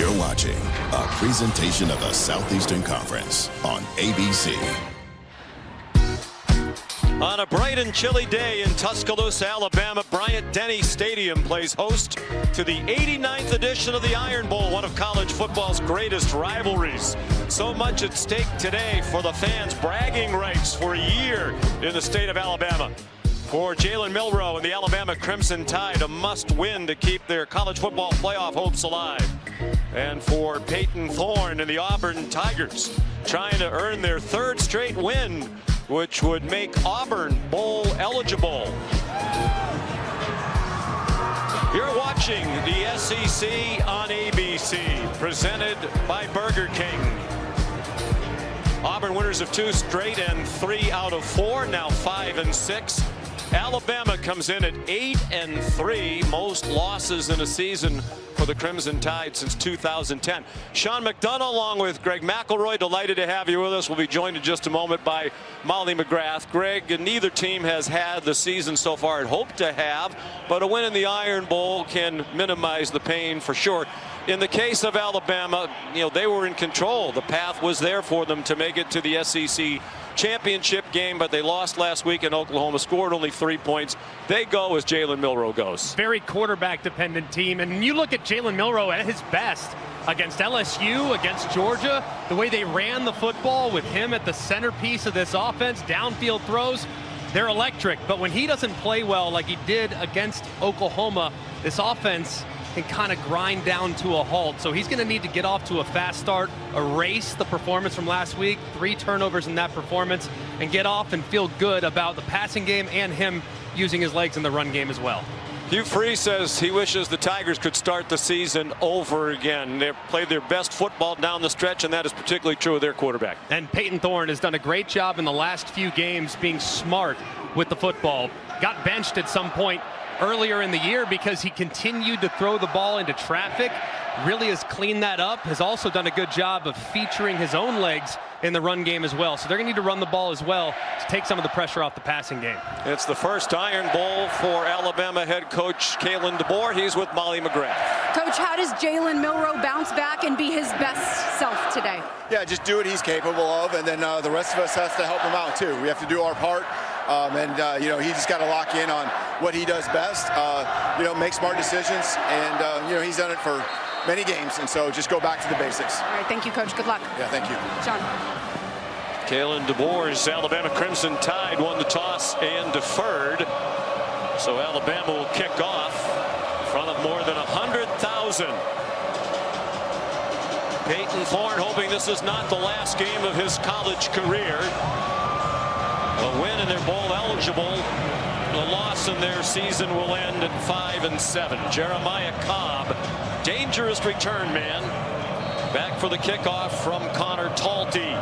You're watching a presentation of the Southeastern Conference on ABC. On a bright and chilly day in Tuscaloosa, Alabama, Bryant-Denny Stadium plays host to the 89th edition of the Iron Bowl, one of college football's greatest rivalries. So much at stake today for the fans, bragging rights for a year in the state of Alabama. For Jalen Milroe and the Alabama Crimson Tide, a must-win to keep their college football playoff hopes alive. And for Peyton Thorne and the Auburn Tigers, trying to earn their third straight win, which would make Auburn bowl eligible. You're watching the SEC on ABC, presented by Burger King. Auburn winners of 2 straight and 3 out of 4, now 5 and 6. Alabama comes in at 8-3, most losses in a season for the Crimson Tide since 2010. Sean McDonough along with Greg McElroy, delighted to have you with us. We'll be joined in just a moment by Molly McGrath. Greg, neither team has had the season so far it hoped to have, but a win in the Iron Bowl can minimize the pain for sure. In the case of Alabama, they were in control. The path was there for them to make it to the SEC championship game, but they lost last week in Oklahoma, scored only 3 points. They go as Jalen Milroe goes. Very quarterback dependent team, and you look at Jalen Milroe at his best against LSU, against Georgia, the way they ran the football with him at the centerpiece of this offense, downfield throws, they're electric. But when he doesn't play well like he did against Oklahoma, this offense can kind of grind down to a halt. So he's going to need to get off to a fast start, erase the performance from last week, 3 turnovers in that performance, and get off and feel good about the passing game and him using his legs in the run game as well. Hugh Freeze says he wishes the Tigers could start the season over again. They played their best football down the stretch, and that is particularly true of their quarterback. And Peyton Thorne has done a great job in the last few games being smart with the football. Got benched at some point earlier in the year because he continued to throw the ball into traffic. Really has cleaned that up, has also done a good job of featuring his own legs in the run game as well. So they're going to need to run the ball as well to take some of the pressure off the passing game. It's the first Iron Bowl for Alabama head coach Kalen DeBoer. He's with Molly McGrath. Coach, how does Jalen Milroe bounce back and be his best self today? Yeah, just do what he's capable of, and then the rest of us has to help him out too. We have to do our part. He just got to lock in on what he does best, make smart decisions, and, he's done it for many games, and so just go back to the basics. All right, thank you, Coach. Good luck. Yeah, thank you. Sean. Kalen DeBoer's Alabama Crimson Tide won the toss and deferred, so Alabama will kick off in front of more than 100,000. Peyton Thorne hoping this is not the last game of his college career. A win and they're bowl eligible. A loss in their season will end at 5 and 7. Jeremiah Cobb, dangerous return man. Back for the kickoff from Connor Talty,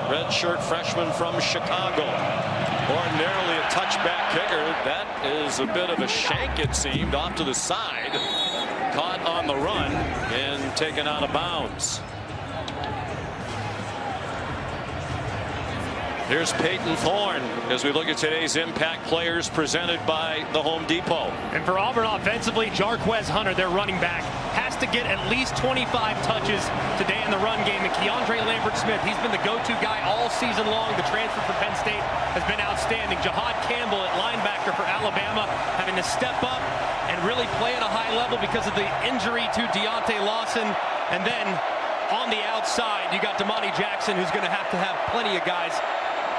redshirt freshman from Chicago. Ordinarily a touchback kicker. That is a bit of a shank, it seemed, off to the side. Caught on the run and taken out of bounds. Here's Peyton Thorne as we look at today's impact players presented by the Home Depot. And for Auburn offensively, GWES Hunter, their running back, has to get at least 25 touches today in the run game. And Keandre Lambert-Smith, he's been the go-to guy all season long. The transfer from Penn State has been outstanding. Jahad Campbell at linebacker for Alabama, having to step up and really play at a high level because of the injury to Deontay Lawson. And then on the outside, you got Damani Jackson, who's going to have plenty of guys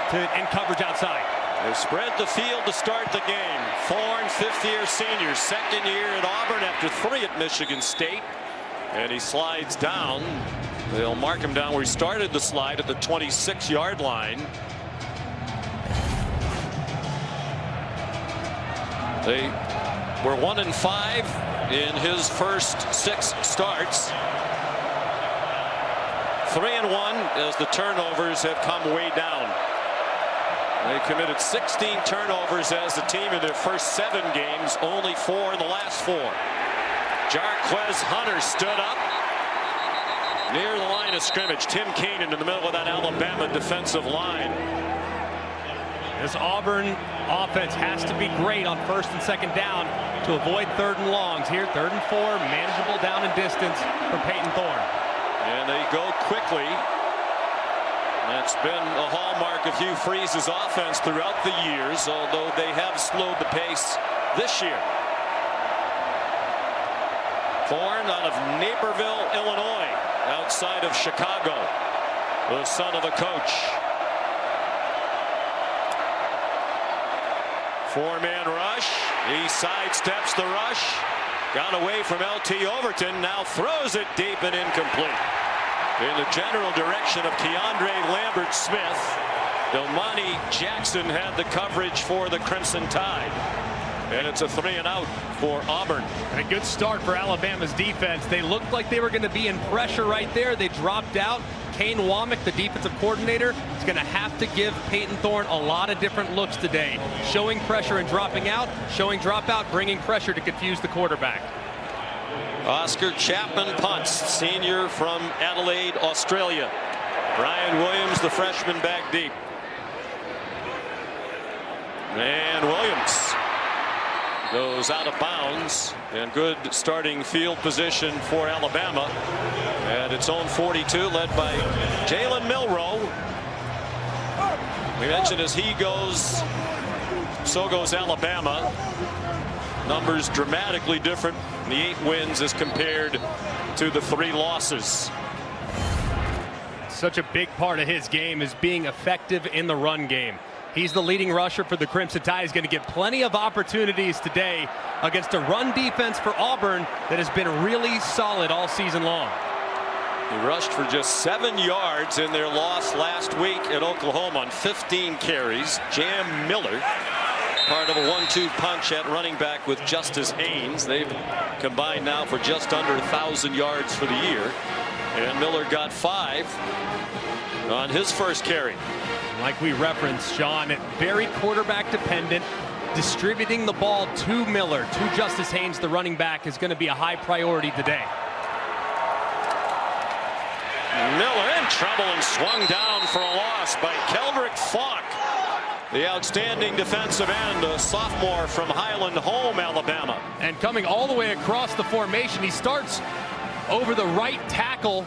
in coverage outside. They spread the field to start the game. Thorne, fifth-year senior, second year at Auburn after 3 at Michigan State. And he slides down. They'll mark him down where he started the slide at the 26-yard line. They were 1-5 in his first 6 starts. 3-1 as the turnovers have come way down. They committed 16 turnovers as a team in their first 7 games, only 4 in the last 4. GWES Hunter stood up near the line. line of scrimmage. Tim Keenan in the middle of that Alabama defensive line. This Auburn offense has to be great on first and second down to avoid third and longs. Here, 3rd and 4, manageable down and distance for Peyton Thorne. And they go quickly. That's been a hallmark of Hugh Freeze's offense throughout the years, although they have slowed the pace this year. Thorne out of Naperville, Illinois, outside of Chicago, the son of a coach. 4-man rush. He sidesteps the rush. Got away from L.T. Overton. Now throws it deep and incomplete. In the general direction of Keandre Lambert-Smith. Domani Jackson had the coverage for the Crimson Tide. And it's a 3 and out for Auburn. And a good start for Alabama's defense. They looked like they were going to be in pressure right there. They dropped out. Kane Womack, the defensive coordinator, is going to have to give Peyton Thorne a lot of different looks today. Showing pressure and dropping out, showing dropout, bringing pressure to confuse the quarterback. Oscar Chapman punts, senior from Adelaide, Australia. Brian Williams, the freshman, back deep. And Williams goes out of bounds, and good starting field position for Alabama at its own 42, led by Jalen Milroe. We mentioned as he goes, so goes Alabama. Numbers dramatically different in the 8 wins as compared to the 3 losses. Such a big part of his game is being effective in the run game. He's the leading rusher for the Crimson Tide. He's going to get plenty of opportunities today against a run defense for Auburn that has been really solid all season long. He rushed for just 7 yards in their loss last week at Oklahoma on 15 carries. Jam Miller, part of a 1-2 punch at running back with Justice Haynes. They've combined now for just under 1,000 yards for the year. And Miller got 5 on his first carry. Like we referenced, Sean, very quarterback dependent. Distributing the ball to Miller, to Justice Haynes, the running back, is going to be a high priority today. Miller in trouble and swung down for a loss by Keldrick Falk, the outstanding defensive end, a sophomore from Highland Home, Alabama. And coming all the way across the formation, he starts over the right tackle,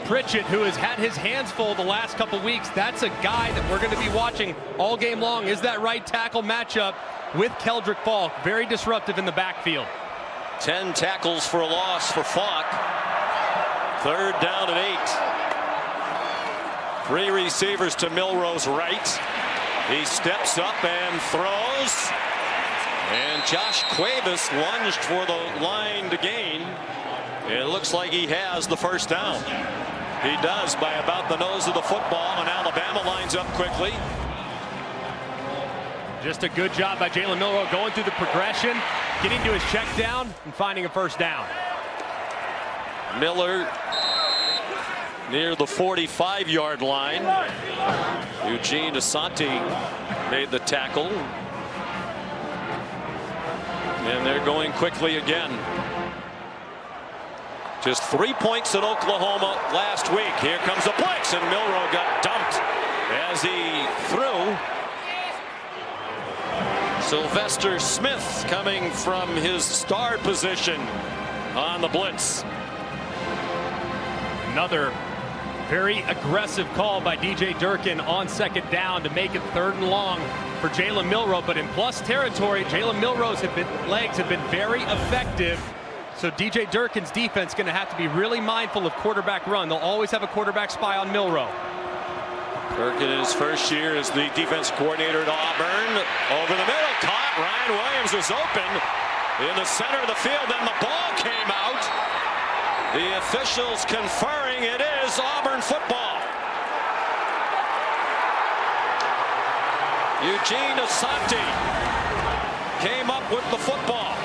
Pritchett, who has had his hands full the last couple weeks. That's a guy that we're going to be watching all game long, is that right tackle matchup with Keldrick Falk. Very disruptive in the backfield. 10 tackles for a loss for Falk. 3rd down and 8. 3 receivers to Milroe's right. He steps up and throws. And Josh Cuevas lunged for the line to gain. It looks like he has the first down. He does by about the nose of the football, and Alabama lines up quickly. Just a good job by Jalen Milroe going through the progression, getting to his check down, and finding a first down. Miller near the 45-yard line. Eugene Asante made the tackle. And they're going quickly again. Just 3 points at Oklahoma last week. Here comes a blitz, and Milroe got dumped as he threw. Sylvester Smith coming from his star position on the blitz. Another very aggressive call by DJ Durkin on 2nd down to make it 3rd and long for Jalen Milroe. But in plus territory, Jalen Milroe's legs have been very effective. So DJ Durkin's defense going to have to be really mindful of quarterback run. They'll always have a quarterback spy on Milroe. Durkin in his first year as the defense coordinator at Auburn. Over the middle, caught. Ryan Williams was open in the center of the field, and the ball came out. The officials conferring it is Auburn football. Eugene Asante came up with the football.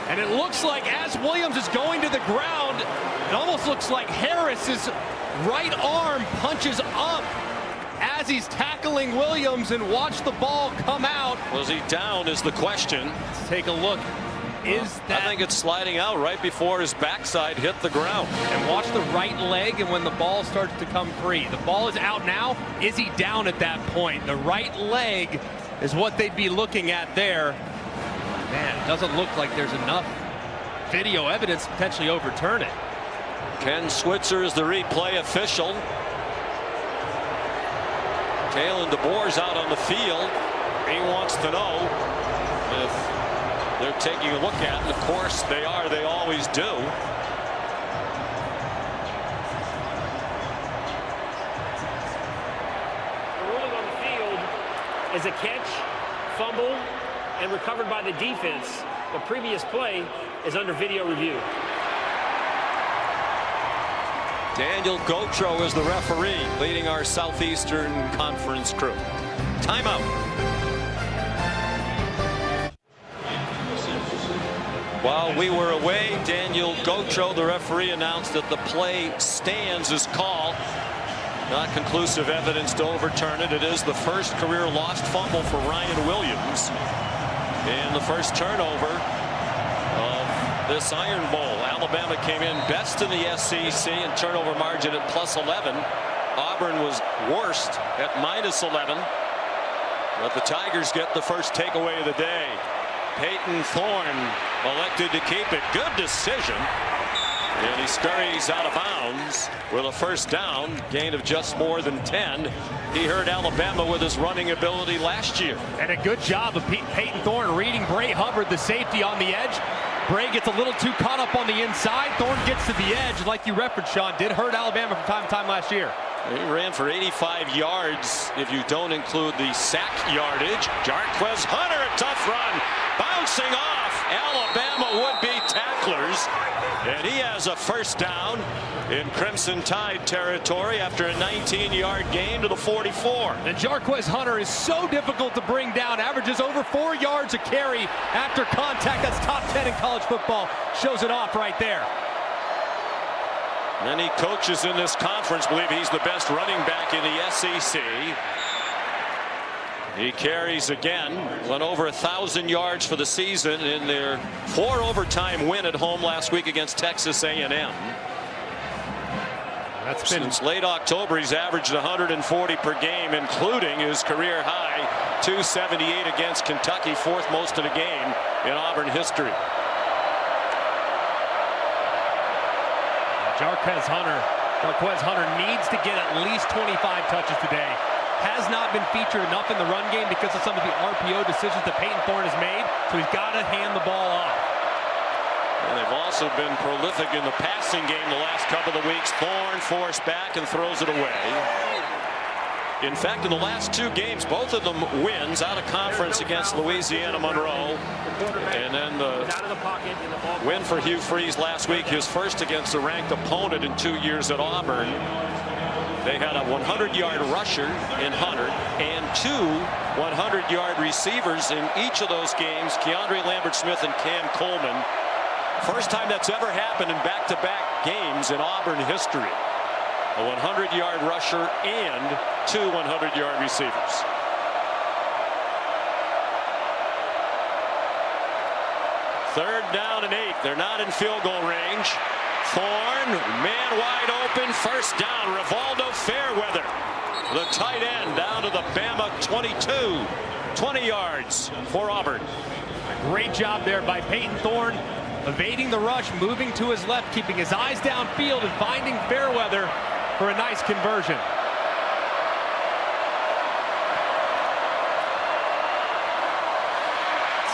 And it looks like as Williams is going to the ground, it almost looks like Harris's right arm punches up as he's tackling Williams, and watch the ball come out. Was he down is the question. Let's take a look Is that? I think it's sliding out right before his backside hit the ground. And watch the right leg, and when the ball starts to come free. The ball is out now. Is he down at that point? The right leg is what they'd be looking at there. Man, it doesn't look like there's enough video evidence to potentially overturn it. Ken Switzer is the replay official. Kalen DeBoer's out on the field. He wants to know if they're taking a look at it. Of course they are. They always do. The ruling on the field is a catch, fumble, and recovered by the defense. The previous play is under video review. Daniel Gautreaux is the referee leading our Southeastern Conference crew. Timeout. While we were away, Daniel Gautreaux, the referee, announced that the play stands as called. Not conclusive evidence to overturn it. It is the first career lost fumble for Ryan Williams. And the first turnover of this Iron Bowl. Alabama came in best in the SEC in turnover margin at +11. Auburn was worst at -11. But the Tigers get the first takeaway of the day. Peyton Thorne elected to keep it. Good decision. And he scurries out of bounds with a first down, gain of just more than 10. He hurt Alabama with his running ability last year. And a good job of Peyton Thorne reading Bray Hubbard, the safety, on the edge. Bray gets a little too caught up on the inside. Thorne gets to the edge, like you referenced, Sean, did hurt Alabama from time to time last year. He ran for 85 yards if you don't include the sack yardage. Jarquez Hunter, a tough run, bouncing off Alabama would-be tacklers. And he has a first down in Crimson Tide territory after a 19-yard gain to the 44. And Jarquez Hunter is so difficult to bring down, averages over 4 yards a carry after contact. That's top 10 in college football. Shows it off right there. Many coaches in this conference believe he's the best running back in the SEC. He carries again, went over 1,000 yards for the season in their 4 overtime win at home last week against Texas A&M. Since late October, he's averaged 140 per game, including his career high 278 against Kentucky, 4th most in a game in Auburn history. Jarquez Hunter needs to get at least 25 touches today. Has not been featured enough in the run game because of some of the RPO decisions that Peyton Thorne has made, so he's got to hand the ball off. And they've also been prolific in the passing game the last couple of weeks. Thorne forced back and throws it away. In fact, in the last 2 games, both of them wins out of conference against Louisiana Monroe. And then the win for Hugh Freeze last week, his first against a ranked opponent in 2 years at Auburn. They had a 100-yard rusher in Hunter and 2 100-yard receivers in each of those games, Keandre Lambert-Smith and Cam Coleman. First time that's ever happened in back-to-back games in Auburn history. A 100-yard rusher and 2 100-yard receivers. Third down and 8. They're not in field goal range. Thorne, man wide open, first down. Rivaldo Fairweather, the tight end, down to the Bama 22. 20 yards for Auburn. A great job there by Peyton Thorne, evading the rush, moving to his left, keeping his eyes downfield and finding Fairweather for a nice conversion.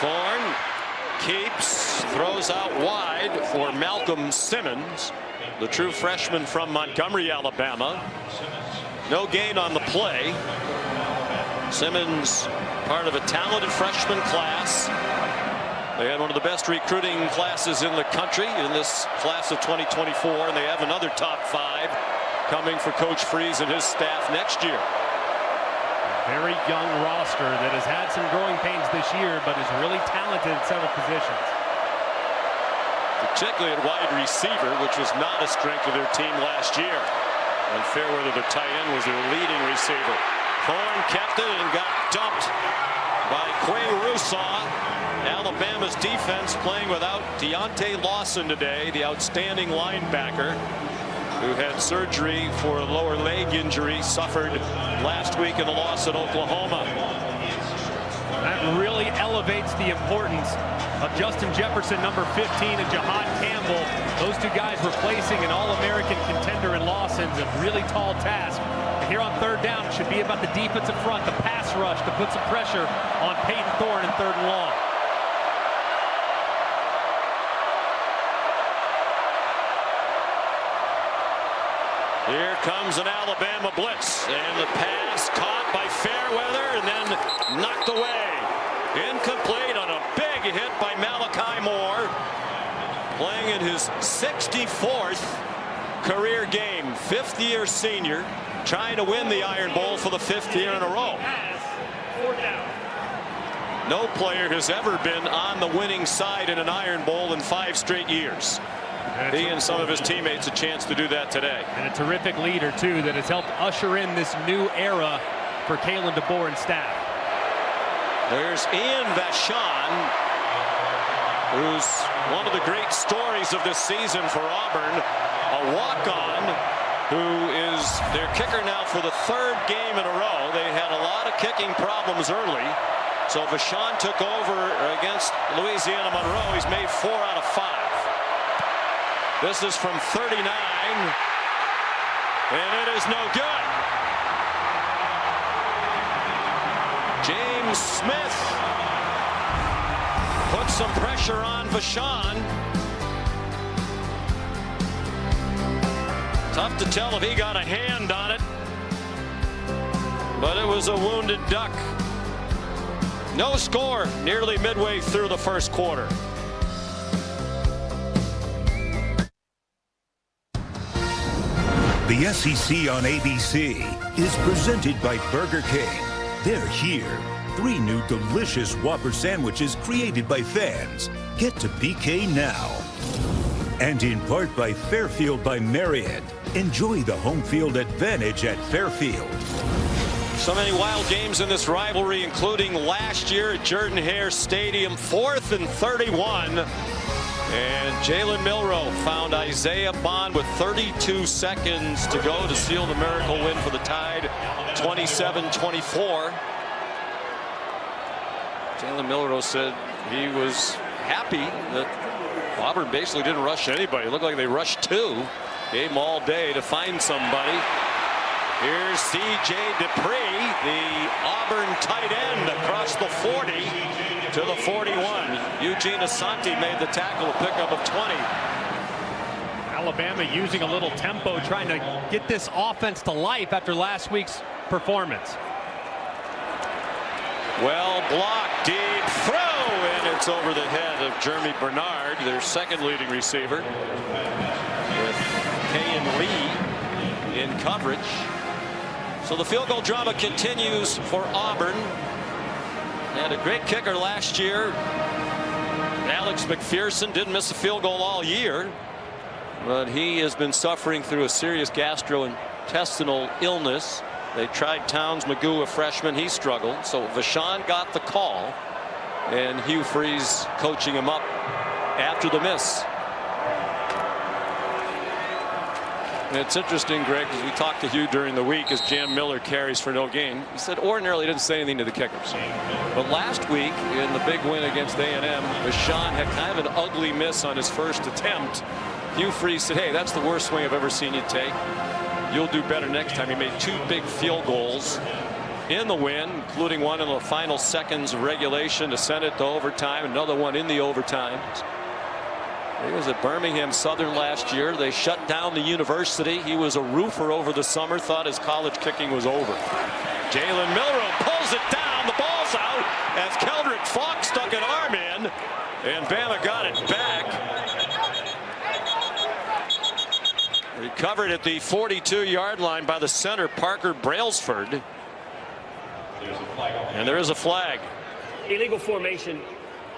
Thorne keeps, throws out wide for Malcolm Simmons, the true freshman from Montgomery, Alabama. No gain on the play. Simmons, part of a talented freshman class. They had one of the best recruiting classes in the country in this class of 2024, and they have another top 5 coming for Coach Freeze and his staff next year. Very young roster that has had some growing pains this year, but is really talented at several positions. Particularly at wide receiver, which was not a strength of their team last year. And Fairweather, the tight end, was their leading receiver. Thorne kept it and got dumped by Quay-Russaw. Alabama's defense playing without Deontay Lawson today, the outstanding linebacker who had surgery for a lower leg injury suffered last week in the loss at Oklahoma. That really elevates the importance of Justin Jefferson, number 15, and Jahad Campbell. Those two guys replacing an All-American contender in Lawson's a really tall task. And here on third down, it should be about the defensive front, the pass rush to put some pressure on Peyton Thorne in 3rd and long. Here comes an Alabama blitz, and the pass caught by Fairweather and then knocked away. Incomplete on a big hit by Malachi Moore. Playing in his 64th career game, 5th-year senior, trying to win the Iron Bowl for the 5th year in a row. No player has ever been on the winning side in an Iron Bowl in 5 straight years. He and some of his teammates a chance to do that today. And a terrific leader, too, that has helped usher in this new era for Kalen DeBoer and staff. There's Ian Vachon, who's one of the great stories of this season for Auburn, a walk-on who is their kicker now for the 3rd game in a row. They had a lot of kicking problems early. So Vachon took over against Louisiana Monroe. He's made 4 out of 5. This is from 39, and it is no good. James Smith puts some pressure on Vachon. Tough to tell if he got a hand on it, but it was a wounded duck. No score nearly midway through the 1st quarter. The SEC on ABC is presented by Burger King. They're here. 3 new delicious Whopper sandwiches created by fans. Get to BK now. And in part by Fairfield by Marriott. Enjoy the home field advantage at Fairfield. So many wild games in this rivalry, including last year at Jordan-Hare Stadium, 4th and 31. And Jalen Milroe found Isaiah Bond with 32 seconds to go to seal the miracle win for the Tide, 27-24. Jalen Milroe said he was happy that Auburn basically didn't rush anybody. It looked like they rushed 2. Gave him all day to find somebody. Here's C.J. Dupree, the Auburn tight end, across the 40 to the 41. Eugene Asante made the tackle, a pickup of 20. Alabama using a little tempo, trying to get this offense to life after last week's performance. Well blocked, deep throw, and it's over the head of Jeremy Bernard, their 2nd leading receiver, with Kayan Lee in coverage. So the field goal drama continues for Auburn. And a great kicker last year. Alex McPherson didn't miss a field goal all year, but he has been suffering through a serious gastrointestinal illness. They tried Towns Magoo, a freshman. He struggled. So Vachon got the call, and Hugh Freeze coaching him up after the miss. And it's interesting, Greg, because we talked to Hugh during the week as Jam Miller carries for no gain. He said ordinarily didn't say anything to the kickers. But last week in the big win against A&M, Vachon had kind of an ugly miss on his 1st attempt. Hugh Freeze said, hey, that's the worst swing I've ever seen you take. You'll do better next time. He made 2 big field goals in the win, including one in the final seconds of regulation to send it to overtime, another one in the overtime. He was at Birmingham Southern last year. They shut down the university. He was a roofer over the summer, thought his college kicking was over. Jalen Milroe pulls it down. The ball's out as Keldrick Falk stuck an arm in, and Bama got it back. Recovered at the 42-yard line by the center, Parker Brailsford. And there is a flag. Illegal formation.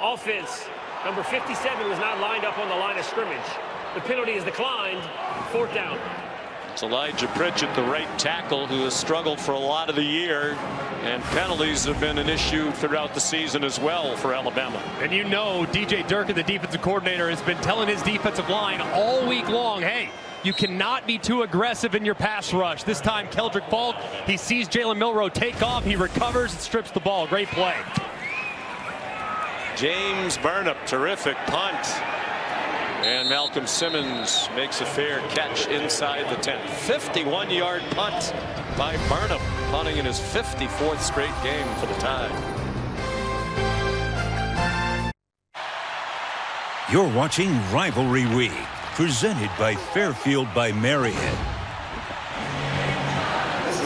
Offense. Number 57 was not lined up on the line of scrimmage. The penalty is declined. 4th down. It's Elijah Pritchett, the right tackle, who has struggled for a lot of the year, and penalties have been an issue throughout the season as well for Alabama. And you know, DJ Durkin, the defensive coordinator, has been telling his defensive line all week long, hey, you cannot be too aggressive in your pass rush. This time, Keldrick Falk, he sees Jalen Milroe take off, he recovers and strips the ball. Great play. James Burnham, terrific punt. And Malcolm Simmons makes a fair catch inside the 10. 51-yard punt by Burnham, punting in his 54th straight game for the Tide. You're watching Rivalry Week, presented by Fairfield by Marriott.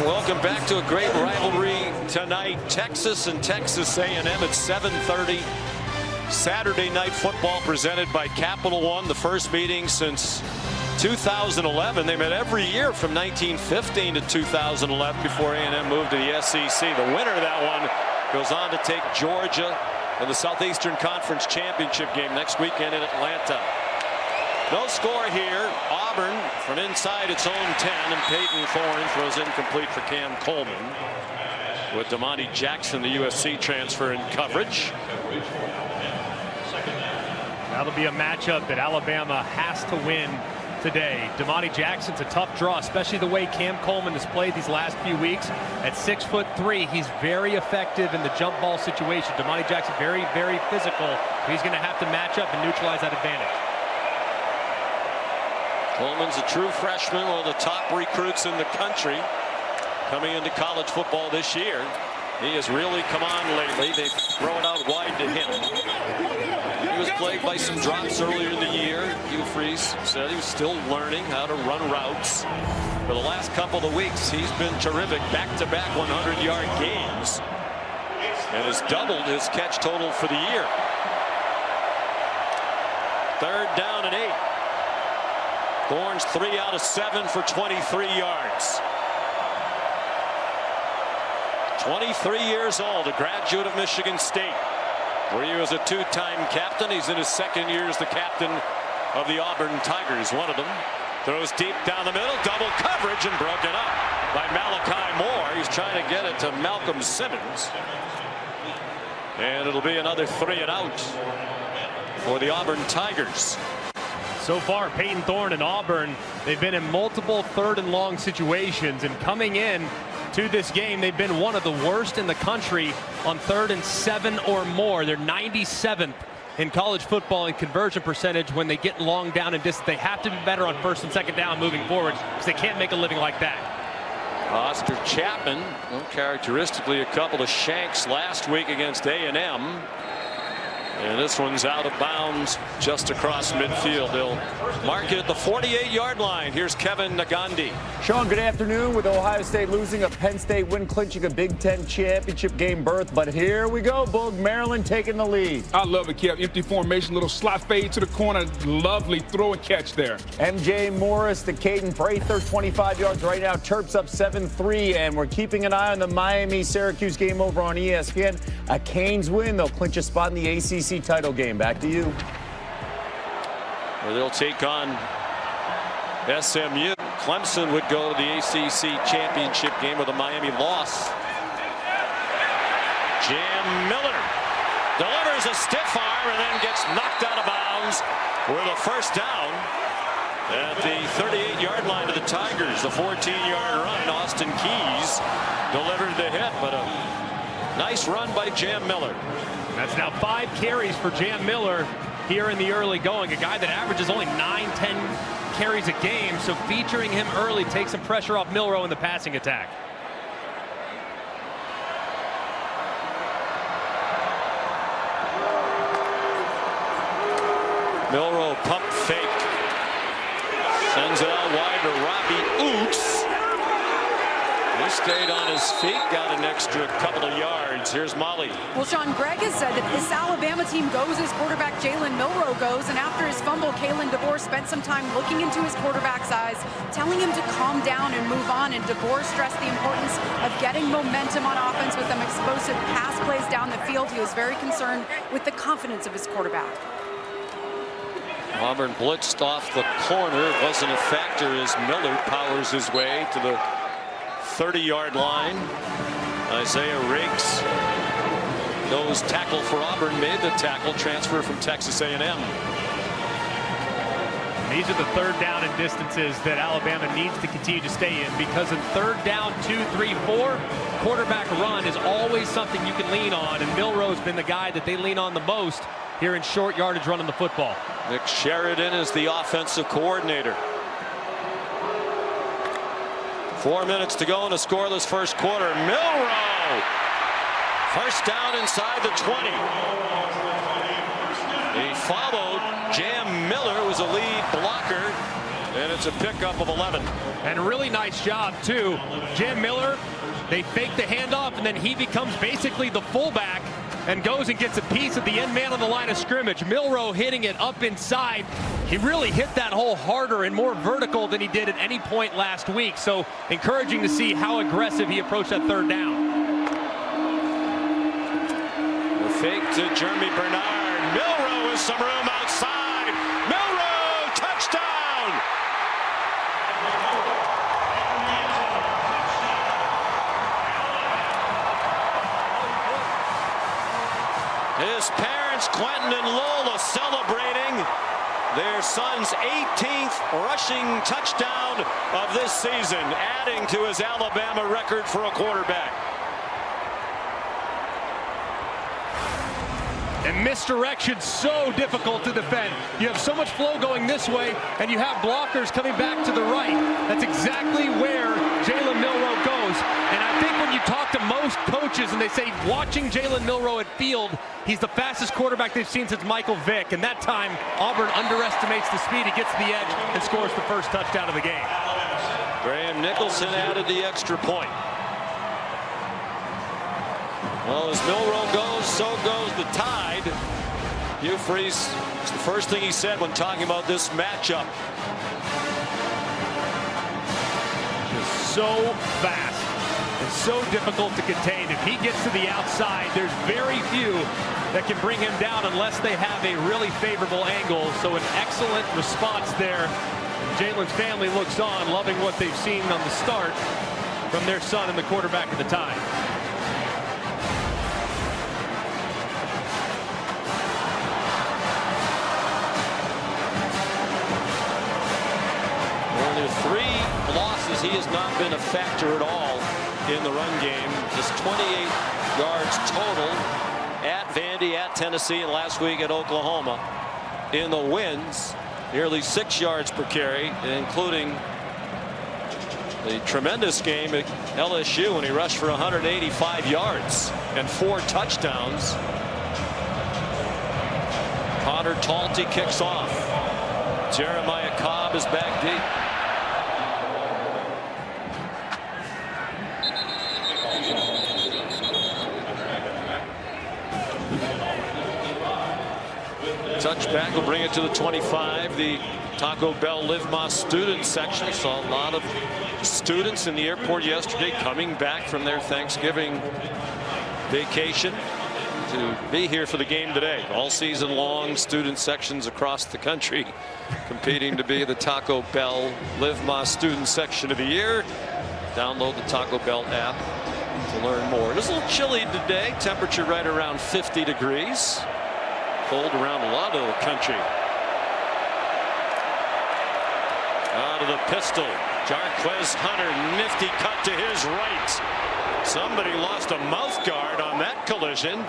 Welcome back to a great rivalry tonight. Texas and Texas A&M at 7:30. Saturday night football presented by Capital One, the first meeting since 2011. They met every year from 1915 to 2011 before A&M moved to the SEC. The winner of that one goes on to take Georgia in the Southeastern Conference Championship game next weekend in Atlanta. No score here. Auburn from inside its own 10, and Peyton Thorne throws incomplete for Cam Coleman, with Damani Jackson, the USC transfer, in coverage. That'll be a matchup that Alabama has to win today. Damani Jackson's a tough draw, especially the way Cam Coleman has played these last few weeks. At 6'3", he's very effective in the jump ball situation. Damani Jackson very, very physical. He's going to have to match up and neutralize that advantage. Coleman's a true freshman, one of the top recruits in the country coming into college football this year. He has really come on lately. They throw it out wide to him. He was plagued by some drops earlier in the year. Hugh Freeze said he was still learning how to run routes. For the last couple of weeks, he's been terrific. Back-to-back 100-yard games, and has doubled his catch total for the year. 3rd down and 8. Thorne's 3 out of 7 for 23 yards. 23 years old, a graduate of Michigan State, where he was a 2-time captain. He's in his 2nd year as the captain of the Auburn Tigers. One of them throws deep down the middle, double coverage, and broken up by Malachi Moore. He's trying to get it to Malcolm Simmons, and it'll be another 3 and out for the Auburn Tigers. So far, Peyton Thorne and Auburn, they've been in multiple 3rd and long situations, and coming in to this game, they've been one of the worst in the country on 3rd and 7 or more. They're 97th in college football in conversion percentage when they get long down and distance. They have to be better on 1st and 2nd down moving forward, because they can't make a living like that. Oscar Chapman, uncharacteristically a couple of shanks last week against A&M. And this one's out of bounds just across midfield. They'll mark it at the 48-yard line. Here's Kevin Nagandi. Sean, good afternoon. With Ohio State losing, a Penn State win clinching a Big Ten championship game berth. But here we go, Boog. Maryland taking the lead. I love it, Kev. Empty formation, little slot fade to the corner. Lovely throw and catch there. MJ Morris to Caden Prather, 25 yards right now. Terps up 7-3. And we're keeping an eye on the Miami-Syracuse game over on ESPN. A Canes win. They'll clinch a spot in the ACC title game. Back to you. Well, they'll take on SMU. Clemson would go to the ACC championship game with a Miami loss. Jam Miller delivers a stiff arm and then gets knocked out of bounds with a 1st down at the 38-yard line of the Tigers. The 14-yard run. Austin Keys delivered the hit, but a nice run by Jam Miller. That's now 5 carries for Jam Miller here in the early going. A guy that averages only 9-10 carries a game, so featuring him early takes some pressure off Milroe in the passing attack. Milroe pump fake. Sends it out wide to Robbie Oots. He stayed on his feet, got an extra couple of yards. Here's Molly. Well, Sean, Greg has said that this Alabama team goes as quarterback Jalen Milroe goes, and after his fumble, Kalen DeBoer spent some time looking into his quarterback's eyes, telling him to calm down and move on, and DeBoer stressed the importance of getting momentum on offense with them explosive pass plays down the field. He was very concerned with the confidence of his quarterback. Auburn blitzed off the corner. It wasn't a factor as Miller powers his way to the 30-yard line. Isaiah Riggs, nose tackle for Auburn, made the tackle, transfer from Texas A&M. These are the third down and distances that Alabama needs to continue to stay in, because in third down, 2, 3, 4, quarterback run is always something you can lean on, and Milroe's been the guy that they lean on the most here in short yardage running the football. Nick Sheridan is the offensive coordinator. 4 minutes to go in a scoreless first quarter. Milroe, first down inside the 20. He followed Jam Miller, who was a lead blocker, and it's a pickup of 11. And really nice job too. Jam Miller, they fake the handoff, and then he becomes basically the fullback and goes and gets a piece of the end man on the line of scrimmage. Milroe hitting it up inside. He really hit that hole harder and more vertical than he did at any point last week. So encouraging to see how aggressive he approached that third down. The fake to Jeremy Bernard. Milroe with some room outside. Milroe, touchdown! His parents, Quentin and Lola, celebrating their son's 18th rushing touchdown of this season, adding to his Alabama record for a quarterback. And misdirection, so difficult to defend. You have so much flow going this way, and you have blockers coming back to the right. That's exactly where Jalen Milroe goes. And I think when you talk to most coaches and they say watching Jalen Milroe at field, he's the fastest quarterback they've seen since Michael Vick. And that time, Auburn underestimates the speed. He gets to the edge and scores the first touchdown of the game. Graham Nicholson added the extra point. Well, as Milroe goes, so goes the Tide. Hugh Freeze, it's the first thing he said when talking about this matchup. Just so fast and so difficult to contain. If he gets to the outside, there's very few that can bring him down unless they have a really favorable angle. So an excellent response there. Jalen's family looks on, loving what they've seen on the start from their son and the quarterback of the Tide. Three losses. He has not been a factor at all in the run game. Just 28 yards total at Vandy, at Tennessee, and last week at Oklahoma. In the wins, nearly 6 yards per carry, including the tremendous game at LSU when he rushed for 185 yards and 4 touchdowns. Connor Talty kicks off. Jeremiah Cobb is back deep. Touchback will bring it to the 25. The Taco Bell Live Más student section. Saw a lot of students in the airport yesterday coming back from their Thanksgiving vacation to be here for the game today. All season long, student sections across the country competing to be the Taco Bell Live Más student section of the year. Download the Taco Bell app to learn more. It's a little chilly today. Temperature right around 50 degrees. Cold around a lot of the country. Out of the pistol. Jarquez Hunter, nifty cut to his right. Somebody lost a mouth guard on that collision.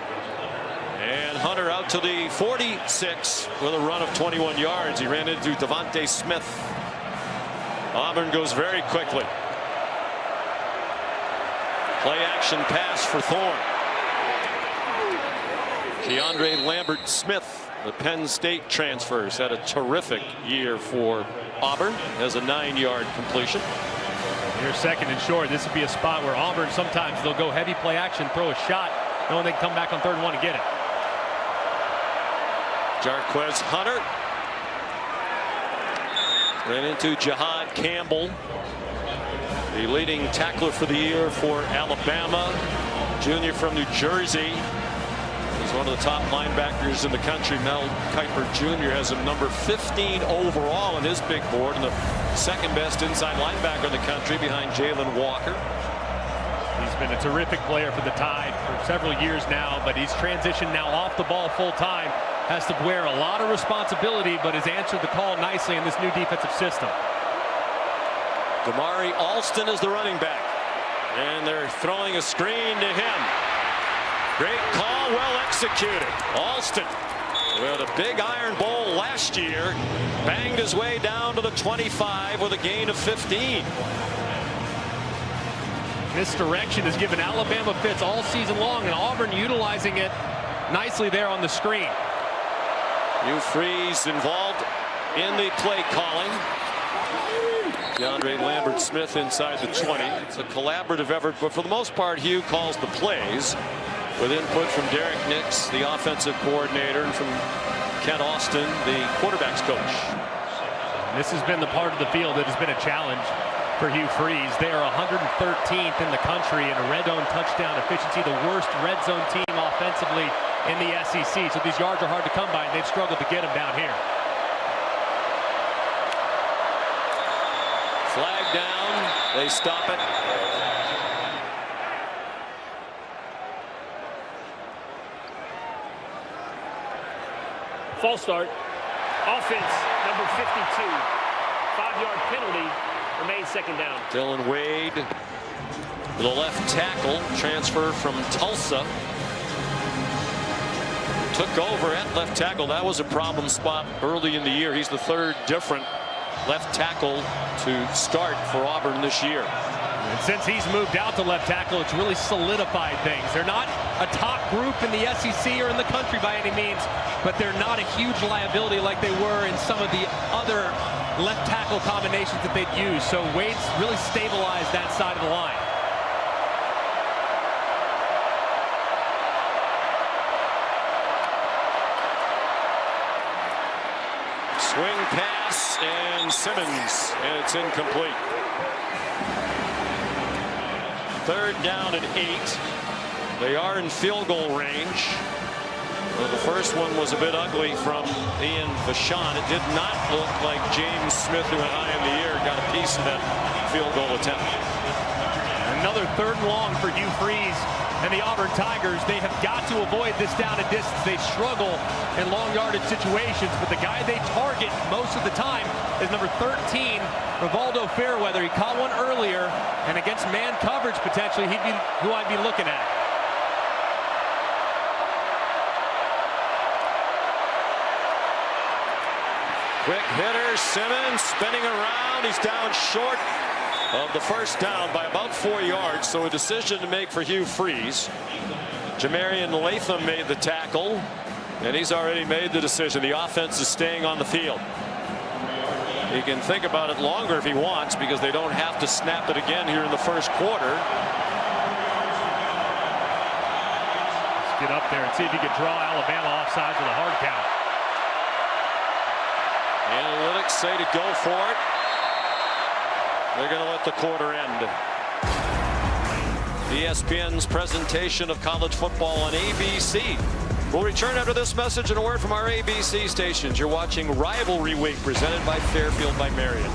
And Hunter out to the 46 with a run of 21 yards. He ran into Devontae Smith. Auburn goes very quickly. Play action pass for Thorne. Keandre Lambert Smith, the Penn State transfers, had a terrific year for Auburn as a 9-yard completion. Here's second and short. This would be a spot where Auburn sometimes they'll go heavy play action, throw a shot, knowing they can come back on 3rd and 1 and get it. Jarquez Hunter ran into Jihad Campbell, the leading tackler for the year for Alabama, junior from New Jersey. He's one of the top linebackers in the country. Mel Kiper Jr. has him number 15 overall on his big board, and the second best inside linebacker in the country behind Jalen Walker. He's been a terrific player for the Tide for several years now, but he's transitioned now off the ball full time. Has to wear a lot of responsibility, but has answered the call nicely in this new defensive system. Damari Alston is the running back, and they're throwing a screen to him. Great call, well executed. Alston, with a big Iron Bowl last year, banged his way down to the 25 with a gain of 15. Misdirection has given Alabama fits all season long, and Auburn utilizing it nicely there on the screen. Hugh Freeze involved in the play calling. DeAndre Lambert-Smith inside the 20. It's a collaborative effort, but for the most part, Hugh calls the plays with input from Derek Nix, the offensive coordinator, and from Kent Austin, the quarterback's coach. This has been the part of the field that has been a challenge for Hugh Freeze. They are 113th in the country in a red zone touchdown efficiency, the worst red zone team offensively in the SEC. So these yards are hard to come by, and they've struggled to get them down here. Flag down. They stop it. False start. Offense, number 52. 5-yard penalty. Remains second down. Dylan Wade, the left tackle, transfer from Tulsa. Took over at left tackle. That was a problem spot early in the year. He's the third different left tackle to start for Auburn this year. And since he's moved out to left tackle, it's really solidified things. They're not a top group in the SEC or in the country by any means, but they're not a huge liability like they were in some of the other left tackle combinations that they'd use. So Wade's really stabilized that side of the line. Swing pass and Simmons, and it's incomplete. Third down and 8. They are in field goal range. Well, the first one was a bit ugly from Ian Vachon. It did not look like James Smith, who went high in the air, got a piece of that field goal attempt. Another third and long for Hugh Freeze and the Auburn Tigers. They have got to avoid this down and distance. They struggle in long yardage situations, but the guy they target most of the time is number 13, Rivaldo Fairweather. He caught one earlier, and against man coverage potentially, he'd be who I'd be looking at. Quick hitter, Simmons spinning around. He's down short of the first down by about 4 yards, so a decision to make for Hugh Freeze. Jamarian Latham made the tackle, and he's already made the decision. The offense is staying on the field. He can think about it longer if he wants, because they don't have to snap it again here in the first quarter. Let's get up there and see if he can draw Alabama offsides with a hard count. Analytics say to go for it. They're going to let the quarter end. ESPN's presentation of college football on ABC. We'll return after this message and a word from our ABC stations. You're watching Rivalry Week, presented by Fairfield by Marriott.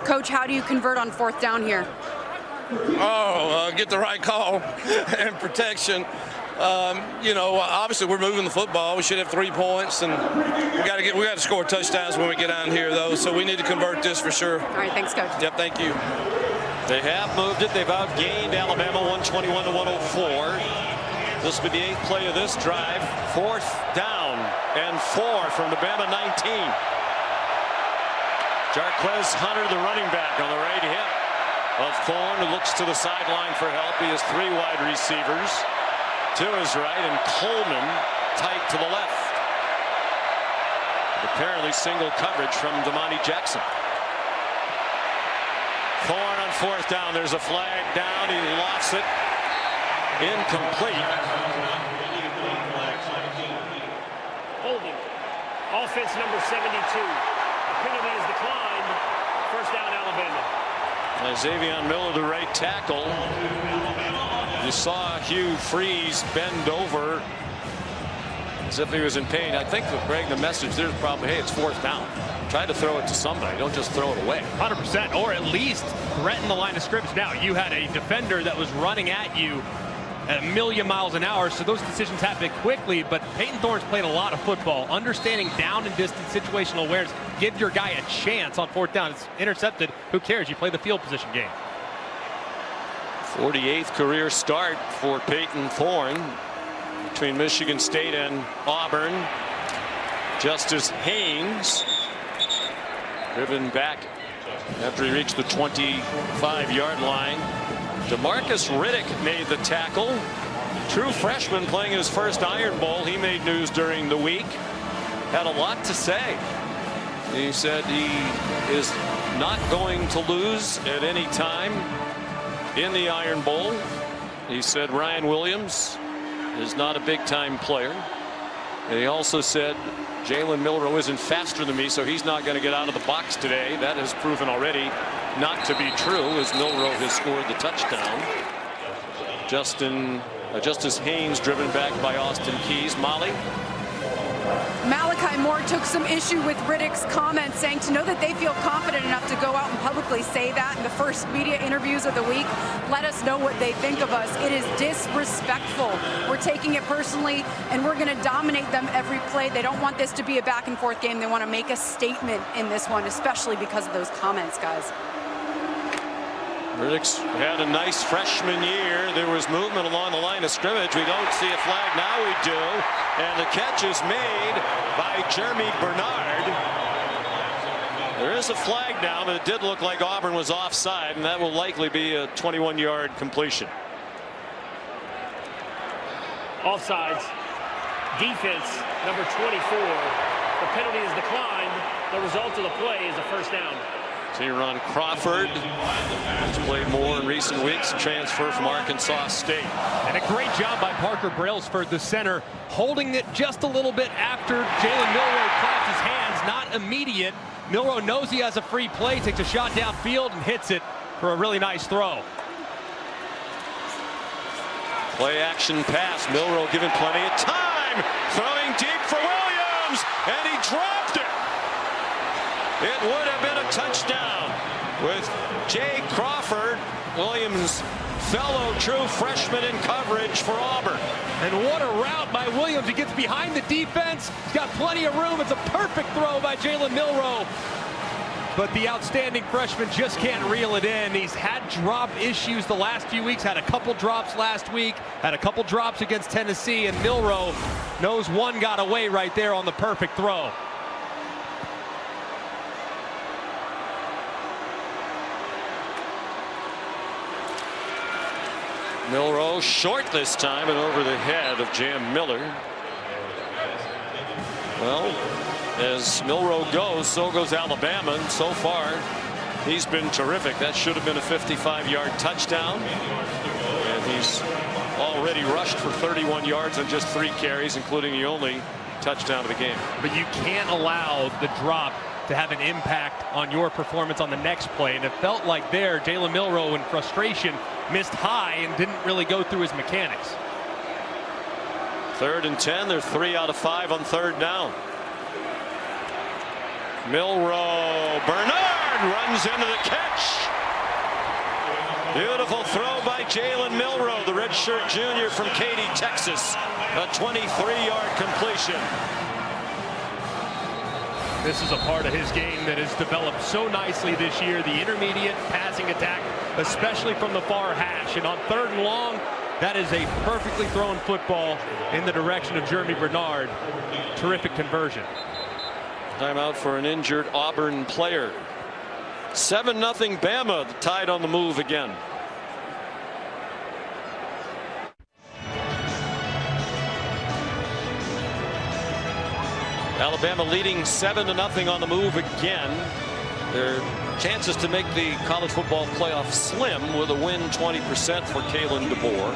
Coach, how do you convert on 4th down here? Get the right call and protection. You know, obviously we're moving the football. We should have 3 points, and we got to score touchdowns when we get down here, though. So we need to convert this for sure. All right, thanks, Coach. Yep, thank you. They have moved it. They've outgained Alabama 121-104. This will be the 8th play of this drive. 4th down and 4 from the Bama 19. Jarquez Hunter, the running back, on the right hip of Thorne, who looks to the sideline for help. He has 3 wide receivers to his right, and Coleman tight to the left. Apparently single coverage from Damani Jackson. Thorne on 4th down. There's a flag down. He lofts it. Incomplete. Holding. Offense number 72. The penalty is declined. First down, Alabama. Xavier Miller, the right tackle. You saw Hugh Freeze bend over as if he was in pain. I think that, Greg, the message there is probably, hey, it's 4th down. Try to throw it to somebody. Don't just throw it away. 100%, or at least threaten the line of scrimmage. Now, you had a defender that was running at you at 1,000,000 miles an hour, so those decisions happen quickly, but Peyton Thorne's played a lot of football. Understanding down and distance situational awareness. Give your guy a chance on 4th down. It's intercepted. Who cares? You play the field position game. 48th career start for Peyton Thorne between Michigan State and Auburn. Justice Haynes driven back after he reached the 25-yard line. DeMarcus Riddick made the tackle. True freshman playing his first Iron Bowl. He made news during the week. Had a lot to say. He said he is not going to lose at any time in the Iron Bowl. He said Ryan Williams is not a big-time player. And he also said Jalen Milroe isn't faster than me, so he's not going to get out of the box today. That has proven already not to be true, as Milroe has scored the touchdown. Justice Haynes driven back by Austin Keys. Molly? Malachi Moore took some issue with Riddick's comments, saying to know that they feel confident enough to go out and publicly say that in the first media interviews of the week. Let us know what they think of us. It is disrespectful. We're taking it personally, and we're going to dominate them every play. They don't want this to be a back and forth game. They want to make a statement in this one, especially because of those comments, guys. Riddick's had a nice freshman year. There was movement along the line of scrimmage. We don't see a flag. Now we do. And the catch is made by Jeremy Bernard. There is a flag now, but it did look like Auburn was offside, and that will likely be a 21-yard completion. Offsides. Defense, number 24. The penalty is declined. The result of the play is a 1st down. Teron Crawford has played more in recent weeks, a transfer from Arkansas State. And a great job by Parker Brailsford, the center, holding it just a little bit after Jalen Milroe claps his hands. Not immediate. Milroe knows he has a free play, takes a shot downfield and hits it for a really nice throw. Play action pass. Milroe given plenty of time. Throwing deep for Williams, and he dropped it. It would have been a touchdown with Jay Crawford, Williams' fellow true freshman in coverage for Auburn. And what a route by Williams. He gets behind the defense. He's got plenty of room. It's a perfect throw by Jalen Milroe. But the outstanding freshman just can't reel it in. He's had drop issues the last few weeks. Had a couple drops last week. Had a couple drops against Tennessee. And Milroe knows one got away right there on the perfect throw. Milroe short this time and over the head of Jam Miller. Well, as Milroe goes, so goes Alabama. And so far, he's been terrific. That should have been a 55-yard touchdown. And he's already rushed for 31 yards on just 3 carries, including the only touchdown of the game. But you can't allow the drop to have an impact on your performance on the next play. And it felt like there, Jalen Milroe in frustration missed high and didn't really go through his mechanics. 3rd and 10. They're 3 out of 5 on 3rd down. Milroe. Bernard runs into the catch. Beautiful throw by Jalen Milroe, the redshirt junior from Katy, Texas. A 23-yard completion. This is a part of his game that has developed so nicely this year. The intermediate passing attack, especially from the far hash. And on 3rd and long, that is a perfectly thrown football in the direction of Jeremy Bernard. Terrific conversion. Timeout for an injured Auburn player. 7-0 Bama, tied on the move again. Alabama leading 7-0 on the move again. Their chances to make the college football playoff slim with a win 20% for Kalen DeBoer.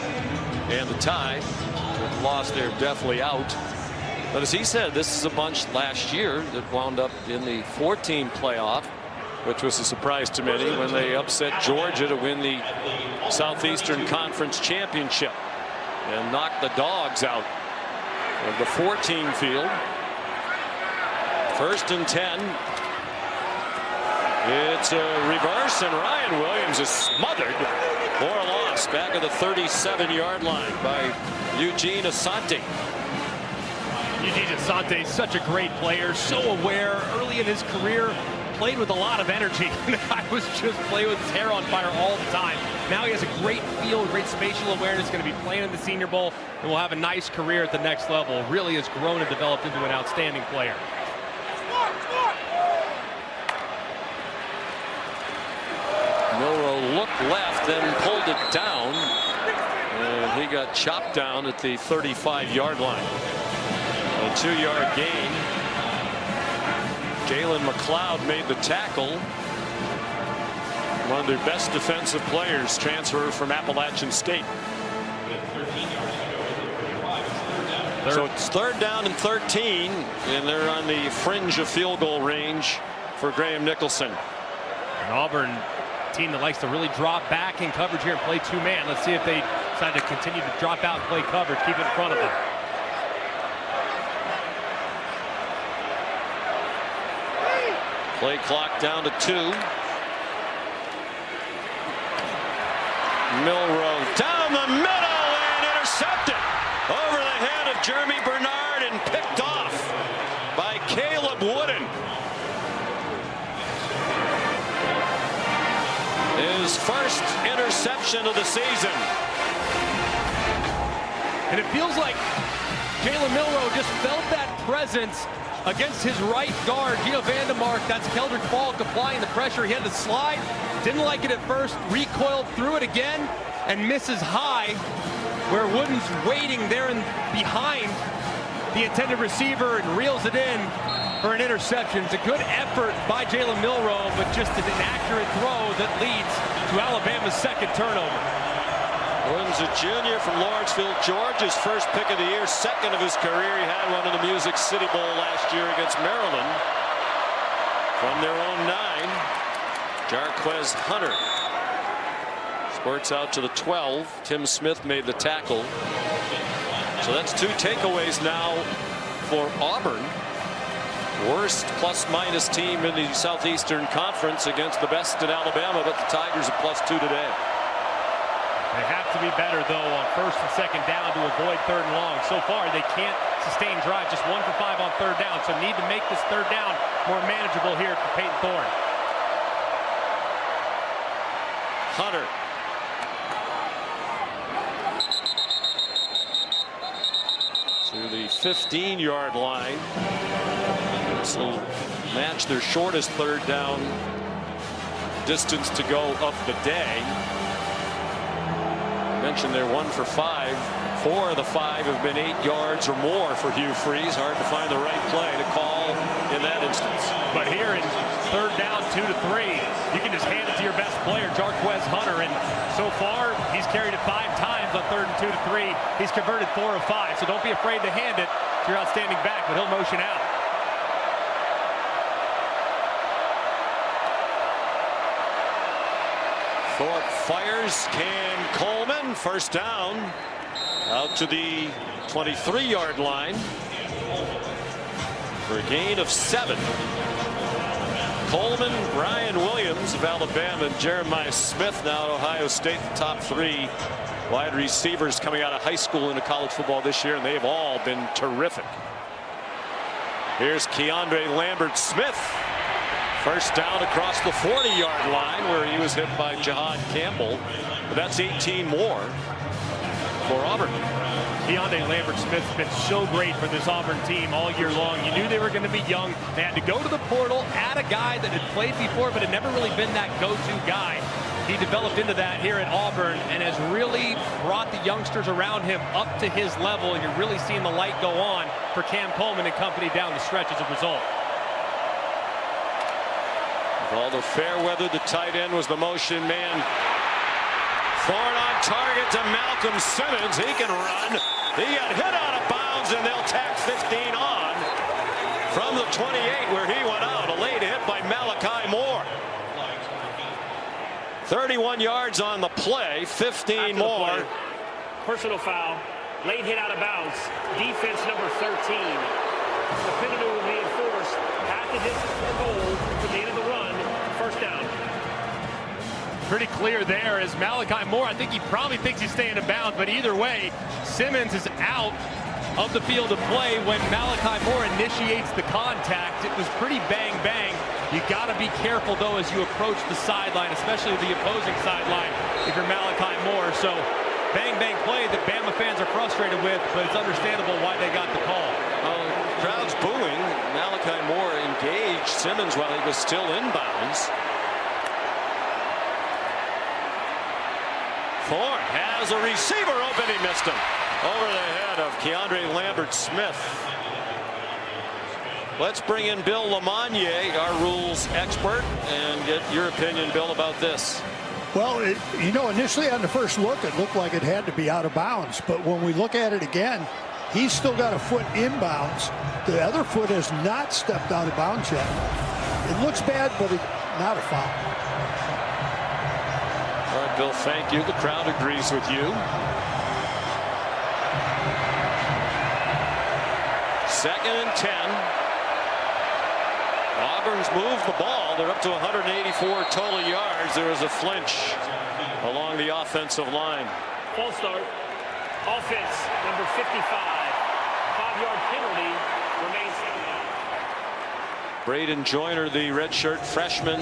And the tie, with loss, they're definitely out. But as he said, this is a bunch last year that wound up in the 4-team playoff. which was a surprise to many when they upset Georgia to win the Southeastern Conference Championship and knocked the Dogs out of the 14 field. 1st and 10. It's a reverse, and Ryan Williams is smothered for a loss back at the 37-yard line by Eugene Asante. Eugene Asante, such a great player, so aware early in his career, played with a lot of energy. The guy was just playing with his hair on fire all the time. Now he has a great feel, great spatial awareness, going to be playing in the Senior Bowl, and will have a nice career at the next level. Really has grown and developed into an outstanding player. Milroe looked left, then pulled it down, and he got chopped down at the 35-yard line. A 2-yard gain. Jalen McLeod made the tackle. One of their best defensive players, transfer from Appalachian State. So it's 3rd down and 13, and they're on the fringe of field goal range for Graham Nicholson. An Auburn team that likes to really drop back in coverage here and play 2-man. Let's see if they decide to continue to drop out and play coverage, keep it in front of them. Play clock down to 2. Milroe down the middle and intercepted over the head of Jeremy Bernard and picked off by Caleb Wooden. His first interception of the season. And it feels like Jalen Milroe just felt that presence against his right guard, Gio Vandemark. That's Keldrick Falk applying the pressure. He had to slide. Didn't like it at first. Recoiled, threw it again, and misses high, where Wooden's waiting there and behind the intended receiver and reels it in for an interception. It's a good effort by Jalen Milroe, but just an inaccurate throw that leads to Alabama's 2nd turnover. Wooden's a junior from Lawrenceville, Georgia. His first pick of the year, 2nd of his career. He had one in the Music City Bowl last year against Maryland. From their own 9, Jarquez Hunter squirts out to the 12. Tim Smith made the tackle. So that's 2 takeaways now for Auburn. Worst plus-minus team in the Southeastern Conference against the best in Alabama, but the Tigers are +2 today. They have to be better, though, on 1st and 2nd down to avoid 3rd and long. So far, they can't sustain drive, just 1 for 5 on 3rd down. So need to make this 3rd down more manageable here for Peyton Thorne. Hunter. To the 15-yard line. This will match their shortest 3rd down distance to go of the day. Mentioned they're 1 for 5. 4 of the 5 have been 8 yards or more for Hugh Freeze. Hard to find the right play to call in that instance. But here in 3rd down, 2 to 3, you can just hand it to your best player, Jarquez Hunter. And so far, he's carried it 5 times on 3rd and 2 to 3. He's converted 4 of 5. So don't be afraid to hand it to your outstanding back, but he'll motion out. Thorpe fires. Cam Coleman, 1st down, out to the 23-yard line for a gain of 7. Coleman, Ryan Williams of Alabama, and Jeremiah Smith now at Ohio State, the top 3 wide receivers coming out of high school into college football this year, and they've all been terrific. Here's Keandre Lambert-Smith. 1st down across the 40-yard line, where he was hit by Jahad Campbell. But that's 18 more for Auburn. Keandre Lambert-Smith's been so great for this Auburn team all year long. You knew they were going to be young. They had to go to the portal, add a guy that had played before but had never really been that go-to guy. He developed into that here at Auburn and has really brought the youngsters around him up to his level, and you're really seeing the light go on for Cam Coleman and company down the stretch as a result. Although Fairweather, the tight end, was the motion man. Thorne on target to Malcolm Simmons. He can run. He got hit out of bounds, and they'll tack 15 on from the 28 where he went out. A late hit by Malachi Moore. 31 yards on the play, 15 more. Play. Personal foul, late hit out of bounds, defense number 13. The penalty will be enforced, half the distance for goal from the end of the run, first down. Pretty clear there as Malachi Moore, I think he probably thinks he's staying in bounds, but either way, Simmons is out of the field of play when Malachi Moore initiates the contact. It was pretty bang-bang. You got to be careful, though, as you approach the sideline, especially the opposing sideline, if you're Malachi Moore. So bang-bang play that Bama fans are frustrated with, but it's understandable why they got the call. Crowd's booing. Malachi Moore engaged Simmons while he was still inbounds. Thorne has a receiver open. He missed him. Over the head of Keandre Lambert-Smith. Let's bring in Bill Lamagnier, our rules expert, and get your opinion, Bill, about this. Well, initially on the first look, it looked like it had to be out of bounds. But when we look at it again, he's still got a foot inbounds. The other foot has not stepped out of bounds yet. It looks bad, but it's not a foul. All right, Bill, thank you. The crowd agrees with you. Second and 10. Auburn's moved the ball. They're up to 184 total yards. There is a flinch along the offensive line. False start. Offense, number 55. 5-yard penalty remains. Braden Joyner, the redshirt freshman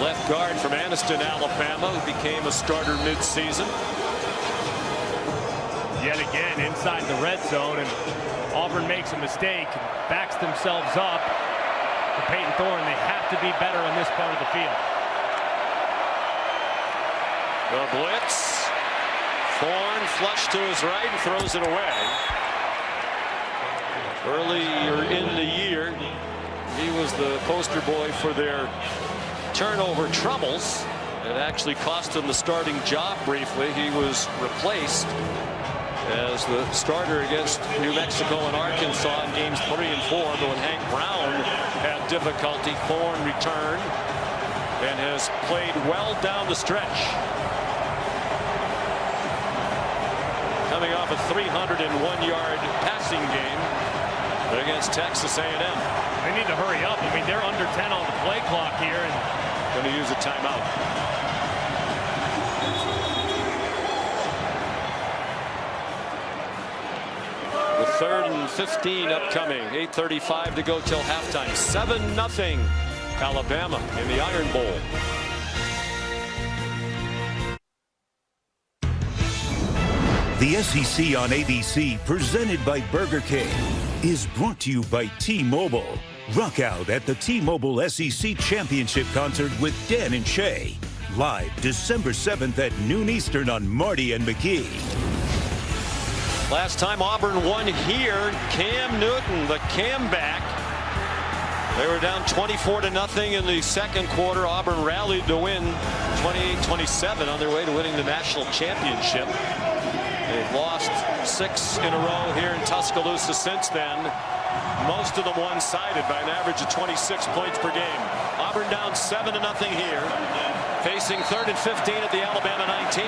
left guard from Anniston, Alabama, who became a starter midseason. Yet again inside the red zone, and Auburn makes a mistake, backs themselves up. For Peyton Thorne, they have to be better on this part of the field. The blitz. Thorne flushed to his right and throws it away. Earlier in the year, he was the poster boy for their turnover troubles. It actually cost him the starting job briefly. He was replaced as the starter against New Mexico and Arkansas in games 3 and 4. But when Hank Brown had difficulty, Thorne returned and has played well down the stretch. Coming off a 301-yard passing game against Texas A&M. They need to hurry up. I mean, they're under 10 on the play clock here, and going to use a timeout. With 3rd and 15 upcoming. 8:35 to go till halftime. 7-0 Alabama in the Iron Bowl. The SEC on ABC, presented by Burger King, is brought to you by T-Mobile. Rock out at the T-Mobile SEC Championship Concert with Dan and Shay. Live December 7th at noon Eastern on Marty and McGee. Last time Auburn won here, Cam Newton, the Cam back. They were down 24-0 in the second quarter. Auburn rallied to win 28-27 on their way to winning the national championship. They've lost 6 in a row here in Tuscaloosa since then. Most of them one-sided by an average of 26 points per game. Auburn down 7-0 here, facing 3rd and 15 at the Alabama 19.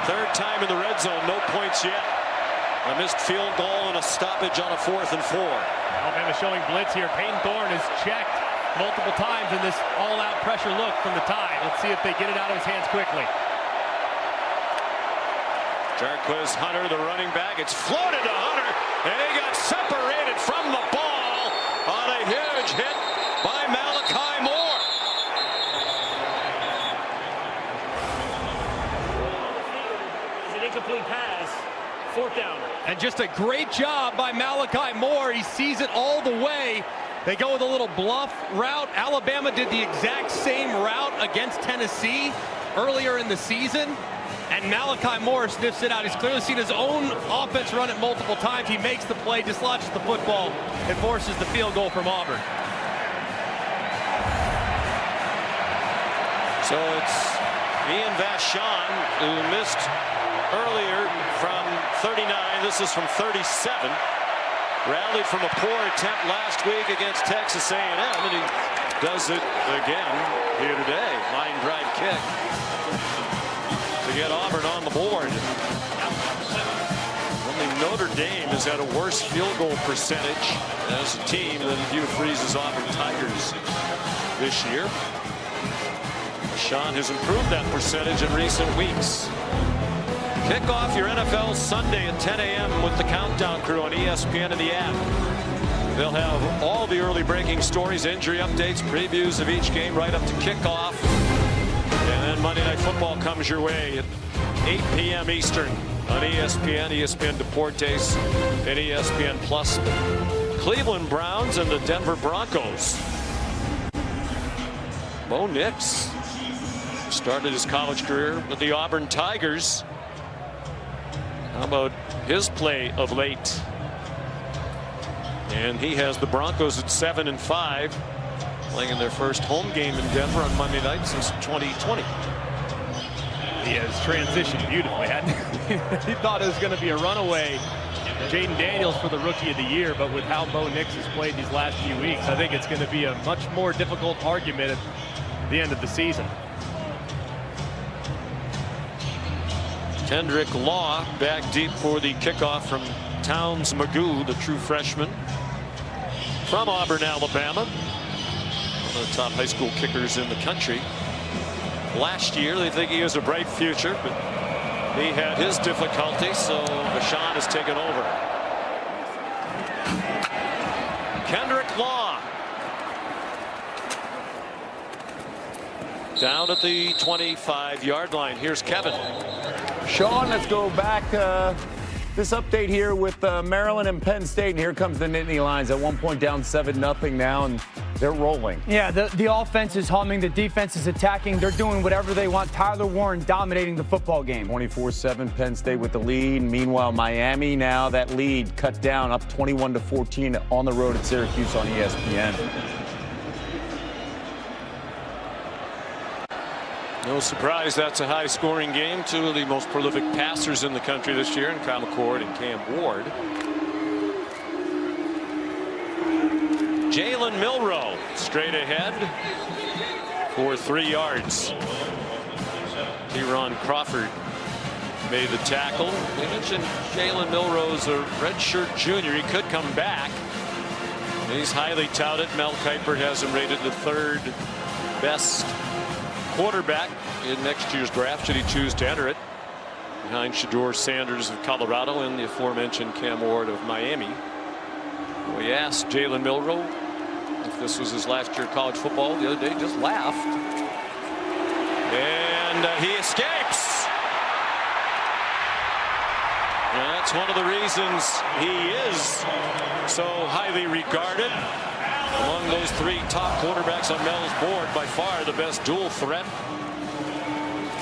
Third time in the red zone, no points yet. A missed field goal and a stoppage on a 4th and 4. Alabama showing blitz here. Peyton Thorne is checked multiple times in this all-out pressure look from the Tide. Let's see if they get it out of his hands quickly. Jarquez Hunter, the running back. It's floated to Hunter, and he got separated from the ball on a huge hit by Malachi Moore. It's an incomplete pass. 4th down. And just a great job by Malachi Moore. He sees it all the way. They go with a little bluff route. Alabama did the exact same route against Tennessee earlier in the season. And Malachi Moore sniffs it out. He's clearly seen his own offense run it multiple times. He makes the play, dislodges the football, and forces the field goal from Auburn. So it's Ian Vachon, who missed earlier from 39. This is from 37. Rallied from a poor attempt last week against Texas A&M, and he does it again here today. Line drive kick to get Auburn on the board. Only Notre Dame has had a worse field goal percentage as a team than Hugh Freeze's Auburn Tigers this year. Sean has improved that percentage in recent weeks. Kick off your NFL Sunday at 10 a.m. with the Countdown Crew on ESPN and the app. They'll have all the early breaking stories, injury updates, previews of each game right up to kickoff. And then Monday Night Football comes your way at 8 p.m. Eastern on ESPN, ESPN Deportes, and ESPN Plus. Cleveland Browns and the Denver Broncos. Bo Nix started his college career with the Auburn Tigers. How about his play of late? And he has the Broncos at 7-5, playing in their first home game in Denver on Monday night since 2020. He has transitioned beautifully, hadn't he? He thought it was going to be a runaway Jaden Daniels for the Rookie of the Year, but with how Bo Nix has played these last few weeks, I think it's going to be a much more difficult argument at the end of the season. Kendrick Law back deep for the kickoff from Towns Magoo, the true freshman from Auburn, Alabama. One of the top high school kickers in the country. Last year, they think he has a bright future, but he had his difficulties, so Bashan has taken over. Kendrick Law down at the 25-yard line. Here's Kevin. Sean, let's go back. This update here with Maryland and Penn State. And here comes the Nittany Lions at one point down 7-0 now, and they're rolling. Yeah, the offense is humming. The defense is attacking. They're doing whatever they want. Tyler Warren dominating the football game. 24-7, Penn State with the lead. Meanwhile, Miami now that lead cut down up 21-14 on the road at Syracuse on ESPN. No surprise that's a high-scoring game. Two of the most prolific passers in the country this year, in Kyle McCord and Cam Ward. Jalen Milroe straight ahead for 3 yards. Teron Crawford made the tackle. We mentioned Jalen Milroe's a redshirt junior. He could come back. He's highly touted. Mel Kiper has him rated the 3rd best quarterback in next year's draft, should he choose to enter it, behind Shedeur Sanders of Colorado and the aforementioned Cam Ward of Miami. We asked Jalen Milroe if this was his last year of college football the other day. Just laughed, and he escapes. And that's one of the reasons he is so highly regarded. Among those 3 top quarterbacks on Mel's board, by far the best dual threat.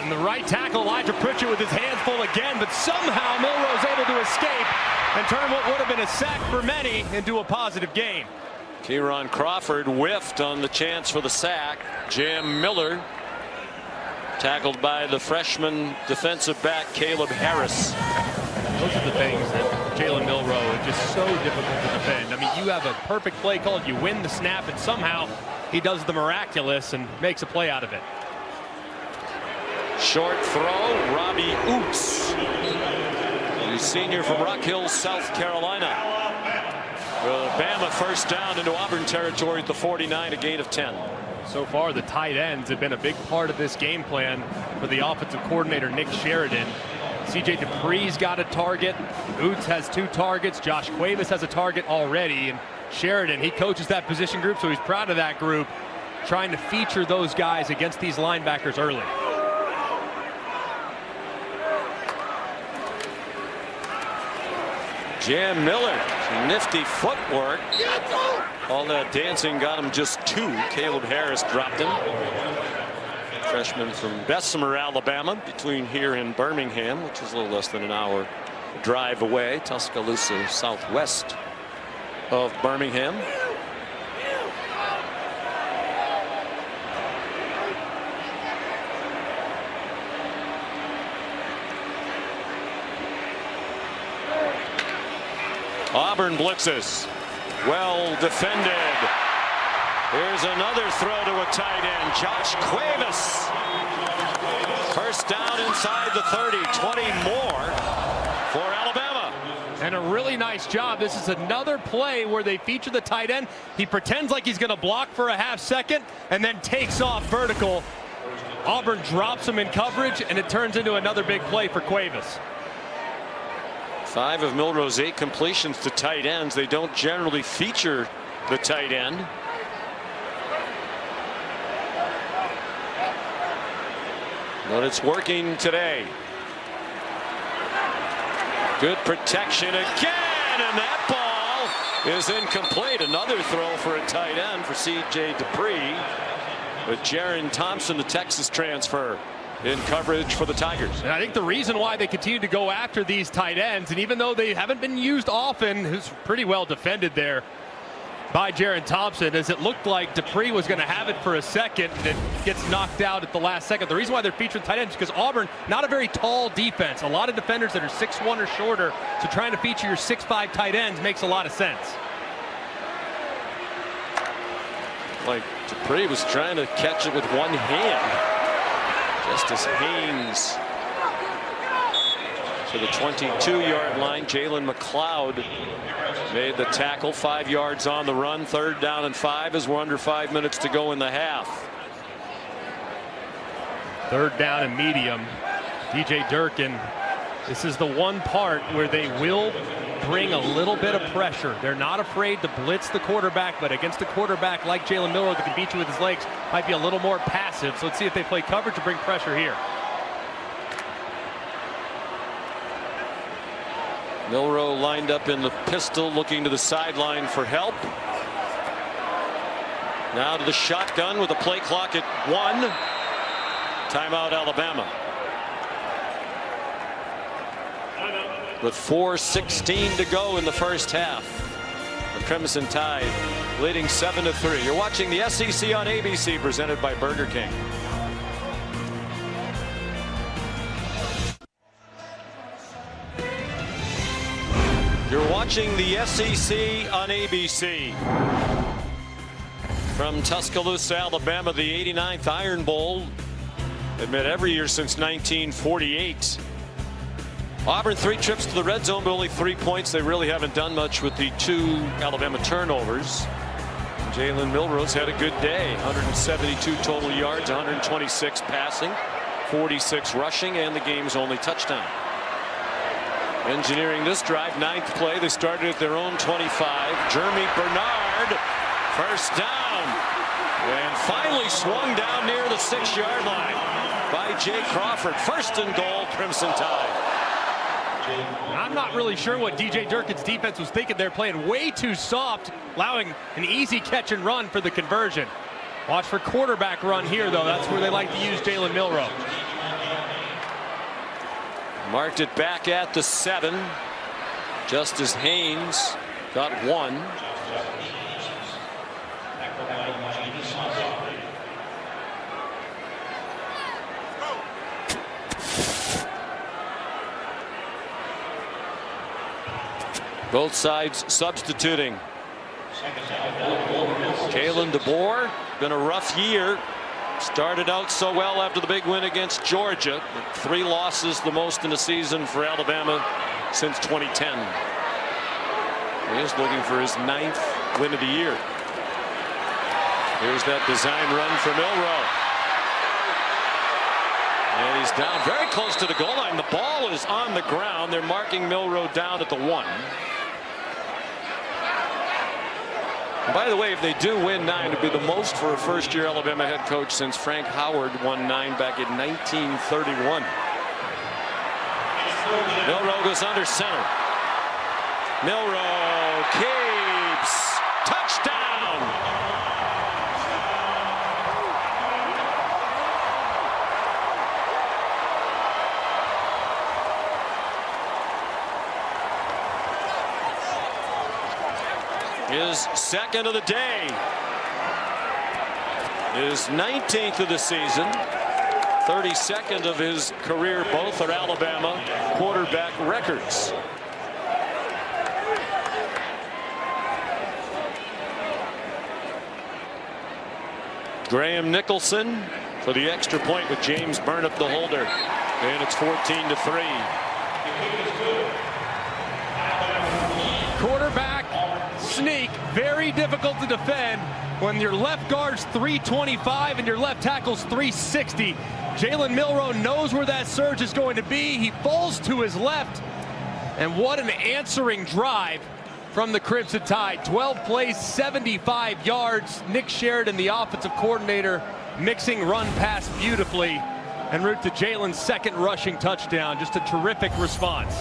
And the right tackle, Elijah Pritchett, with his hands full again, but somehow Milroe's able to escape and turn what would have been a sack for many into a positive gain. Teron Crawford whiffed on the chance for the sack. Jam Miller tackled by the freshman defensive back Caleb Harris. Those are the things that Jalen Milroe is just so difficult to defend. I mean, you have a perfect play called, you win the snap, and somehow he does the miraculous and makes a play out of it. Short throw, Robbie Oops, the senior from Rock Hill, South Carolina. Bama first down into Auburn territory at the 49, a gain of 10. So far, the tight ends have been a big part of this game plan for the offensive coordinator, Nick Sheridan. C.J. Dupree's got a target. Oots has 2 targets. Josh Cuevas has a target already. And Sheridan, he coaches that position group, so he's proud of that group, trying to feature those guys against these linebackers early. Jam Miller, nifty footwork. All that dancing got him just 2. Caleb Harris dropped him. Freshman from Bessemer, Alabama, between here and Birmingham, which is a little less than an hour drive away. Tuscaloosa, southwest of Birmingham. Auburn blitzes. Well defended. Here's another throw to a tight end, Josh GWES. First down inside the 30, 20 more for Alabama. And a really nice job. This is another play where they feature the tight end. He pretends like he's going to block for a half second and then takes off vertical. Auburn drops him in coverage, and it turns into another big play for GWES. 5 of Milroe's 8 completions to tight ends. They don't generally feature the tight end. But it's working today. Good protection again, and that ball is incomplete. Another throw for a tight end for C.J. Dupree. But Jaron Thompson, the Texas transfer, in coverage for the Tigers. And I think the reason why they continue to go after these tight ends, and even though they haven't been used often, who's pretty well defended there by Jaron Thompson, as it looked like Dupree was going to have it for a second, and it gets knocked out at the last second. The reason why they're featuring tight ends is because Auburn, not a very tall defense. A lot of defenders that are 6'1" or shorter, so trying to feature your 6'5" tight ends makes a lot of sense. Like Dupree was trying to catch it with one hand. Just as Haynes to the 22-yard line. Jalen McLeod made the tackle. 5 yards on the run. 3rd down and 5 as we're under 5 minutes to go in the half. 3rd down and medium. DJ Durkin. This is the one part where they will bring a little bit of pressure. They're not afraid to blitz the quarterback, but against a quarterback like Jalen Milroe that can beat you with his legs, might be a little more passive. So let's see if they play coverage to bring pressure here. Milroe lined up in the pistol, looking to the sideline for help. Now to the shotgun with a play clock at 1. Timeout Alabama. With 4:16 to go in the first half. The Crimson Tide leading 7-3. You're watching the SEC on ABC, presented by Burger King. You're watching the SEC on ABC. From Tuscaloosa, Alabama, the 89th Iron Bowl. Admit every year since 1948. Auburn 3 trips to the red zone, but only 3 points. They really haven't done much with the 2 Alabama turnovers. Jalen Milroe's had a good day. 172 total yards, 126 passing, 46 rushing, and the game's only touchdown. Engineering this drive, 9th play. They started at their own 25. Jeremy Bernard, first down. And finally swung down near the 6-yard line by Jay Crawford. 1st and goal, Crimson Tide. I'm not really sure what DJ Durkin's defense was thinking. They're playing way too soft, allowing an easy catch and run for the conversion. Watch for quarterback run here, though. That's where they like to use Jalen Milroe. Marked it back at the 7. Just as Haynes got 1. Both sides substituting. Kalen DeBoer, been a rough year. Started out so well after the big win against Georgia. 3 losses, the most in a season for Alabama since 2010. He is looking for his 9th win of the year. Here's that design run for Milroe. And he's down very close to the goal line. The ball is on the ground. They're marking Milroe down at the 1. And by the way, if they do win 9, it would be the most for a first-year Alabama head coach since Frank Howard won 9 back in 1931. Milroe goes under center. Milroe keeps. Touchdown! His 2nd of the day. His 19th of the season. 32nd of his career. Both are Alabama quarterback records. Graham Nicholson for the extra point with James Burnip the holder. And it's 14-3. Quarterback sneak, very difficult to defend when your left guard's 325 and your left tackle's 360. Jalen Milroe knows where that surge is going to be. He falls to his left. And what an answering drive from the Crimson Tide. 12 plays, 75 yards. Nick Sheridan, the offensive coordinator, mixing run pass beautifully en route to Jalen's second rushing touchdown. Just a terrific response.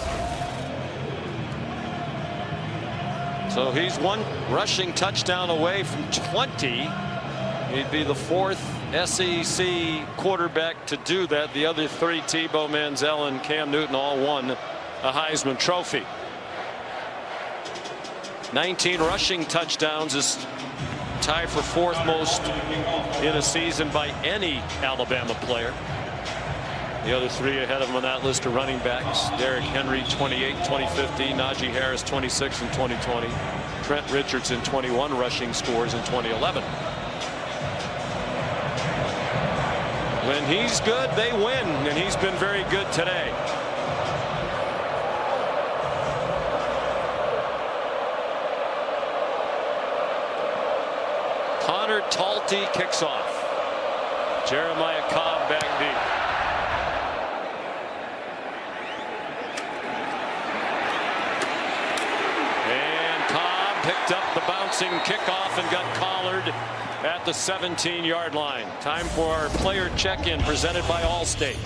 So he's one rushing touchdown away from 20. He'd be the fourth SEC quarterback to do that. The other three, Tebow, Manziel, and Cam Newton, all won a Heisman Trophy. 19 rushing touchdowns is tied for fourth most in a season by any Alabama player. The other three ahead of him on that list are running backs. Derrick Henry, 28, 2015. Najee Harris, 26 in 2020. Trent Richardson, 21 rushing scores in 2011. When he's good, they win, and he's been very good today. Connor Talty kicks off. Jeremiah Cobb back deep. Picked up the bouncing kickoff and got collared at the 17-yard line. Time for our player check-in presented by Allstate.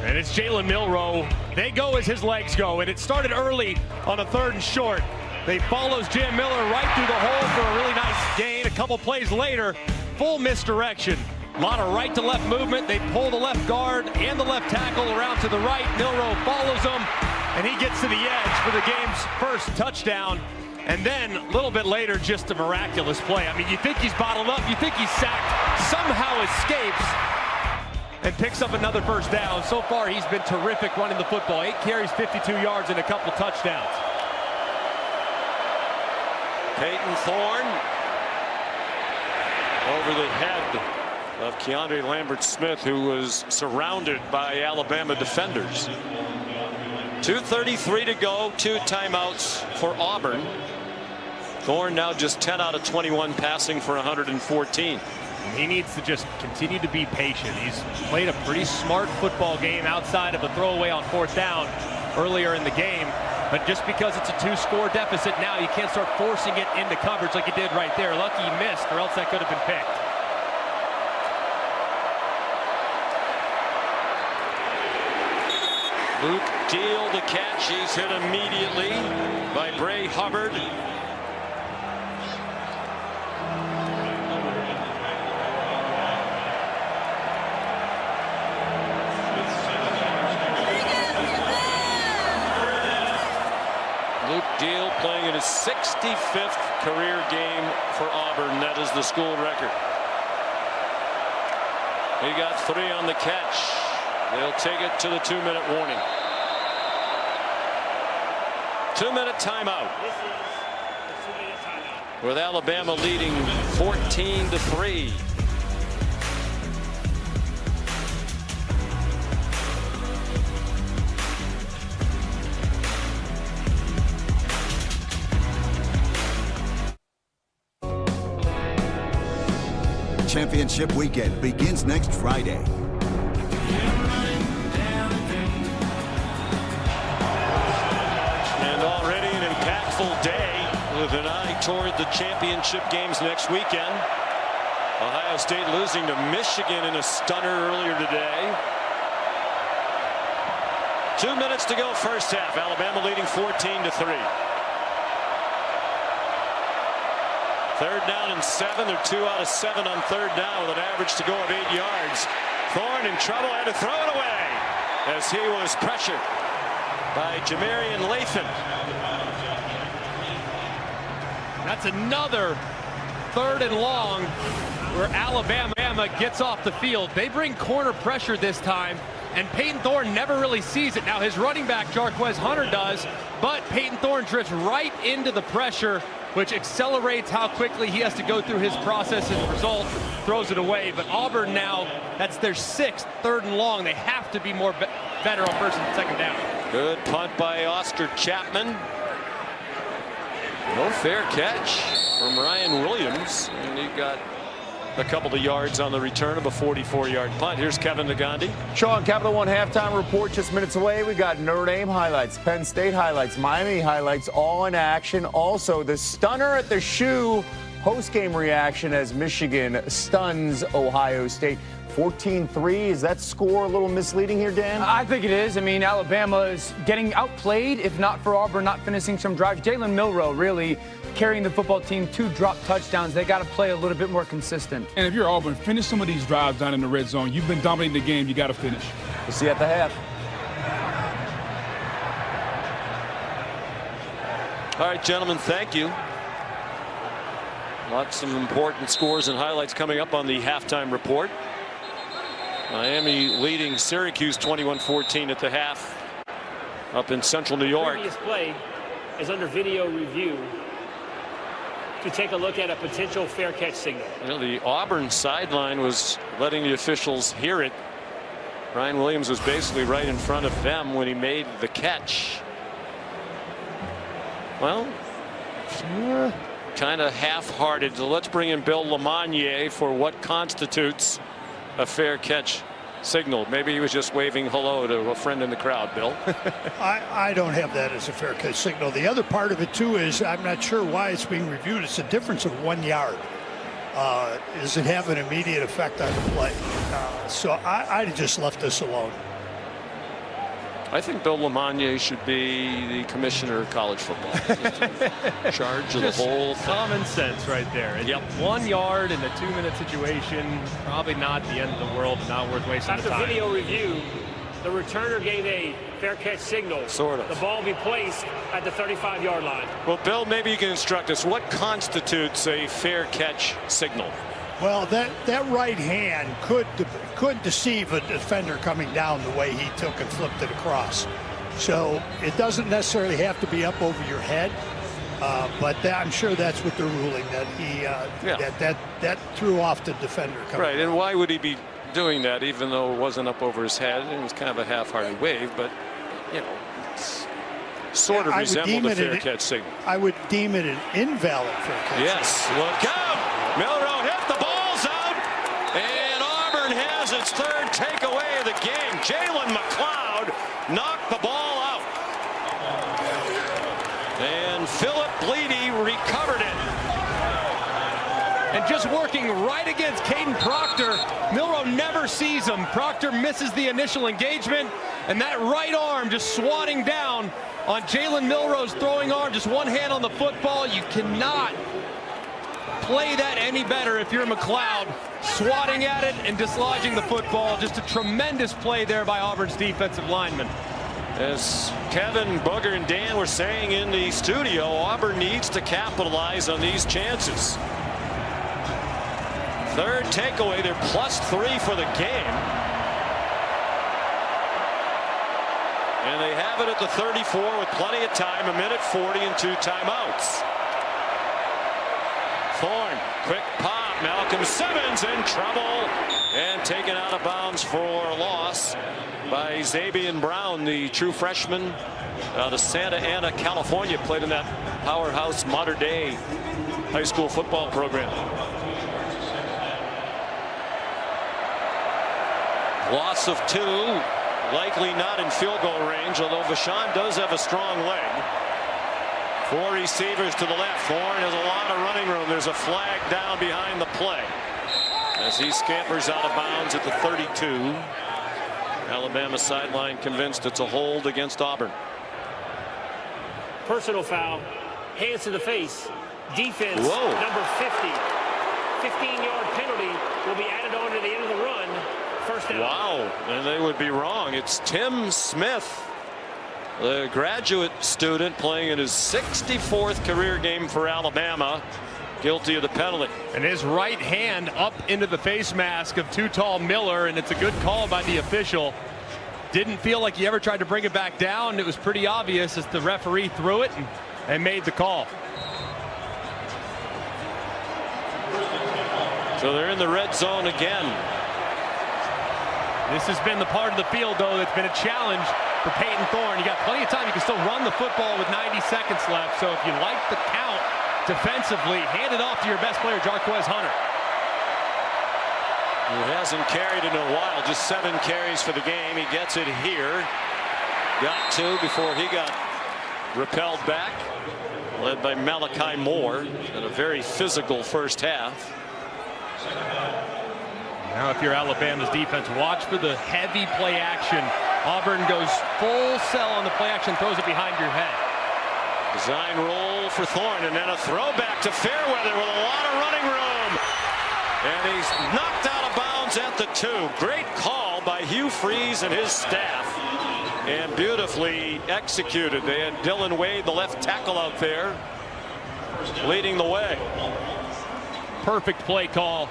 And it's Jalen Milroe. They go as his legs go, and it started early on a 3rd and short. They follows Jam Miller right through the hole for a really nice gain. A couple plays later, full misdirection. A lot of right to left movement. They pull the left guard and the left tackle around to the right. Milroe follows them, and he gets to the edge for the game's first touchdown. And then a little bit later, just a miraculous play. I mean, you think he's bottled up, you think he's sacked, somehow escapes and picks up another first down. So far, he's been terrific running the football. 8 carries, 52 yards, and a couple touchdowns. Peyton Thorne over the head of Keandre Lambert-Smith, who was surrounded by Alabama defenders. 2:33 to go, 2 timeouts for Auburn. Thorne now just 10 out of 21 passing for 114. He needs to just continue to be patient. He's played a pretty smart football game outside of a throwaway on 4th down earlier in the game. But just because it's a 2-score deficit now, you can't start forcing it into coverage like he did right there. Lucky he missed, or else that could have been picked. Luke Deal the catch. He's hit immediately by Bray Hubbard. Luke Deal playing in his 65th career game for Auburn. That is the school record. He got 3 on the catch. They'll take it to the 2-minute warning. 2-minute timeout. With Alabama leading 14-3. Championship weekend begins next Friday. And already an impactful day with an eye toward the championship games next weekend. Ohio State losing to Michigan in a stunner earlier today. 2 minutes to go first half. Alabama leading 14-3. 3rd down and 7. They're 2 out of 7 on 3rd down with an average to go of 8 yards. Thorne in trouble, had to throw it away as he was pressured by Jamarian Lathan. That's another 3rd and long where Alabama gets off the field. They bring corner pressure this time, and Peyton Thorne never really sees it. Now his running back, Jarquez Hunter, does, but Peyton Thorne drifts right into the pressure which accelerates how quickly he has to go through his process. As a result, throws it away. But Auburn now, that's their 6th 3rd and long. They have to be more better on 1st and 2nd down. Good punt by Oscar Chapman. No fair catch from Ryan Williams, and he got a couple of yards on the return of a 44-yard punt. Here's Kevin Nagandi. Sean, Capital One halftime report just minutes away. We got Notre Dame highlights, Penn State highlights, Miami highlights, all in action. Also, the stunner at the shoe post-game reaction as Michigan stuns Ohio State. 14-3, is that score a little misleading here, Dan? I think it is. I mean, Alabama is getting outplayed, if not for Auburn not finishing some drives. Jalen Milroe really carrying the football team, 2 drop touchdowns. They got to play a little bit more consistent. And if you're Auburn, finish some of these drives down in the red zone. You've been dominating the game. You got to finish. We'll see you at the half. All right, gentlemen, thank you. Lots of important scores and highlights coming up on the halftime report. Miami leading Syracuse 21-14 at the half up in central New York. Previous play is under video review to take a look at a potential fair catch signal. You know, the Auburn sideline was letting the officials hear it. Ryan Williams was basically right in front of them when he made the catch. Well, kind of half-hearted. So let's bring in Bill Lamagnier for what constitutes a fair catch signal. Maybe he was just waving hello to a friend in the crowd, Bill. I don't have that as a fair catch signal. The other part of it, too, is I'm not sure why it's being reviewed. It's a difference of 1 yard. Does it have an immediate effect on the play? So I'd just left this alone. I think Bill Lamagnier should be the commissioner of college football. In charge of the whole thing. Common sense right there. Yep. 1 yard in a 2-minute situation, probably not the end of the world, not worth wasting the time. After video review, the returner gave a fair catch signal. Sort of. The ball be placed at the 35-yard line. Well, Bill, maybe you can instruct us. What constitutes a fair catch signal? Well, that right hand could deceive a defender coming down the way he took and flipped it across. So it doesn't necessarily have to be up over your head, but I'm sure that's what they're ruling, that he that threw off the defender coming right, down. and why would he be doing that even though it wasn't up over his head? It was kind of a half-hearted wave, but you know, it's sort of resembled a fair catch signal. I would deem it an invalid fair catch. Yes, look out! Milroe hit the ball's out, and Auburn has its 3rd takeaway of the game. Jalen McLeod knocked the ball out, and Philip Bleedy recovered it. And just working right against Caden Proctor. Milroe never sees him. Proctor misses the initial engagement, and that right arm just swatting down on Jalen Milroe's throwing arm. Just one hand on the football. You cannot play that any better if you're McLeod. Swatting at it and dislodging the football. Just a tremendous play there by Auburn's defensive lineman. As Kevin, Booger, and Dan were saying in the studio, Auburn needs to capitalize on these chances. 3rd takeaway, they're +3 for the game. And they have it at the 34 with plenty of time, 1:40 and 2 timeouts. Thorne, quick pop, Malcolm Simmons in trouble, and taken out of bounds for a loss by Zabian Brown, the true freshman out of Santa Ana, California, played in that powerhouse modern-day high school football program. Loss of 2, likely not in field goal range, although Vachon does have a strong leg. 4 receivers to the left. Thorne has a lot of running room. There's a flag down behind the play as he scampers out of bounds at the 32. Alabama sideline convinced it's a hold against Auburn. Personal foul, hands to the face, defense. Whoa. Number 50. 15-yard penalty will be added on to the end of the run. First down. Wow, and they would be wrong. It's Tim Smith, the graduate student, playing in his 64th career game for Alabama, guilty of the penalty. And his right hand up into the face mask of too tall Miller, and it's a good call by the official. Didn't feel like he ever tried to bring it back down. It was pretty obvious as the referee threw it and made the call. So they're in the red zone again. This has been the part of the field, though, that's been a challenge for Peyton Thorne. You got plenty of time. You can still run the football with 90 seconds left. So if you like the count defensively, hand it off to your best player, GWES Hunter. He hasn't carried in a while, just 7 carries for the game. He gets it here. Got 2 before he got repelled back. Led by Malachi Moore in a very physical first half. Now if you're Alabama's defense, watch for the heavy play action. Auburn goes full sell on the play action, throws it behind your head. Design roll for Thorne, and then a throwback to Fairweather with a lot of running room. And he's knocked out of bounds at the 2. Great call by Hugh Freeze and his staff. And beautifully executed. They had Dylan Wade, the left tackle, out there leading the way. Perfect play call.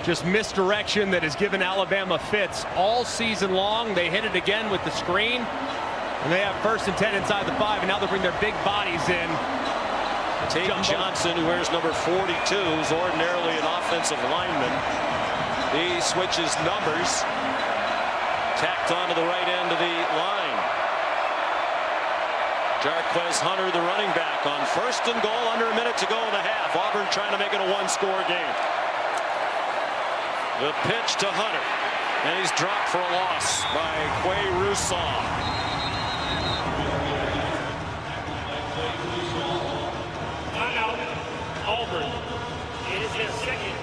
Just misdirection that has given Alabama fits all season long. They hit it again with the screen. And they have 1st and 10 inside the 5. And now they bring their big bodies in. Tate Johnson, who wears number 42, is ordinarily an offensive lineman. He switches numbers. Tacked onto the right end of the line. GWES Hunter, the running back, on 1st and goal, under a minute to go in the half. Auburn trying to make it a 1-score game. The pitch to Hunter, and he's dropped for a loss by gwes-eas. Timeout, Auburn. It is their second.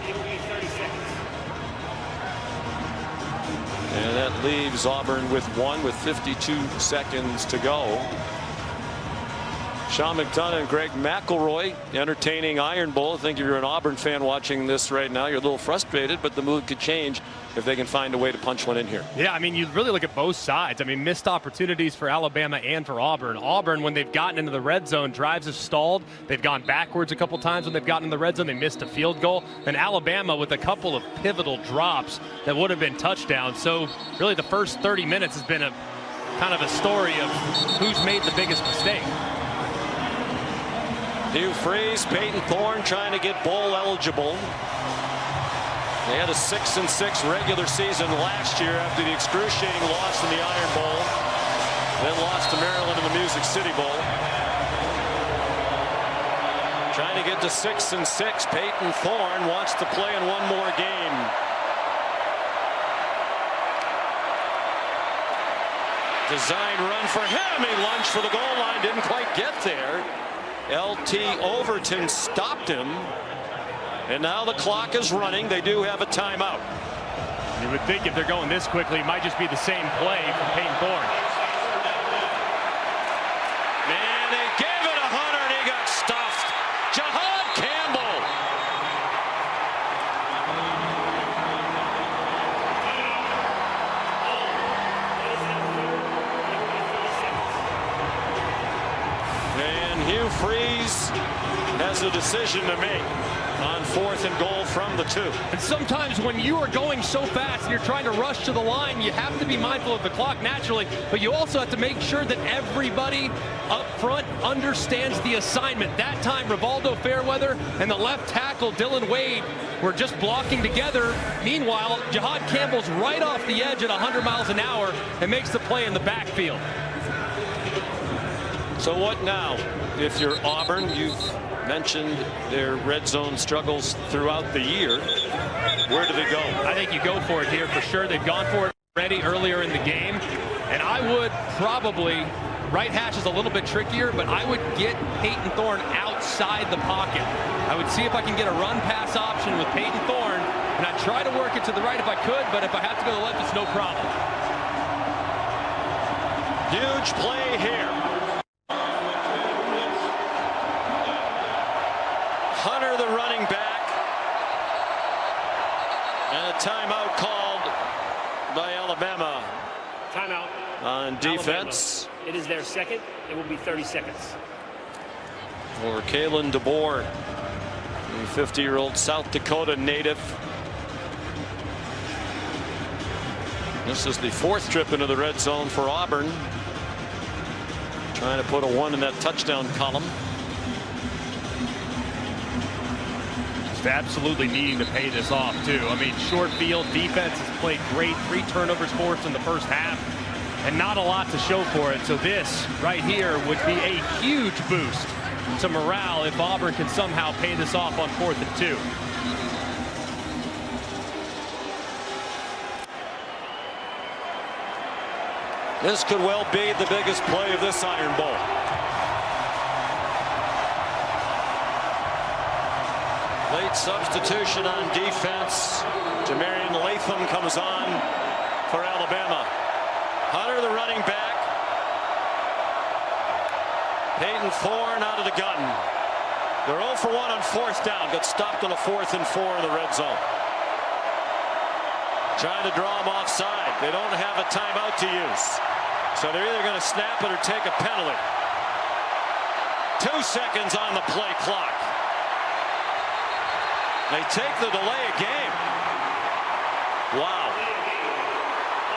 It will be 30 seconds. And that leaves Auburn with 1 with 52 seconds to go. Sean McDonough and Greg McElroy entertaining Iron Bowl. I think if you're an Auburn fan watching this right now, you're a little frustrated, but the mood could change if they can find a way to punch one in here. Yeah, I mean, you really look at both sides. I mean, missed opportunities for Alabama and for Auburn. Auburn, when they've gotten into the red zone, drives have stalled. They've gone backwards a couple times when they've gotten in the red zone. They missed a field goal. And Alabama with a couple of pivotal drops that would have been touchdowns. So really the first 30 minutes has been a kind of a story of who's made the biggest mistake. Hugh Freeze, Peyton Thorne trying to get bowl eligible. They had a 6-6 regular season last year after the excruciating loss in the Iron Bowl. Then lost to Maryland in the Music City Bowl. Trying to get to 6-6. Peyton Thorne wants to play in one more game. Design run for him. He lunged for the goal line, didn't quite get there. LT Overton stopped him. And now the clock is running. They do have a timeout. You would think if they're going this quickly, it might just be the same play from Peyton Thorne. And they gave it to Hunter, and he got stuffed. Jahad Campbell. And Hugh Freeze has a decision to make on 4th and goal from the 2. And sometimes when you are going so fast and you're trying to rush to the line, you have to be mindful of the clock naturally, but you also have to make sure that everybody up front understands the assignment. That time, Rivaldo Fairweather and the left tackle, Dylan Wade, were just blocking together. Meanwhile, Jahad Campbell's right off the edge at 100 miles an hour and makes the play in the backfield. So what now? If you're Auburn, you've mentioned their red zone struggles throughout the year. Where do they go? I think you go for it here for sure. They've gone for it already earlier in the game. And I would probably, right hash is a little bit trickier, but I would get Peyton Thorne outside the pocket. I would see if I can get a run pass option with Peyton Thorne, and I'd try to work it to the right if I could, but if I have to go to the left, it's no problem. Huge play here. Hunter, the running back, and a timeout called by Alabama. Timeout on defense. Alabama. It is their second. It will be 30 seconds. For Kalen DeBoer, the 50-year-old South Dakota native. This is the 4th trip into the red zone for Auburn. Trying to put a 1 in that touchdown column. just absolutely needing to pay this off, too. I mean, short field defense has played great. 3 turnovers forced in the first half, and not a lot to show for it. So this right here would be a huge boost to morale if Auburn can somehow pay this off on 4th and 2. This could well be the biggest play of this Iron Bowl. Late substitution on defense. Jamarian Latham comes on for Alabama. Hunter, the running back. Peyton Thorne out of the gun. They're 0 for 1 on 4th down. Got stopped on a 4th and 4 in the red zone. Trying to draw them offside. They don't have a timeout to use. So they're either going to snap it or take a penalty. 2 seconds on the play clock. They take the delay of game. Wow.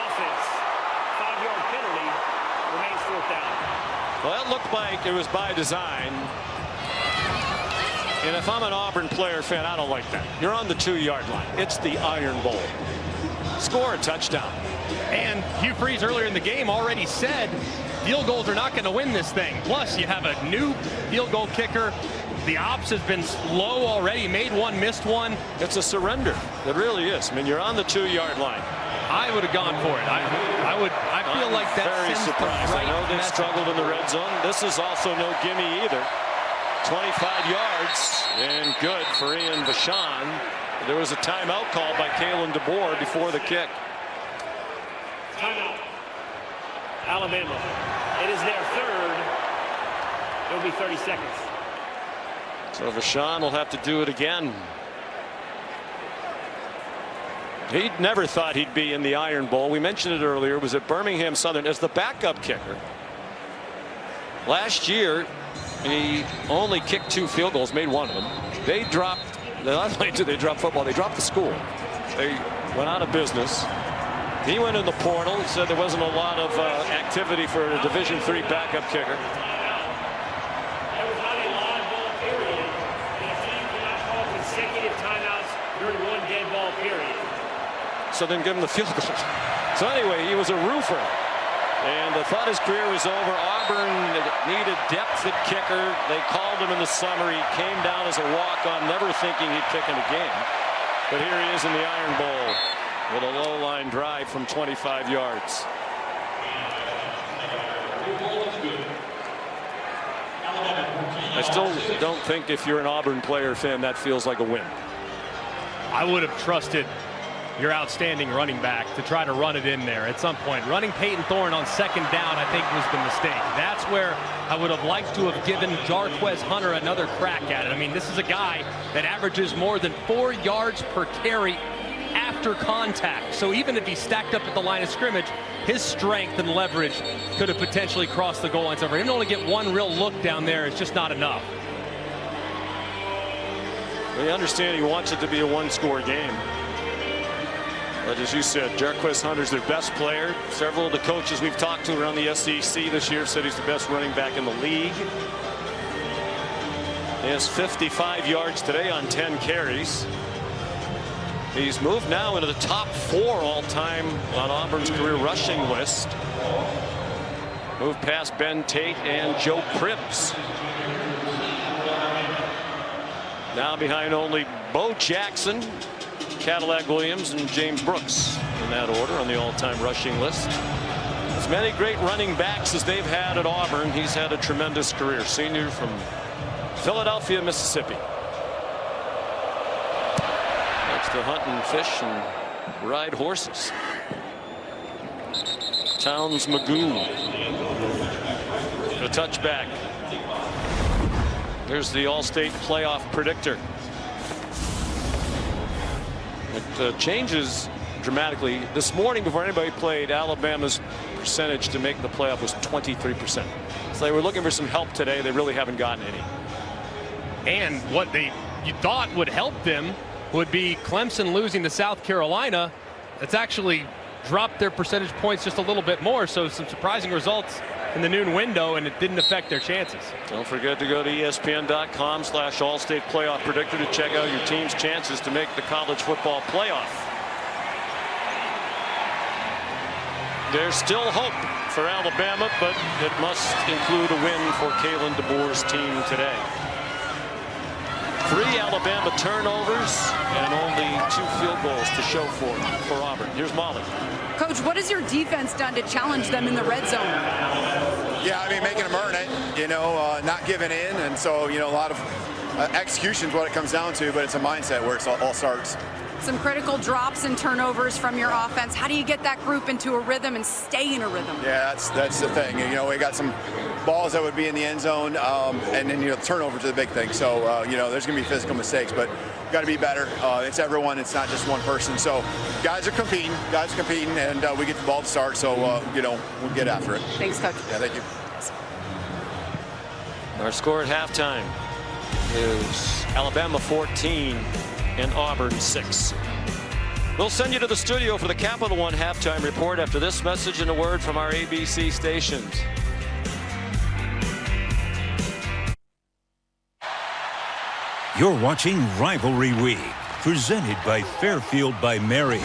Offense. 5-yard penalty. Remains 4th down. Well, it looked like it was by design. And if I'm an Auburn player fan, I don't like that. You're on the 2-yard line. It's the Iron Bowl. Score a touchdown. And Hugh Freeze earlier in the game already said field goals are not going to win this thing. Plus, you have a new field goal kicker. The ops has been slow already. Made one, missed one. It's a surrender. It really is. I mean, you're on the 2-yard line. I would have gone for it. I feel like that very sends surprised. the right I know they've message. struggled in the red zone. This is also no gimme either. 25 yards and good for Ian Vachon. There was a timeout called by Kalen DeBoer before the kick. Timeout. Alabama. It is their 3rd. It'll be 30 seconds. So Vachon will have to do it again. He never thought he'd be in the Iron Bowl. We mentioned it earlier. It was at Birmingham Southern as the backup kicker. Last year, he only kicked 2 field goals, made one of them. They dropped. Not only did they drop football, they dropped the school. They went out of business. He went in the portal. Said there wasn't a lot of activity for a Division III backup kicker. There was not a live ball period, and a team cannot call consecutive timeouts during one dead ball period. So then give him the field goal. So anyway, he was a roofer. And I thought his career was over. Auburn needed depth at kicker. They called him in the summer. He came down as a walk-on, never thinking he'd kick in a game. But here he is in the Iron Bowl with a low-line drive from 25 yards. I still don't think if you're an Auburn player fan that feels like a win. I would have trusted your outstanding running back to try to run it in there at some point. Running Peyton Thorne on 2nd down, I think, was the mistake. That's where I would have liked to have given GWES Hunter another crack at it. I mean, this is a guy that averages more than 4 yards per carry after contact. So even if he's stacked up at the line of scrimmage, his strength and leverage could have potentially crossed the goal line. So for him to only get one real look down there is just not enough. We understand he wants it to be a 1-score game. But as you said, GWES Hunter's their best player. Several of the coaches we've talked to around the SEC this year said he's the best running back in the league. He has 55 yards today on 10 carries. He's moved now into the top 4 all-time on Auburn's career rushing list. Moved past Ben Tate and Joe Cribbs. Now behind only Bo Jackson, Cadillac Williams, and James Brooks in that order on the all-time rushing list. As many great running backs as they've had at Auburn, he's had a tremendous career. Senior from Philadelphia, Mississippi. Likes to hunt and fish and ride horses. Towns Magoo. A touchback. There's the All-State playoff predictor. It changes dramatically. This morning, before anybody played, Alabama's percentage to make the playoff was 23%. So they were looking for some help today. They really haven't gotten any. And what you thought would help them would be Clemson losing to South Carolina. It's actually dropped their percentage points just a little bit more. So some surprising results in the noon window, and it didn't affect their chances. Don't forget to go to ESPN.com/All-State Playoff Predictor to check out your team's chances to make the college football playoff. There's still hope for Alabama, but it must include a win for Kalen DeBoer's team today. 3 Alabama turnovers and only 2 field goals to show for Auburn. Here's Molly. Coach, what has your defense done to challenge them in the red zone? Yeah, I mean, making them earn it, not giving in. And so, a lot of execution is what it comes down to, but it's a mindset where it all starts. Some critical drops and turnovers from your offense. How do you get that group into a rhythm and stay in a rhythm? Yeah, that's the thing. We got some balls that would be in the end zone, and then turnovers are the big thing. So there's going to be physical mistakes, but got to be better. It's everyone. It's not just one person. So guys are competing, and we get the ball to start. So we'll get after it. Thanks, Coach. Yeah, thank you. Our score at halftime is Alabama 14. and Auburn 6. We'll send you to the studio for the Capital One halftime report after this message and a word from our ABC stations. You're watching Rivalry Week, presented by Fairfield by Marriott.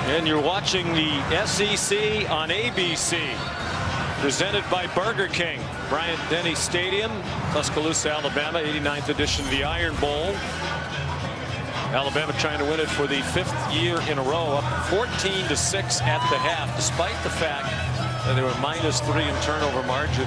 And you're watching the SEC on ABC. Presented by Burger King, Bryant-Denny Stadium, Tuscaloosa, Alabama, 89th edition of the Iron Bowl. Alabama trying to win it for the 5th year in a row, up 14-6 at the half, despite the fact that they were -3 in turnover margin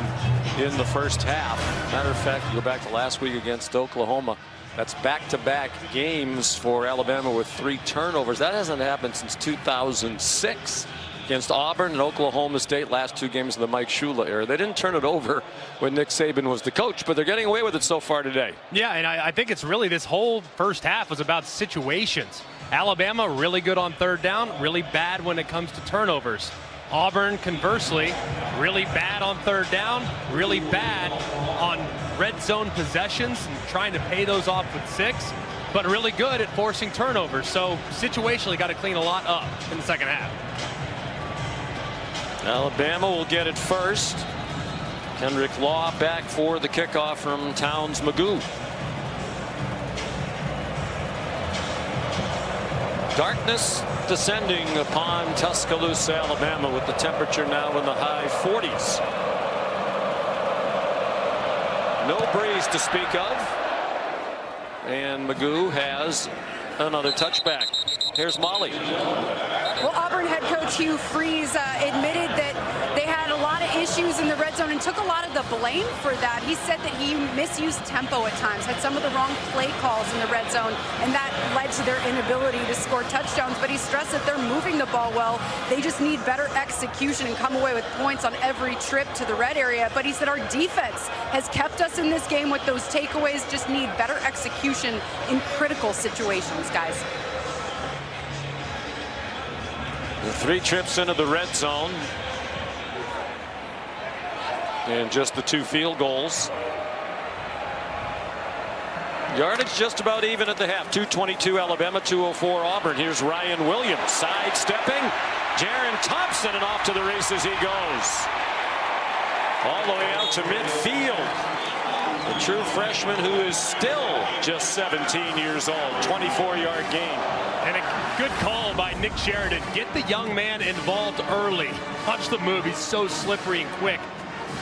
in the first half. Matter of fact, you go back to last week against Oklahoma. That's back-to-back games for Alabama with 3 turnovers. That hasn't happened since 2006. Against Auburn and Oklahoma State, last 2 games of the Mike Shula era. They didn't turn it over when Nick Saban was the coach, but they're getting away with it so far today. Yeah, and I think it's really this whole first half was about situations. Alabama really good on 3rd down, really bad when it comes to turnovers. Auburn, conversely, really bad on 3rd down, really bad on red zone possessions and trying to pay those off with 6, but really good at forcing turnovers. So situationally got to clean a lot up in the second half. Alabama will get it first. Kendrick Law back for the kickoff from Towns Magoo. Darkness descending upon Tuscaloosa, Alabama, with the temperature now in the high 40s. No breeze to speak of. And Magoo has another touchback. Here's Molly. Well, Auburn head coach Hugh Freeze admitted that they had a lot of issues in the red zone and took a lot of the blame for that. He said that he misused tempo at times, had some of the wrong play calls in the red zone, and that led to their inability to score touchdowns. But he stressed that they're moving the ball well. They just need better execution and come away with points on every trip to the red area. But he said our defense has kept us in this game with those takeaways, just need better execution in critical situations, guys. The 3 trips into the red zone. And just the 2 field goals. Yardage just about even at the half. 2:22 Alabama, 2:04 Auburn. Here's Ryan Williams sidestepping. Jaron Thompson, and off to the races he goes. All the way out to midfield. The true freshman who is still just 17 years old. 24-yard gain. And a good call by Nick Sheridan. Get the young man involved early. Watch the move. He's so slippery and quick.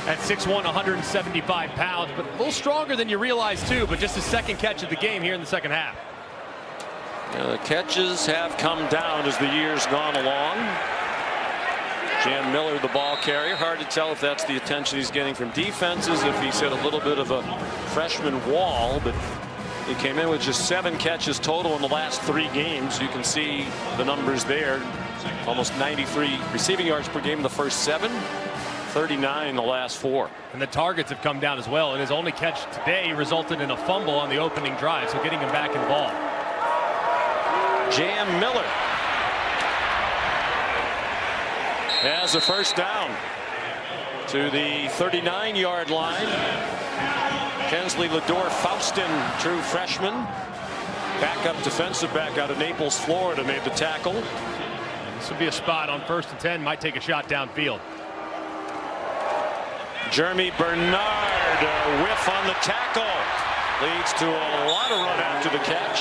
At 6'1", 175 pounds, but a little stronger than you realize too, but just his 2nd catch of the game here in the second half. The catches have come down as the year's gone along. Jan Miller, the ball carrier. Hard to tell if that's the attention he's getting from defenses, if he's hit a little bit of a freshman wall, but he came in with just 7 catches total in the last 3 games. You can see the numbers there. Almost 93 receiving yards per game in the first 7. 39 the last 4. And the targets have come down as well. And his only catch today resulted in a fumble on the opening drive, so getting him back involved. Jam Miller has a first down to the 39-yard line. Kensley Lador-Faustin, true freshman, backup defensive back out of Naples, Florida, made the tackle. This would be a spot on 1st and 10. Might take a shot downfield. Jeremy Bernard, a whiff on the tackle. Leads to a lot of run after the catch.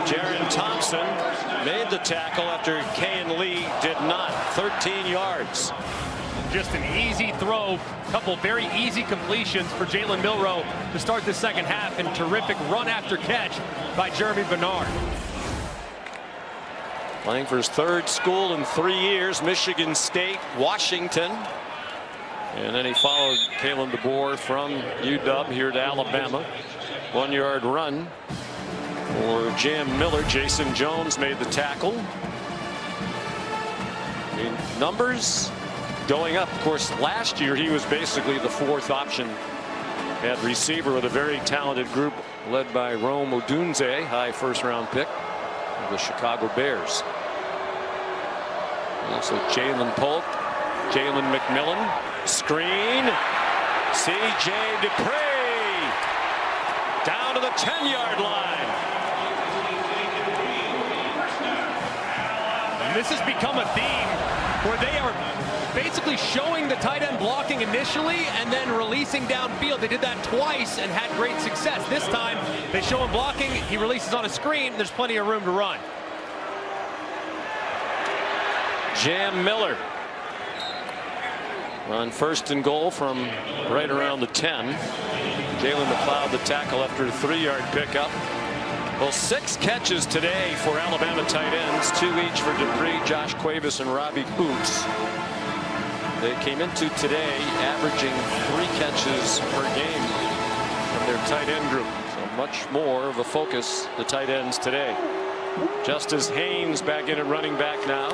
Jaron Thompson made the tackle after Kayan Lee did not. 13 yards. Just an easy throw. Couple very easy completions for Jalen Milroe to start the second half, and terrific run after catch by Jeremy Bernard. Playing for his 3rd school in 3 years, Michigan State, Washington. And then he followed Kalen DeBoer from UW here to Alabama. 1-yard run for Jam Miller. Jason Jones made the tackle. The numbers going up. Of course, last year he was basically the 4th option at receiver with a very talented group led by Rome Odunze, high 1st-round pick of the Chicago Bears. Also Jalen Polk, Jalen McMillan, screen, C.J. Dupre down to the 10-yard line. And this has become a theme where they are basically showing the tight end blocking initially and then releasing downfield. They did that twice and had great success. This time they show him blocking, he releases on a screen, there's plenty of room to run. Jam Miller on 1st and goal from right around the 10. Jalen McLeod the tackle after a 3-yard pickup. Well, 6 catches today for Alabama tight ends, 2 each for Dupree, Josh Cuevas, and Robbie Boots. They came into today averaging 3 catches per game from their tight end group. So much more of a focus, the tight ends today. Justice Haynes back in at running back now.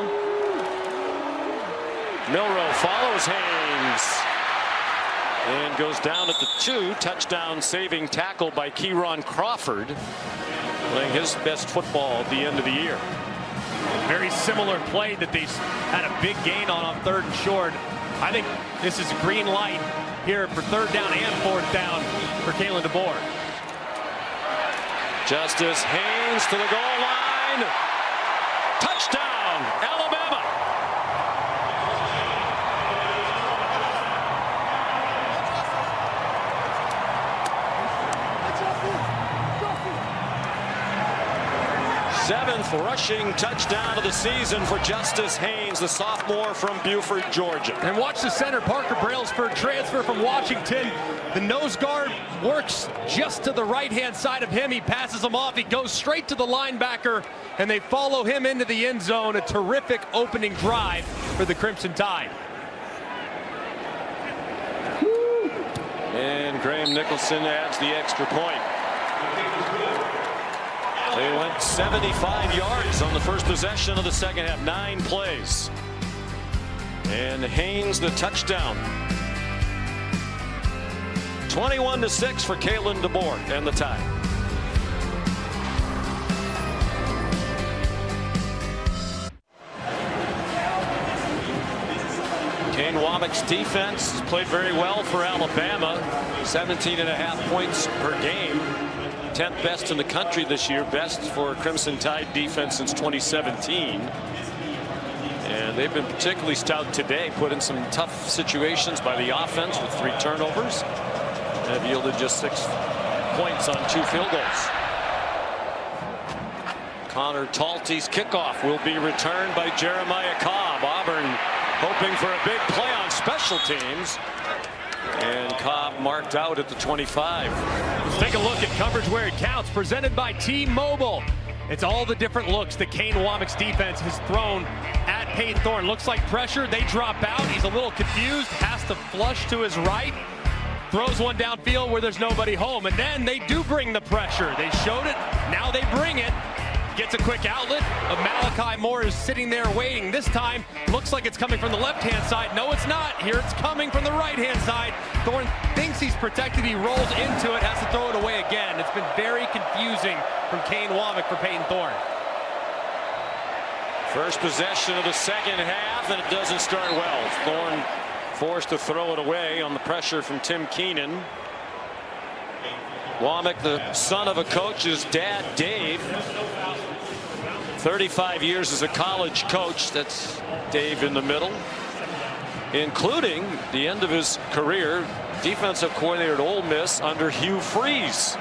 Milroe follows Haynes and goes down at the 2. Touchdown saving tackle by Kieron Crawford, playing his best football at the end of the year. Very similar play that they had a big gain on 3rd and short. I think this is a green light here for 3rd down and 4th down for Kalen DeBoer. Justice Haynes to the goal line. Touchdown, Alabama. Seventh rushing touchdown of the season for Justice Haynes, the sophomore from Buford, Georgia. And watch the center, Parker Brailsford, transfer from Washington. The nose guard works just to the right-hand side of him. He passes him off. He goes straight to the linebacker, and they follow him into the end zone. A terrific opening drive for the Crimson Tide. And Graham Nicholson adds the extra point. They went 75 yards on the first possession of the second half, 9 plays. And Haynes the touchdown. 21-6 for Kalen DeBoer and the Tide. Kane Womack's defense has played very well for Alabama. 17.5 points per game. 10th best in the country this year, best for Crimson Tide defense since 2017. And they've been particularly stout today, put in some tough situations by the offense with 3 turnovers. And have yielded just 6 points on 2 field goals. Connor Talty's kickoff will be returned by Jeremiah Cobb. Auburn hoping for a big play on special teams. And Cobb marked out at the 25. Let's take a look at coverage where it counts, presented by T-Mobile. It's all the different looks that Kane Womack's defense has thrown at Payton Thorne. Looks like pressure, they drop out. He's a little confused, has to flush to his right. Throws one downfield where there's nobody home. And then they do bring the pressure. They showed it, now they bring it. Gets a quick outlet. Malachi Moore is sitting there waiting. This time, looks like it's coming from the left-hand side. No, it's not. Here it's coming from the right-hand side. Thorne thinks he's protected. He rolls into it, has to throw it away again. It's been very confusing from Kane Womack for Payton Thorne. First possession of the second half, and it doesn't start well. Thorne forced to throw it away on the pressure from Tim Keenan. Womack, the son of a coach, his dad, Dave, 35 years as a college coach. That's Dave in the middle, including the end of his career, defensive coordinator at Ole Miss under Hugh Freeze.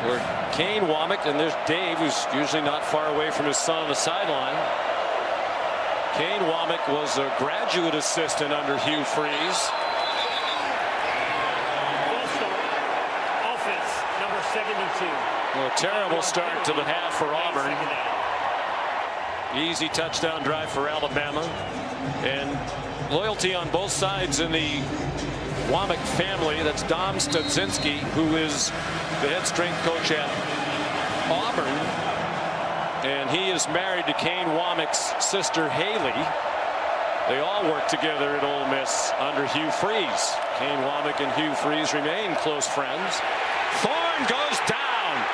Where Kane Womack, and there's Dave, who's usually not far away from his son on the sideline. Kane Womack was a graduate assistant under Hugh Freeze. Full start. Offense, number 72. Well, a terrible start to the half for Auburn. Easy touchdown drive for Alabama. And loyalty on both sides in the Womack family. That's Dom Studzinski, who is the head strength coach at Auburn. And he is married to Kane Womack's sister, Haley. They all work together at Ole Miss under Hugh Freeze. Kane Womack and Hugh Freeze remain close friends. Thorne goes down.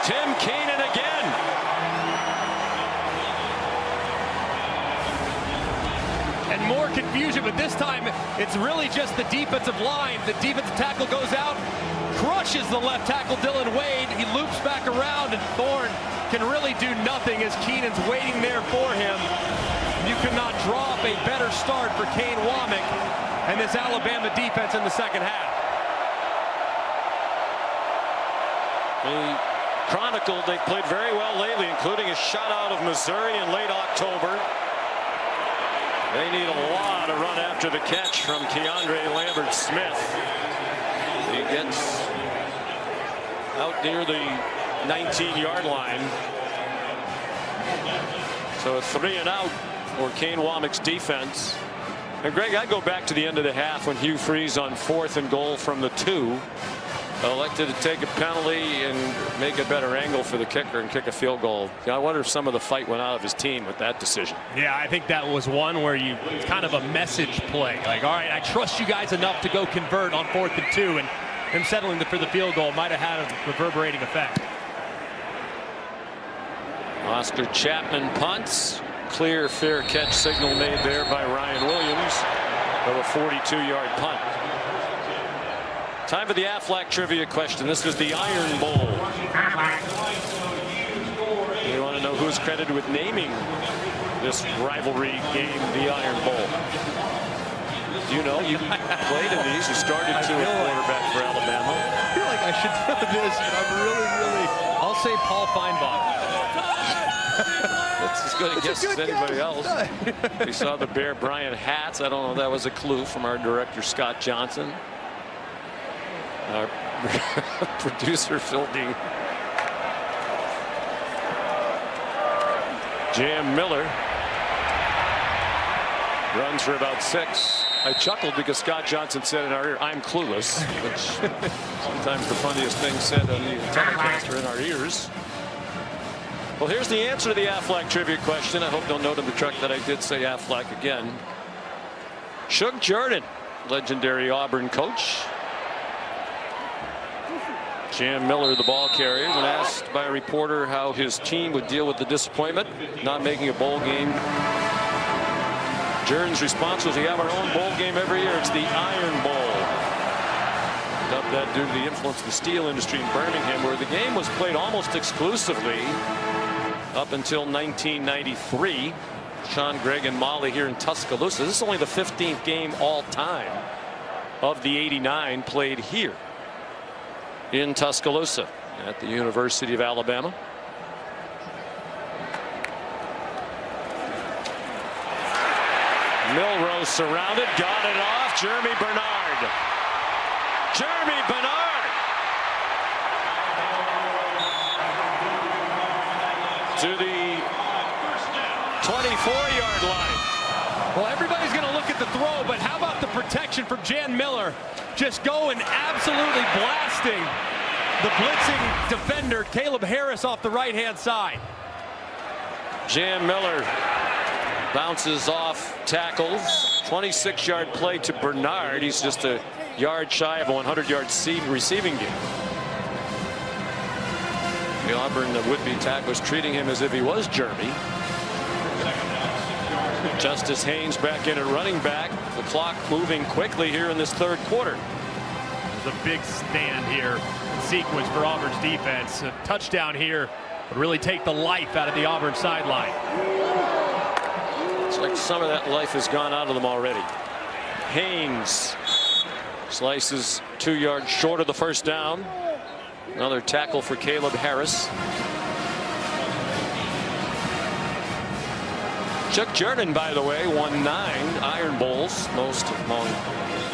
Tim Keenan again. And more confusion, but this time it's really just the defensive line. The defensive tackle goes out, crushes the left tackle Dylan Wade. He loops back around, and Thorne can really do nothing as Keenan's waiting there for him. You could not draw up a better start for Kane Womack and this Alabama defense in the second half. The Chronicle, they played very well lately, including a shutout of Missouri in late October. They need a lot of run after the catch from Keandre Lambert-Smith. He gets out near the 19-yard line. So a 3 and out for Kane Womack's defense. And Greg, I go back to the end of the half when Hugh Freeze on 4th and goal from the 2 elected to take a penalty and make a better angle for the kicker and kick a field goal. I wonder if some of the fight went out of his team with that decision. Yeah, I think that was one where it's kind of a message play. Like, all right, I trust you guys enough to go convert on 4th and 2, and him settling for the field goal might have had a reverberating effect. Oscar Chapman punts. Clear, fair catch signal made there by Ryan Williams of a 42-yard punt. Time for the Aflac trivia question. This was the Iron Bowl. You want to know who's credited with naming this rivalry game the Iron Bowl? Do you know? You played in these. You started to a quarterback for Alabama. I feel like I should know this, but I'm really, I'll say Paul Feinbaum. That's as good a guess as anybody else. We saw the Bear Bryant hats. I don't know if that was a clue from our director, Scott Johnson. Our producer, Phil Dean. Jam Miller runs for about 6. I chuckled because Scott Johnson said in our ear, "I'm clueless," which sometimes the funniest thing said on the telecaster in our ears. Well, here's the answer to the Aflac trivia question. I hope they'll note in the truck that I did say Aflac again. Shug Jordan, legendary Auburn coach. Jam Miller, the ball carrier, when asked by a reporter how his team would deal with the disappointment not making a bowl game, Jordan's response was, "We have our own bowl game every year. It's the Iron Bowl." Dubbed that due to the influence of the steel industry in Birmingham, where the game was played almost exclusively up until 1993. Sean, Greg, and Molly here in Tuscaloosa. This is only the 15th game all time of the 89 played here in Tuscaloosa at the University of Alabama. Milroe surrounded, got it off. Jeremy Bernard. Jeremy Bernard to the 24-yard line. Well, everybody's going to look at the throw, but how about the protection from Jan Miller? Just going absolutely blasting the blitzing defender, Caleb Harris, off the right-hand side. Jan Miller bounces off tackles. 26-yard play to Bernard. He's just a yard shy of a 100-yard receiving game. The Auburn would-be tackle was treating him as if he was Jeremy. Justice Haynes back in at running back. The clock moving quickly here in this third quarter. There's a big stand here in sequence for Auburn's defense. A touchdown here would really take the life out of the Auburn sideline. It's like some of that life has gone out of them already. Haynes slices 2 yards short of the first down. Another tackle for Caleb Harris. Chuck Jordan, by the way, won 9 Iron Bowls, most among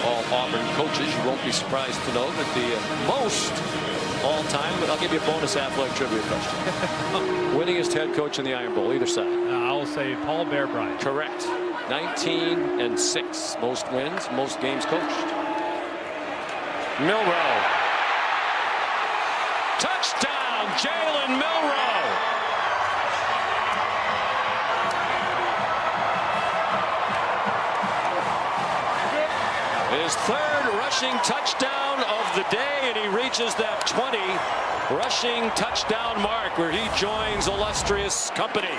all Auburn coaches. You won't be surprised to know that the most all time, but I'll give you a bonus athletic trivia question. Winningest head coach in the Iron Bowl, either side. I'll say Paul Bear Bryant. Correct. 19-6. Most wins, most games coached. Milroe. Touchdown, Jalen Milroe. His third rushing touchdown of the day, and he reaches that 20 rushing touchdown mark where he joins illustrious company.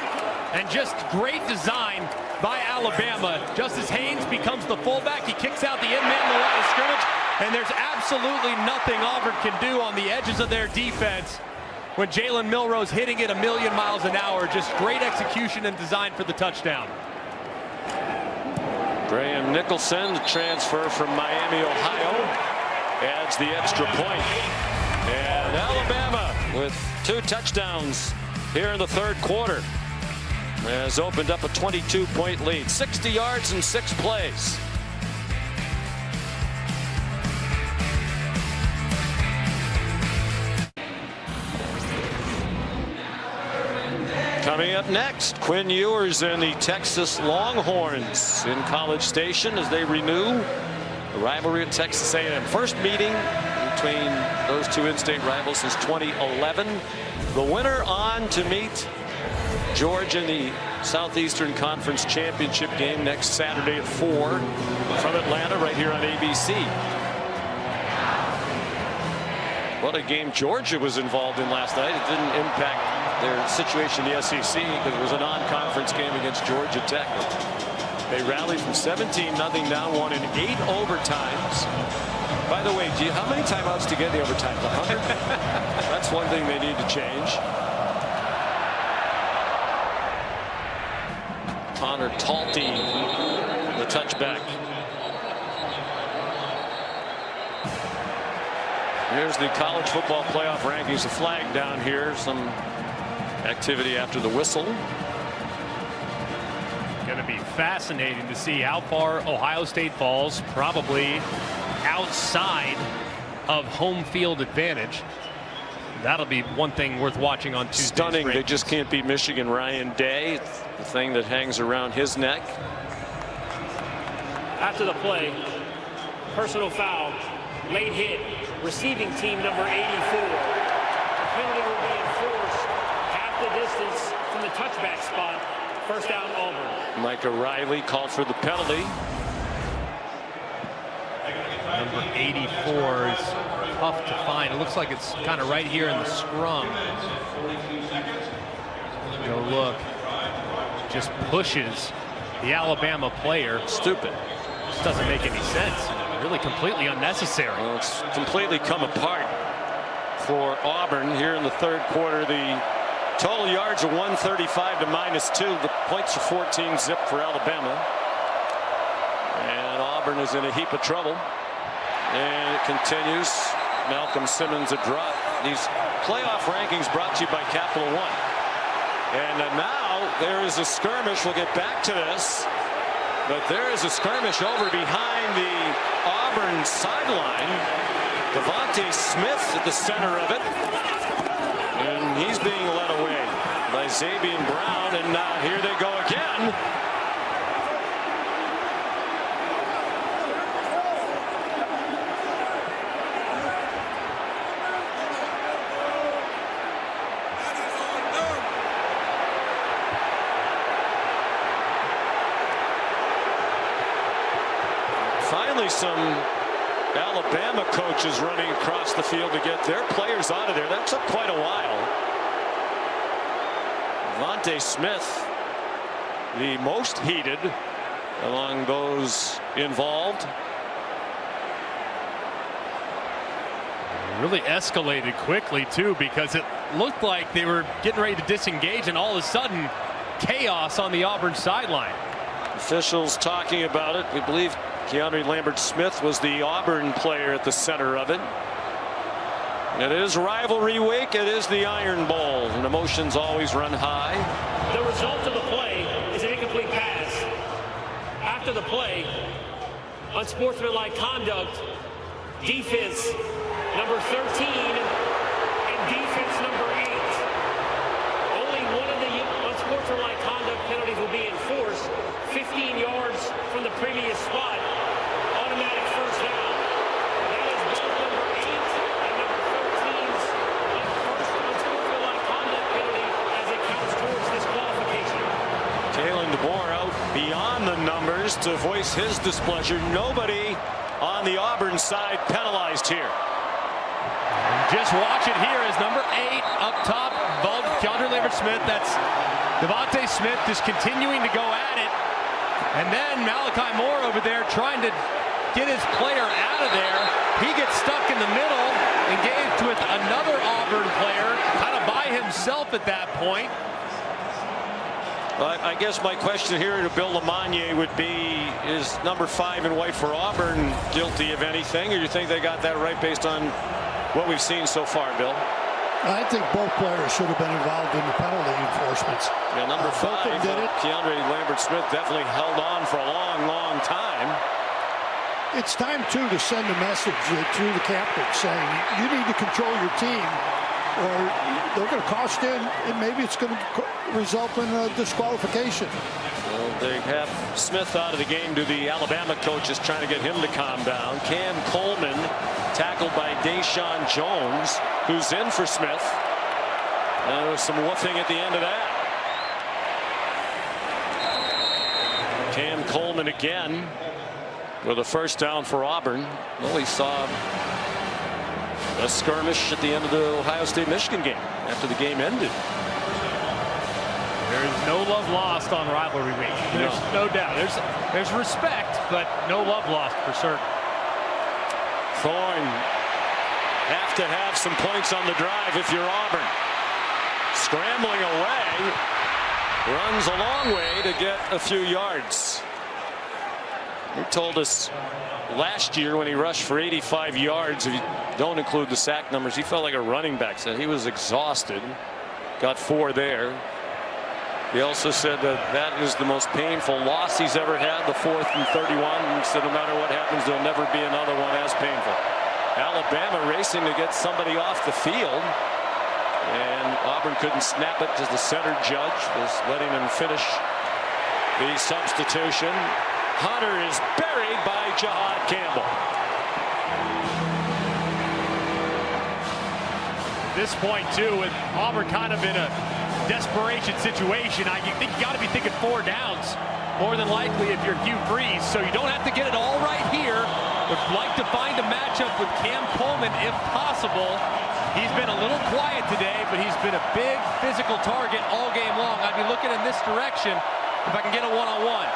And just great design by Alabama. Justice Haynes becomes the fullback. He kicks out the end man in the line of scrimmage, and there's absolutely nothing Auburn can do on the edges of their defense when Jalen Milroe's hitting it 1,000,000 miles an hour. Just great execution and design for the touchdown. Graham Nicholson, the transfer from Miami, Ohio, adds the extra point. And Alabama with 2 touchdowns here in the third quarter has opened up a 22-point lead. 60 yards in 6 plays. Coming up next, Quinn Ewers and the Texas Longhorns in College Station as they renew the rivalry at Texas A&M. First meeting between those 2 in-state rivals since 2011. The winner on to meet Georgia in the Southeastern Conference Championship game next Saturday at 4 from Atlanta right here on ABC. What a game Georgia was involved in last night. It didn't impact their situation in the SEC because it was a non-conference game against Georgia Tech. They rallied from 17-0 down, won in 8 overtimes. By the way, how many timeouts do you get in the overtime? 100? That's one thing they need to change. Connor Talty, the touchback. Here's the college football playoff rankings. A flag down here. Some activity after the whistle. Going to be fascinating to see how far Ohio State falls. Probably outside of home field advantage. That'll be one thing worth watching on Tuesday. Stunning. They just can't beat Michigan. Ryan Day, the thing that hangs around his neck. After the play, personal foul, late hit, receiving team number 84. The penalty will be enforced half the distance from the touchback spot. First down, Auburn. Micah Riley called for the penalty. Number 84 is tough to find. It looks like it's kind of right here in the scrum. Go look. Just pushes the Alabama player. Stupid. This doesn't make any sense. Really completely unnecessary. Well, it's completely come apart for Auburn here in the third quarter. The total yards are 135 to -2. The points are 14 zip for Alabama. And Auburn is in a heap of trouble. And it continues. Malcolm Simmons a drop. These playoff rankings brought to you by Capital One. And now there is a skirmish. We'll get back to this. But there is a skirmish over behind the Auburn sideline. Devontae Smith at the center of it. And he's being led away by Zabian Brown. And here they go again. Finally, some Alabama coaches running across the field to get their players out of there. That took quite a while. Devontae Smith, the most heated among those involved. Really escalated quickly, too, because it looked like they were getting ready to disengage, and all of a sudden, chaos on the Auburn sideline. Officials talking about it. We believe Keandre Lambert-Smith was the Auburn player at the center of it. It is rivalry week. It is the Iron Bowl, and emotions always run high. The result of the play is an incomplete pass. After the play, unsportsmanlike conduct, defense number 13 and defense number 8. Only one of the unsportsmanlike conduct penalties will be enforced. 15 yards from the previous spot. Automatic first down. That is both number 8 and number 13's first unsportsmanlike conduct penalty as it counts towards disqualification. Kalen DeBoer out beyond the numbers to voice his displeasure. Nobody on the Auburn side penalized here. Just watch it here as number 8 up top above Keandre Lambert-Smith. That's Devontae Smith just continuing to go at it. And then Malachi Moore over there trying to get his player out of there. He gets stuck in the middle, engaged with another Auburn player, kind of by himself at that point. I guess my question here to Bill Lamagna would be, is number 5 in white for Auburn guilty of anything, or do you think they got that right based on what we've seen so far, Bill? I think both players should have been involved in the penalty enforcements. Yeah, number 5, did it. Keandre Lambert-Smith definitely held on for a long, long time. It's time, too, to send a message to the captain saying you need to control your team, or they're going to cost you, and maybe it's going to result in a disqualification. Well, they have Smith out of the game to the Alabama coaches trying to get him to calm down. Cam Coleman tackled by Deshaun Jones, who's in for Smith. And there was some woofing at the end of that. Cam Coleman again with a first down for Auburn. Well, we saw a skirmish at the end of the Ohio State-Michigan game after the game ended. There's no love lost on rivalry week. There's no doubt. There's respect, but no love lost for certain. Thorne have to have some points on the drive if you're Auburn. Scrambling away, runs a long way to get a few yards. He told us last year when he rushed for 85 yards, if you don't include the sack numbers, he felt like a running back. Said he was exhausted. Got 4 there. He also said that is the most painful loss he's ever had, the 4th and 31. He said no matter what happens, there'll never be another one as painful. Alabama racing to get somebody off the field, and Auburn couldn't snap it because the center judge was letting him finish the substitution. Hunter is buried by Jahad Campbell. At this point, too, with Auburn kind of in a desperation situation, I think you got to be thinking 4 downs more than likely if you're Hugh Freeze. So you don't have to get it all right here. Would like to find a matchup with Cam Coleman if possible. He's been a little quiet today, but he's been a big physical target all game long. I'd be looking in this direction if I can get a one-on-one.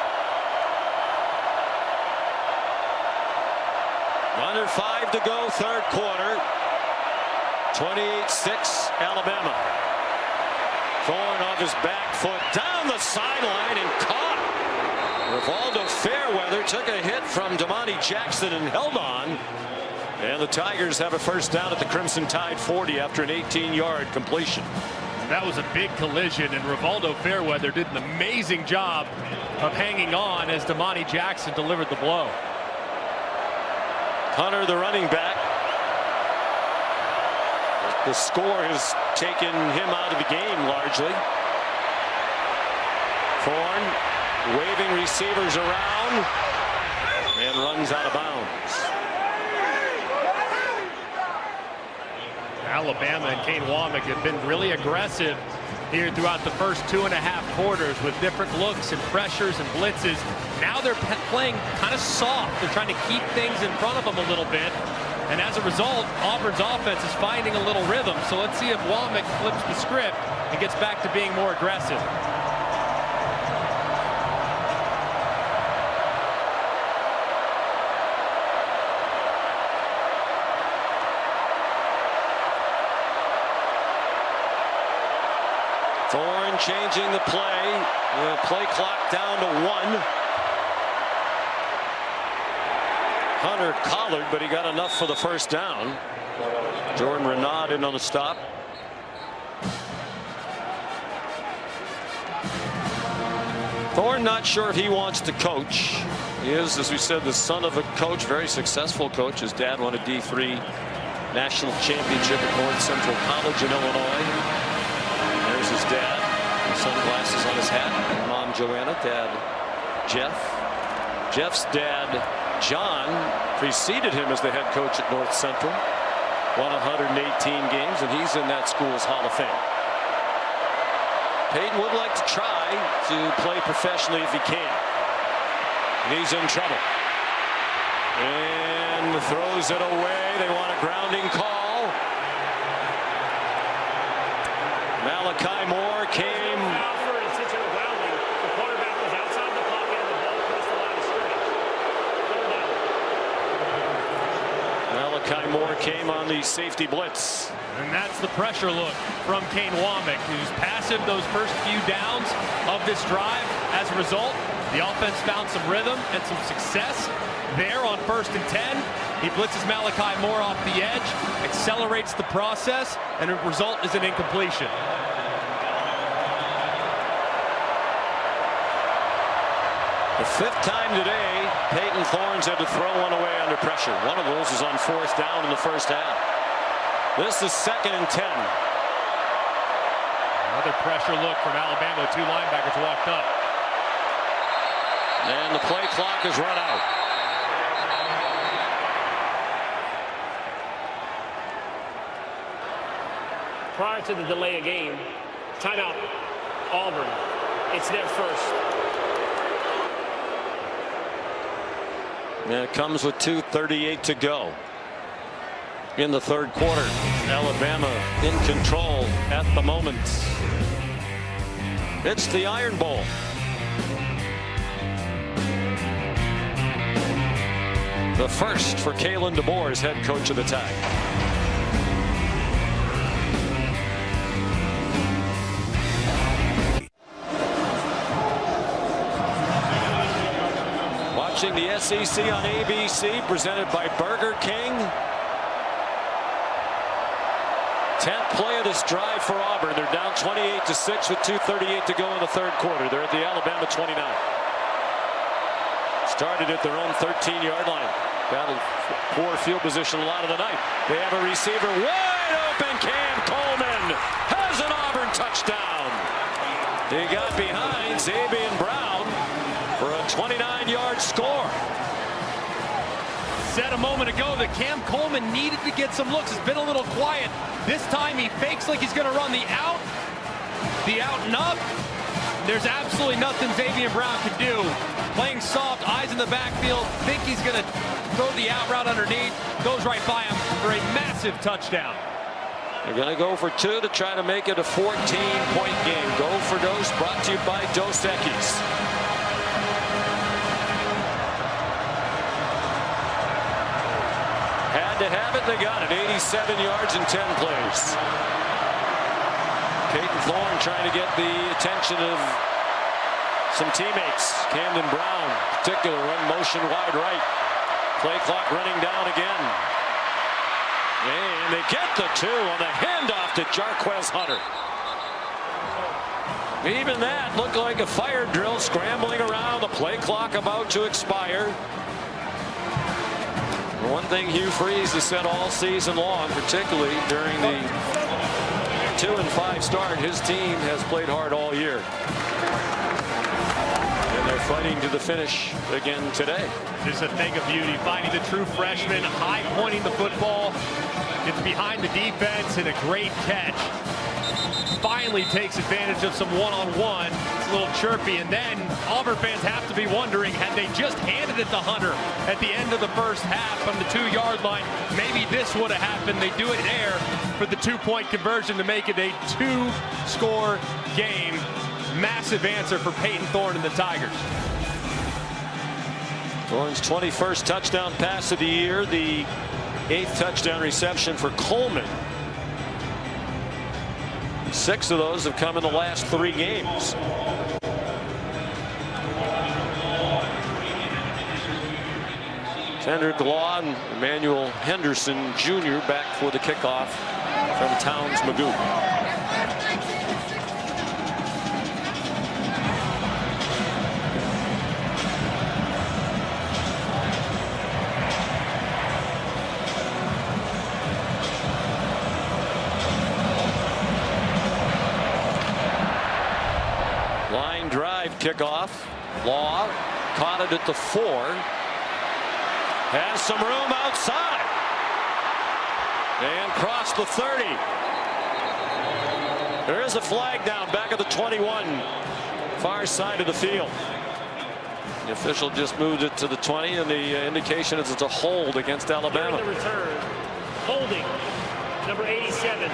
Under 5 to go, third quarter. 28-6 Alabama. Thorne off his back foot down the sideline and caught. Rivaldo Fairweather took a hit from Damani Jackson and held on. And the Tigers have a first down at the Crimson Tide 40 after an 18-yard completion. That was a big collision, and Rivaldo Fairweather did an amazing job of hanging on as Damani Jackson delivered the blow. Hunter, the running back. The score has taken him out of the game largely. Thorne waving receivers around and runs out of bounds. Alabama and Kane Womack have been really aggressive here throughout the first 2.5 quarters with different looks and pressures and blitzes. Now they're playing kind of soft. They're trying to keep things in front of them a little bit. And as a result, Auburn's offense is finding a little rhythm. So let's see if Womack flips the script and gets back to being more aggressive. Thorne changing the play. The play clock down to 1. Hunter collared, but he got enough for the first down. Jordan Renaud in on the stop. Thorne not sure if he wants to coach. He is, as we said, the son of a coach, very successful coach. His dad won a D3 national championship at North Central College in Illinois. There's his dad, sunglasses on his hat. Mom Joanna, dad Jeff. Jeff's dad John preceded him as the head coach at North Central. Won 118 games, and he's in that school's Hall of Fame. Peyton would like to try to play professionally if he can. And he's in trouble. And throws it away. They want a grounding call. Malachi Moore came. For intentional grounding. The quarterback was outside the pocket and the ball crossed the line of scrimmage. Malachi Moore came on the safety blitz. And that's the pressure look from Kane Womack, who's passive those first few downs of this drive. As a result, the offense found some rhythm and some success there on 1st and 10. He blitzes Malachi Moore off the edge, accelerates the process, and the result is an incompletion. The 5th time today, Peyton Thorne's had to throw one away under pressure. One of those was on 4th down in the first half. This is 2nd and 10. Another pressure look from Alabama. 2 linebackers walked up. And the play clock is run out. Prior to the delay of game, timeout, Auburn. It's their first. And it comes with 2:38 to go in the 3rd quarter. Alabama in control at the moment. It's the Iron Bowl. The first for Kalen DeBoer as head coach of the Tide. Watching the SEC on ABC, presented by Burger King. 10th play of this drive for Auburn. They're down 28-6 with 2:38 to go in the 3rd quarter. They're at the Alabama 29. Started at their own 13-yard line. Battled poor field position a lot of the night. They have a receiver wide open. Cam Coleman has an Auburn touchdown. He got behind Xavier Brown for a 29-yard score. Said a moment ago that Cam Coleman needed to get some looks. It's been a little quiet. This time he fakes like he's going to run the out and up. There's absolutely nothing Xavier Brown can do. Playing soft, eyes in the backfield, think he's going to throw the out route underneath. Goes right by him for a massive touchdown. They're going to go for 2 to try to make it a 14-point game. Go for Dose, brought to you by Dos Equis. Had to have it, they got it. 87 yards and 10 plays. Peyton Thorne trying to get the attention of some teammates. Camden Brown, in particular, run motion wide right. Play clock running down again. And they get the 2 on the handoff to Jarquez Hunter. Even that looked like a fire drill, scrambling around, the play clock about to expire. One thing Hugh Freeze has said all season long, particularly during the 2-5 start, his team has played hard all year. And they're fighting to the finish again today. Just a thing of beauty, finding the true freshman, high pointing the football. Gets behind the defense and a great catch. Finally takes advantage of some one-on-one. It's a little chirpy, and then Auburn fans have to be wondering, had they just handed it to Hunter at the end of the first half from the 2-yard line, maybe this would have happened. They do it there for the 2-point conversion to make it a 2-score game. Massive answer for Peyton Thorne and the Tigers. Thorne's 21st touchdown pass of the year, the 8th touchdown reception for Coleman. 6 of those have come in the last 3 games. Kendrick Law and Emmanuel Henderson Jr. back for the kickoff from Towns Magoo. Line drive kickoff. Law caught it at the 4. Has some room outside. And crossed the 30. There is a flag down back at the 21. Far side of the field. The official just moved it to the 20, and the indication is it's a hold against Alabama. During the return, holding number 87.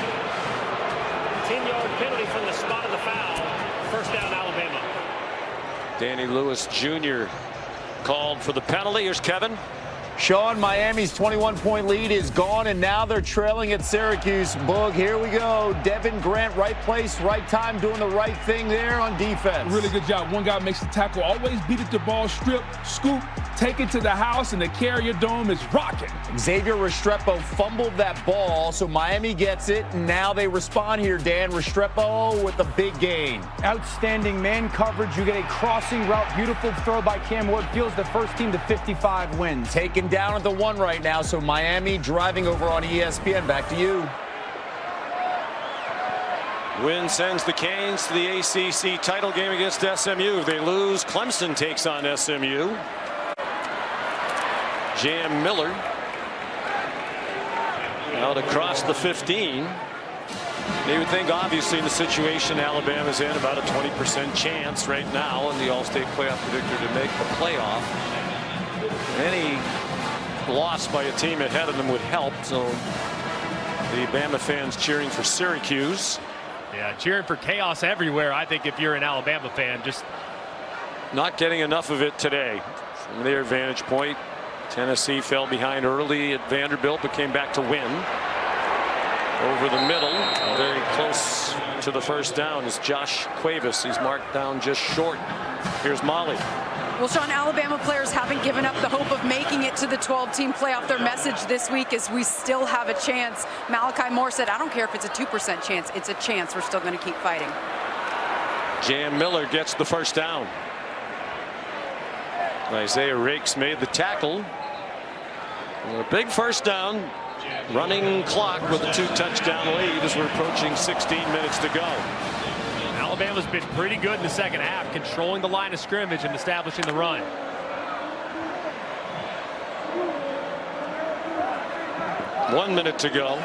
10-yard penalty from the spot of the foul. First down, Alabama. Danny Lewis Jr. called for the penalty. Here's Kevin. Sean, Miami's 21-point lead is gone, and now they're trailing at Syracuse. Boog, here we go. Devin Grant, right place, right time, doing the right thing there on defense. Really good job. One guy makes the tackle. Always beat it to ball, strip, scoop, take it to the house, and the carrier dome is rocking. Xavier Restrepo fumbled that ball, so Miami gets it, and now they respond here, Dan. Restrepo with a big gain. Outstanding man coverage. You get a crossing route. Beautiful throw by Cam Ward. Fields the first team to 55 wins. Taken down at the 1 right now, so Miami driving over on ESPN. Back to you. Win sends the Canes to the ACC title game against SMU. If they lose, Clemson takes on SMU. Jam Miller out across the 15. They would think, obviously, in the situation Alabama's in, about a 20% chance right now in the All-State playoff predictor to make the playoff. Any loss by a team ahead of them would help. So the Bama fans cheering for Syracuse. Yeah, cheering for chaos everywhere. I think if you're an Alabama fan, just not getting enough of it today. From their vantage point, Tennessee fell behind early at Vanderbilt, but came back to win. Over the middle, very close to the first down, is Josh Cuevas. He's marked down just short. Here's Molly. Well, Sean, Alabama players haven't given up the hope of making it to the 12-team playoff. Their message this week is we still have a chance. Malachi Moore said, I don't care if it's a 2% chance. It's a chance. We're still going to keep fighting. Jam Miller gets the first down. Isaiah Rakes made the tackle. A big first down. Running clock with a 2-touchdown lead as we're approaching 16 minutes to go. Alabama's been pretty good in the second half, controlling the line of scrimmage and establishing the run. One minute to go.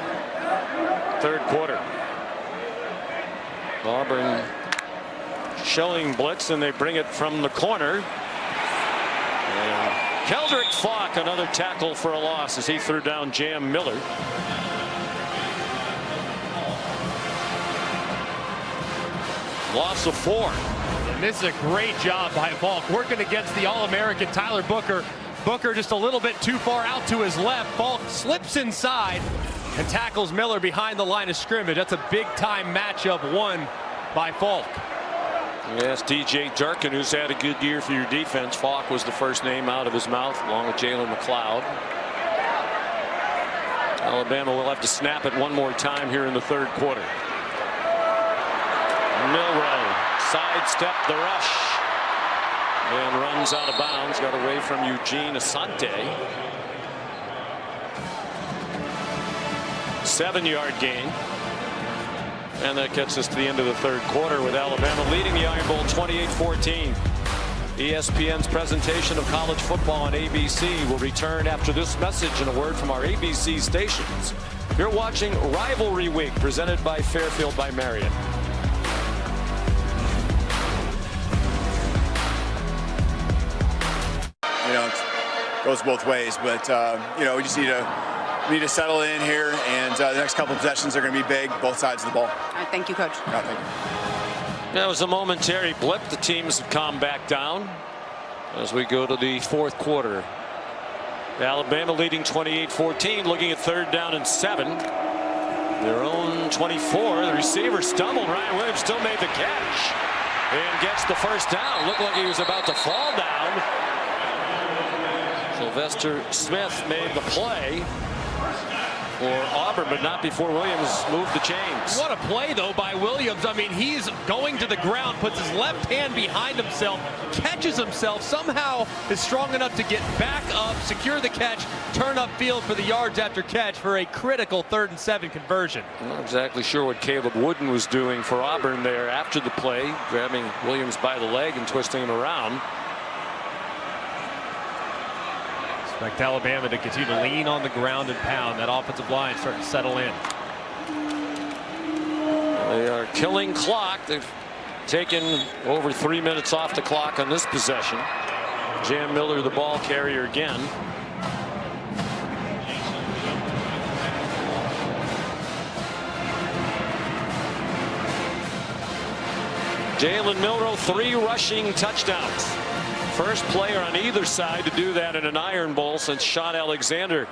Third quarter. Auburn showing blitz, and they bring it from the corner. And Keldrick Falk, another tackle for a loss as he threw down Jam Miller. Loss of 4. And this is a great job by Falk, working against the All-American Tyler Booker. Booker just a little bit too far out to his left. Falk slips inside and tackles Miller behind the line of scrimmage. That's a big-time matchup won by Falk. Yes, DJ Durkin, who's had a good year for your defense. Falk was the first name out of his mouth, along with Jalen McLeod. Alabama will have to snap it one more time here in the third quarter. Milroe sidestepped the rush and runs out of bounds. Got away from Eugene Asante. 7-yard gain. And that gets us to the end of the third quarter with Alabama leading the Iron Bowl 28-14. ESPN's presentation of college football on ABC will return after this message and a word from our ABC stations. You're watching Rivalry Week, presented by Fairfield by Marriott. You know, it goes both ways, but you know, we just need to settle in here, and the next couple of possessions are going to be big, both sides of the ball. All right, thank you, Coach. No, thank you. That was a momentary blip. The teams have calmed back down as we go to the fourth quarter. Alabama leading 28-14, looking at 3rd down and 7. Their own 24. The receiver stumbled. Ryan Williams still made the catch and gets the first down. Looked like he was about to fall down. Sylvester Smith made the play for Auburn, but not before Williams moved the chains. What a play, though, by Williams. I mean, he's going to the ground, puts his left hand behind himself, catches himself, somehow is strong enough to get back up, secure the catch, turn upfield for the yards after catch for a critical 3rd and 7 conversion. I'm not exactly sure what Caleb Wooden was doing for Auburn there after the play, grabbing Williams by the leg and twisting him around. Expect Alabama to continue to lean on the ground and pound. That offensive line starting to settle in. They are killing clock. They've taken over 3 minutes off the clock on this possession. Jam Miller, the ball carrier again. Jalen Milroe, 3 rushing touchdowns. First player on either side to do that in an Iron Bowl since Sean Alexander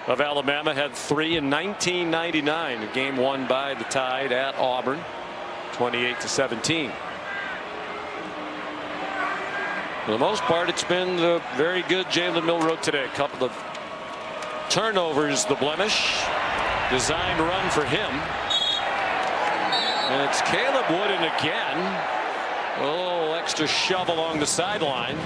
of Alabama had 3 in 1999. A game won by the Tide at Auburn, 28-17. For the most part, it's been the very good Jalen Milroe today. A couple of turnovers, the blemish. Designed run for him. And it's Caleb Wooden again. A little extra shove along the sideline.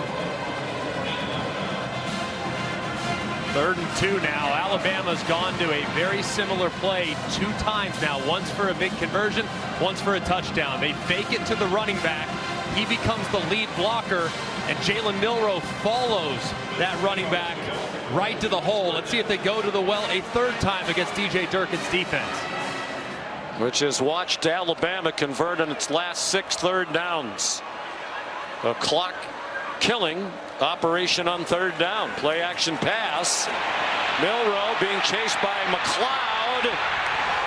3rd and 2 now. Alabama's gone to a very similar play 2 times now. Once for a big conversion, once for a touchdown. They fake it to the running back. He becomes the lead blocker, and Jalen Milroe follows that running back right to the hole. Let's see if they go to the well a 3rd time against DJ Durkin's defense, which has watched Alabama convert on its last 6 third downs. A clock killing operation on 3rd down. Play action pass. Milroe being chased by McLeod,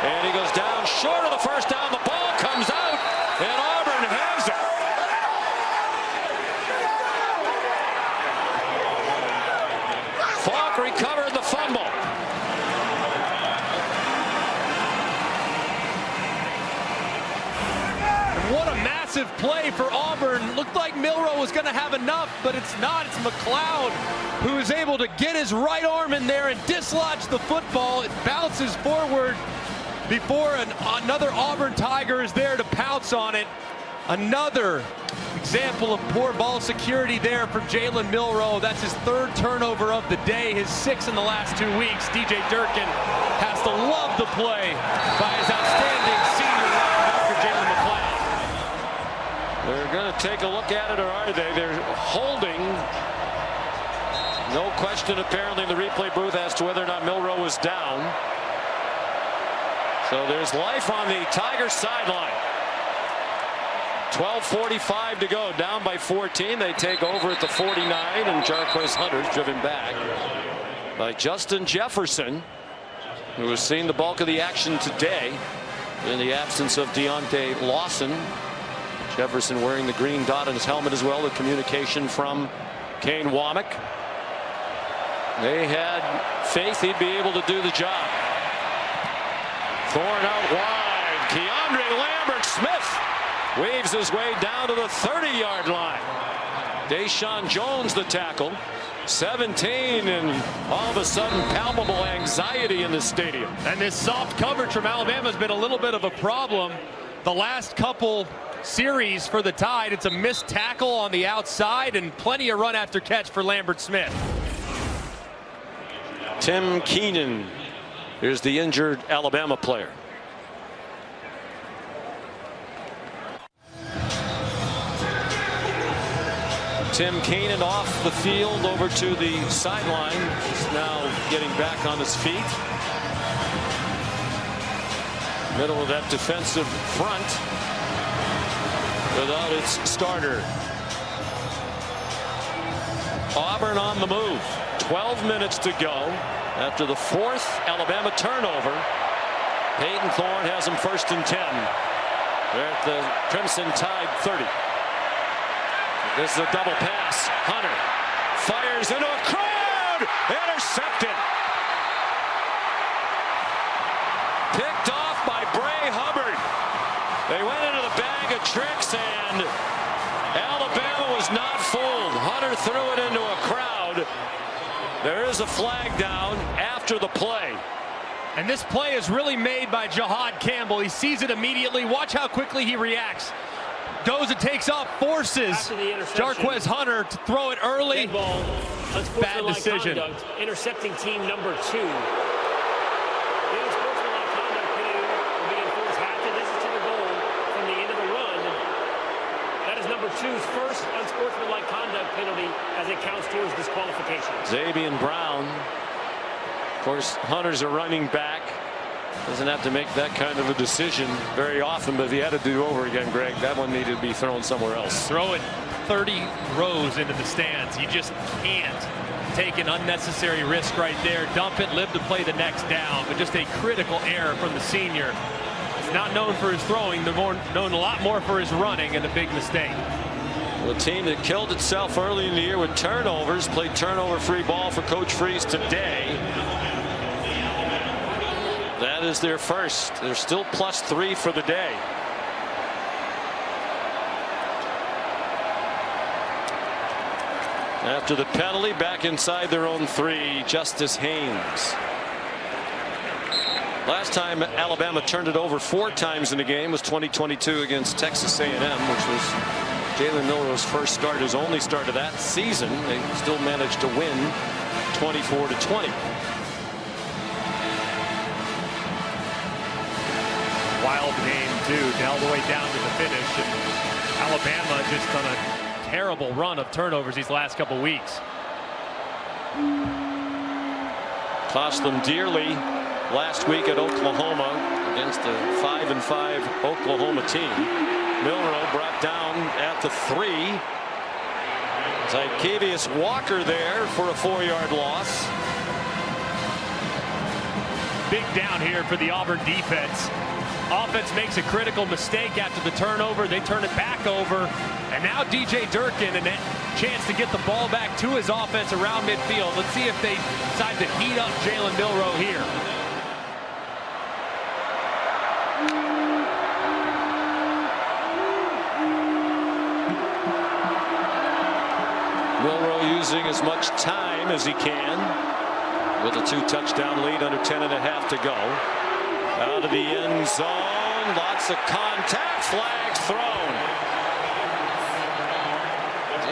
and he goes down short of the first down. The ball comes out, and Auburn has it. Falk recovered the fumble. What a massive play for Auburn. Looked like Milroe was going to have enough, but it's not. It's McLeod who is able to get his right arm in there and dislodge the football. It bounces forward before another Auburn Tiger is there to pounce on it. Another example of poor ball security there from Jalen Milroe. That's his 3rd turnover of the day, his 6th in the last 2 weeks. DJ Durkin has to love the play by his outstanding senior linebacker, Jalen McLeod. They're going to take a look at it, or are they? They're holding. No question apparently in the replay booth as to whether or not Milroe was down. So there's life on the Tigers sideline. 12:45 to go, down by 14. They take over at the 49, and Jarquez Hunter's driven back by Justin Jefferson, who has seen the bulk of the action today in the absence of Deontay Lawson. Jefferson wearing the green dot on his helmet as well. The communication from Kane Womack. They had faith he'd be able to do the job. Thorne out wide. Keandre Lambert-Smith waves his way down to the 30-yard line. Deshaun Jones the tackle. 17, and all of a sudden palpable anxiety in the stadium. And this soft coverage from Alabama has been a little bit of a problem the last couple series for the Tide. It's a missed tackle on the outside and plenty of run after catch for Lambert-Smith. Tim Keenan is the injured Alabama player. Tim Keenan off the field over to the sideline. He's now getting back on his feet. Middle of that defensive front without its starter. Auburn on the move. 12 minutes to go after the 4th Alabama turnover. Peyton Thorne has him 1st and 10. They're at the Crimson Tide 30. This is a double pass. Hunter fires into a crowd. Intercepted. Picked off They went into the bag of tricks, and Alabama was not fooled. Hunter threw it into a crowd. There is a flag down after the play. And this play is really made by Jahad Campbell. He sees it immediately. Watch how quickly he reacts. Goes and takes off, forces GWES Hunter to throw it early. Ball, bad decision. Conduct, intercepting team number 2. The unsportsmanlike conduct penalty will be enforced half the distance to the goal from the end of the run. That is number 2's first unsportsmanlike conduct penalty as it counts towards disqualification. Xavier Brown. Of course, Hunter's a running back. Doesn't have to make that kind of a decision very often, but if he had to do it over again, Greg, that one needed to be thrown somewhere else. Throw it 30 rows into the stands. You just can't take an unnecessary risk right there. Dump it, live to play the next down, but just a critical error from the senior. He's not known for his throwing, they're known a lot more for his running, and a big mistake. Well, a team that killed itself early in the year with turnovers played turnover-free ball for Coach Freeze today. That is their first. They're still +3 for the day. After the penalty, back inside their own 3, Justice Haynes. Last time Alabama turned it over 4 times in the game was 2022 against Texas A&M, which was Jalen Milroe's first start, his only start of that season. They still managed to win 24-20. Wild game too, all the way down to the finish. And Alabama just on a terrible run of turnovers these last couple weeks. Cost them dearly last week at Oklahoma against the 5-5 Oklahoma team. Milroe brought down at the 3. Zykevius Walker there for a 4-yard loss. Big down here for the Auburn defense. Offense makes a critical mistake after the turnover. They turn it back over. And now DJ Durkin, and a chance to get the ball back to his offense around midfield. Let's see if they decide to heat up Jalen Milroe here. Milroe using as much time as he can with a 2-touchdown lead under 10.5 to go. Out of the end zone, lots of contact, flags thrown.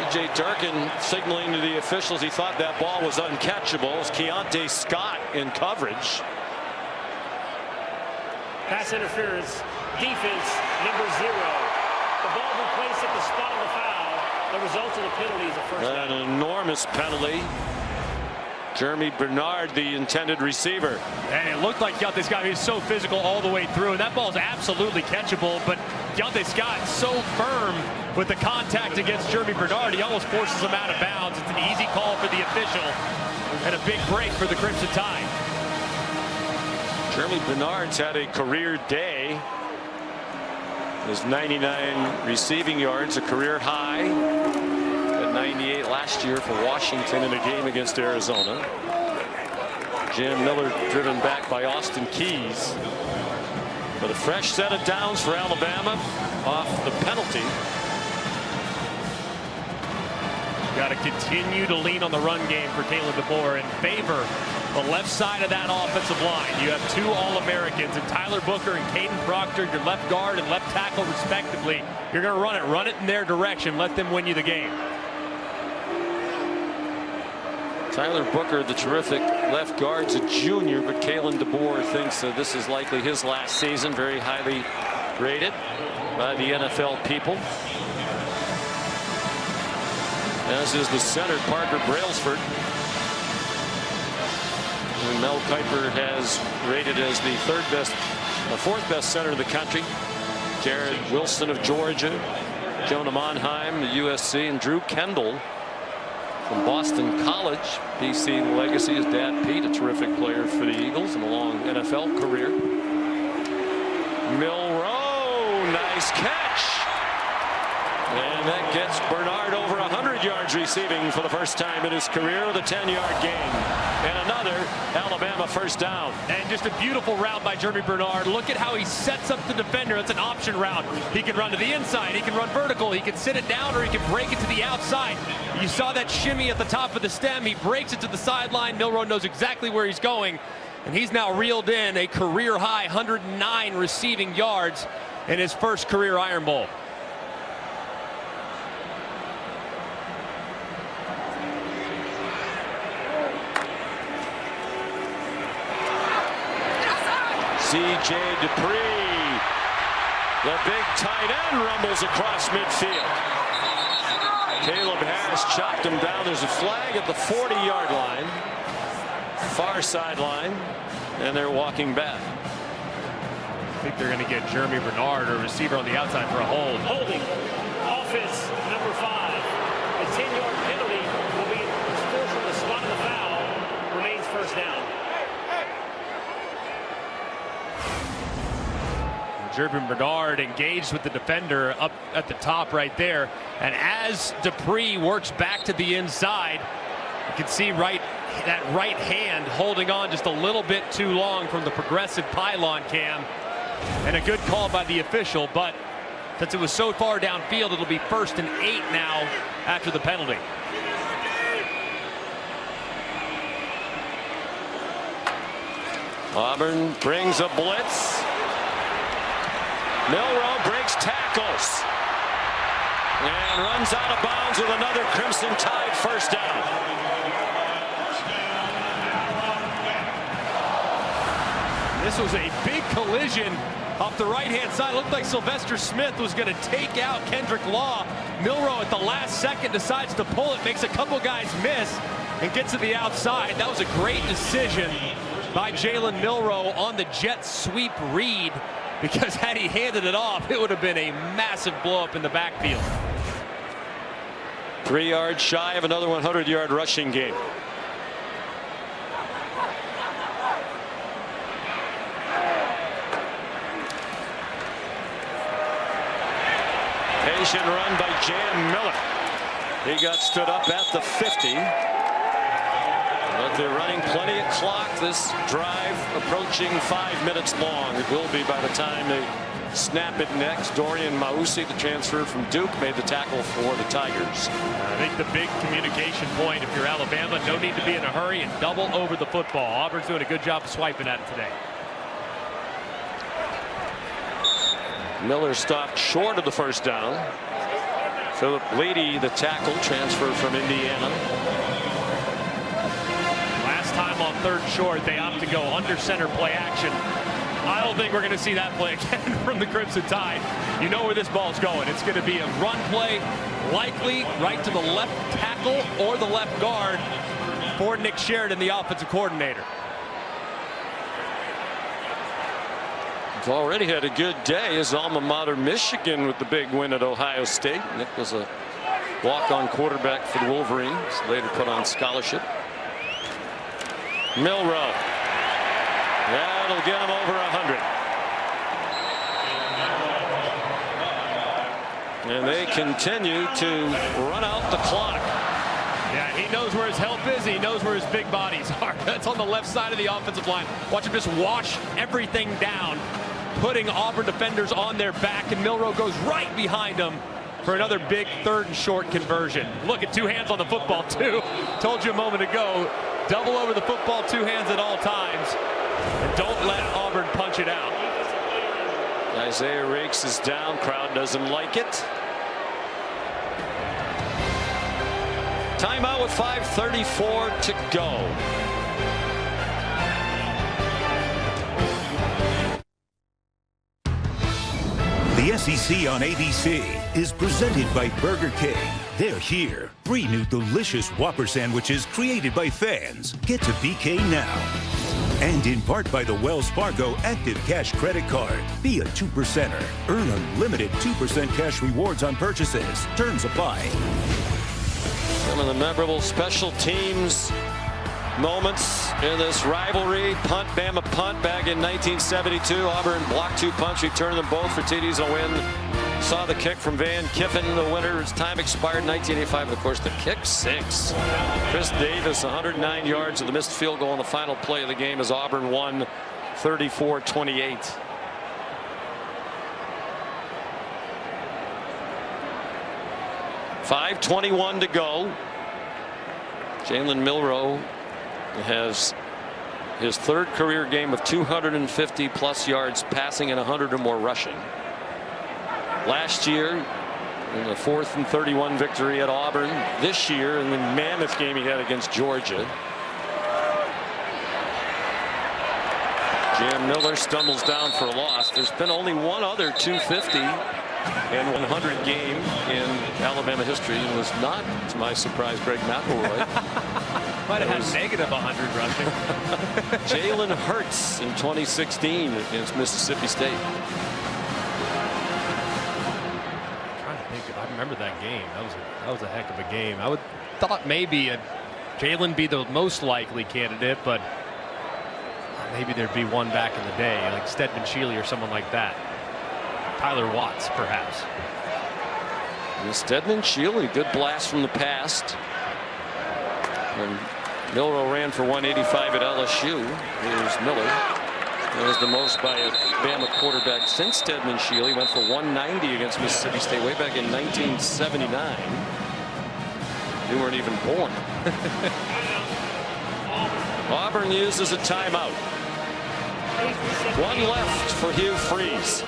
DJ Durkin signaling to the officials he thought that ball was uncatchable. It's Keontae Scott in coverage. Pass interference, defense number 0. The ball will be placed at the spot of the foul. The result of the penalty is a first down. An enormous penalty. Jeremy Bernard, the intended receiver. And it looked like Keontae Scott, he was so physical all the way through, and that ball's absolutely catchable, but Keontae Scott so firm with the contact against Jeremy Bernard, he almost forces him out of bounds. It's an easy call for the official, and a big break for the Crimson Tide. Jeremy Bernard's had a career day. His 99 receiving yards, a career high. 98 last year for Washington in a game against Arizona. Jim Miller driven back by Austin Keys. But a fresh set of downs for Alabama off the penalty. Got to continue to lean on the run game for Kalen DeBoer and favor the left side of that offensive line. You have 2 All-Americans and Tyler Booker and Caden Proctor, your left guard and left tackle respectively. You're going to run it in their direction. Let them win you the game. Tyler Booker, the terrific left guard's a junior, but Kalen DeBoer thinks that this is likely his last season. Very highly rated by the NFL people. As is the center, Parker Brailsford, who Mel Kiper has rated as the 4th best center in the country. Jared Wilson of Georgia, Jonah Monheim, the USC, and Drew Kendall from Boston College. BC legacy. His dad Pete, a terrific player for the Eagles and a long NFL career. Milroe, nice catch. And that gets Bernard over 100 yards receiving for the first time in his career with a 10-yard gain. And another Alabama first down. And just a beautiful route by Jeremy Bernard. Look at how he sets up the defender. It's an option route. He can run to the inside. He can run vertical. He can sit it down, or he can break it to the outside. You saw that shimmy at the top of the stem. He breaks it to the sideline. Milroe knows exactly where he's going. And he's now reeled in a career-high 109 receiving yards in his first career Iron Bowl. C.J. Dupree, the big tight end, rumbles across midfield. Caleb Harris chopped him down. There's a flag at the 40-yard line, far sideline, and they're walking back. I think they're going to get Jeremy Bernard, a receiver on the outside, for a hold. Holding, offense number 5. A 10-yard penalty will be expulsion from the spot of the foul. Remains first down. Jeremy Bernard engaged with the defender up at the top right there. And as Dupree works back to the inside, you can see that right hand holding on just a little bit too long from the progressive pylon cam. And a good call by the official, but since it was so far downfield, it'll be 1st and 8 now after the penalty. Auburn brings a blitz. Milroe breaks tackles and runs out of bounds with another Crimson Tide first down. This was a big collision off the right-hand side. Looked like Sylvester Smith was going to take out Kendrick Law. Milroe at the last second decides to pull it, makes a couple guys miss, and gets to the outside. That was a great decision by Jalen Milroe on the jet sweep read, because had he handed it off, it would have been a massive blow-up in the backfield. 3 yards shy of another 100-yard rushing game. Patient run by Jam Miller. He got stood up at the 50. But they're running plenty of clock. This drive approaching 5 minutes long. It will be by the time they snap it next. Dorian Mausi, the transfer from Duke, made the tackle for the Tigers. I think the big communication point, if you're Alabama, no need to be in a hurry and double over the football. Auburn's doing a good job of swiping at it today. Miller stopped short of the first down. Philip Leedy, the tackle, transfer from Indiana. Last time on 3rd and short, they opt to go under center play action. I don't think we're going to see that play again from the Crimson Tide. You know where this ball's going. It's going to be a run play, likely right to the left tackle or the left guard for Nick Sheridan, the offensive coordinator. He's already had a good day. His alma mater, Michigan, with the big win at Ohio State. Nick was a walk-on quarterback for the Wolverines, later put on scholarship. Milroe. That'll get him over 100. And they continue to run out the clock. Yeah, he knows where his help is. He knows where his big bodies are. That's on the left side of the offensive line. Watch him just wash everything down, putting Auburn defenders on their back, and Milroe goes right behind him for another big 3rd and short conversion. Look at 2 hands on the football, too. Told you a moment ago, double over the football, 2 hands at all times. And don't let Auburn punch it out. Isaiah Rakes is down. Crowd doesn't like it. Timeout with 5:34 to go. The SEC on ABC is presented by Burger King. They're here. 3 new delicious Whopper sandwiches created by fans. Get to BK now. And in part by the Wells Fargo Active Cash Credit Card. Be a 2%er. Earn unlimited 2% cash rewards on purchases. Terms apply. Some of the memorable special teams moments in this rivalry. Punt, Bama punt back in 1972. Auburn blocked 2 punts, returned them both for TDs, a win Saw the kick from Van Kiffen. The winner's time expired in 1985. And of course, the kick 6. Chris Davis, 109 yards of the missed field goal in the final play of the game as Auburn won 34-28. .5:21 to go. Jalen Milroe has his 3rd career game of 250 plus yards passing and 100 or more rushing. Last year in the 4th and 31 victory at Auburn. This year in the mammoth game he had against Georgia. Jam Miller stumbles down for a loss. There's been only one other 250 and 100 game in Alabama history. It was not, to my surprise, Greg McElroy. Might have had negative 100 rushing. Jalen Hurts in 2016 against Mississippi State. I'm trying to think. I remember that game. That was a heck of a game. I would thought maybe Jalen be the most likely candidate, but maybe there'd be one back in the day, like Stedman Shealy or someone like that. Tyler Watts, perhaps. And Stedman Shealy, good blast from the past. And Milroe ran for 185 at LSU. Here's Miller. That was the most by a Bama quarterback since Stedman Shealy. Went for 190 against Mississippi State way back in 1979. You weren't even born. Auburn uses a timeout. 1 left for Hugh Freeze.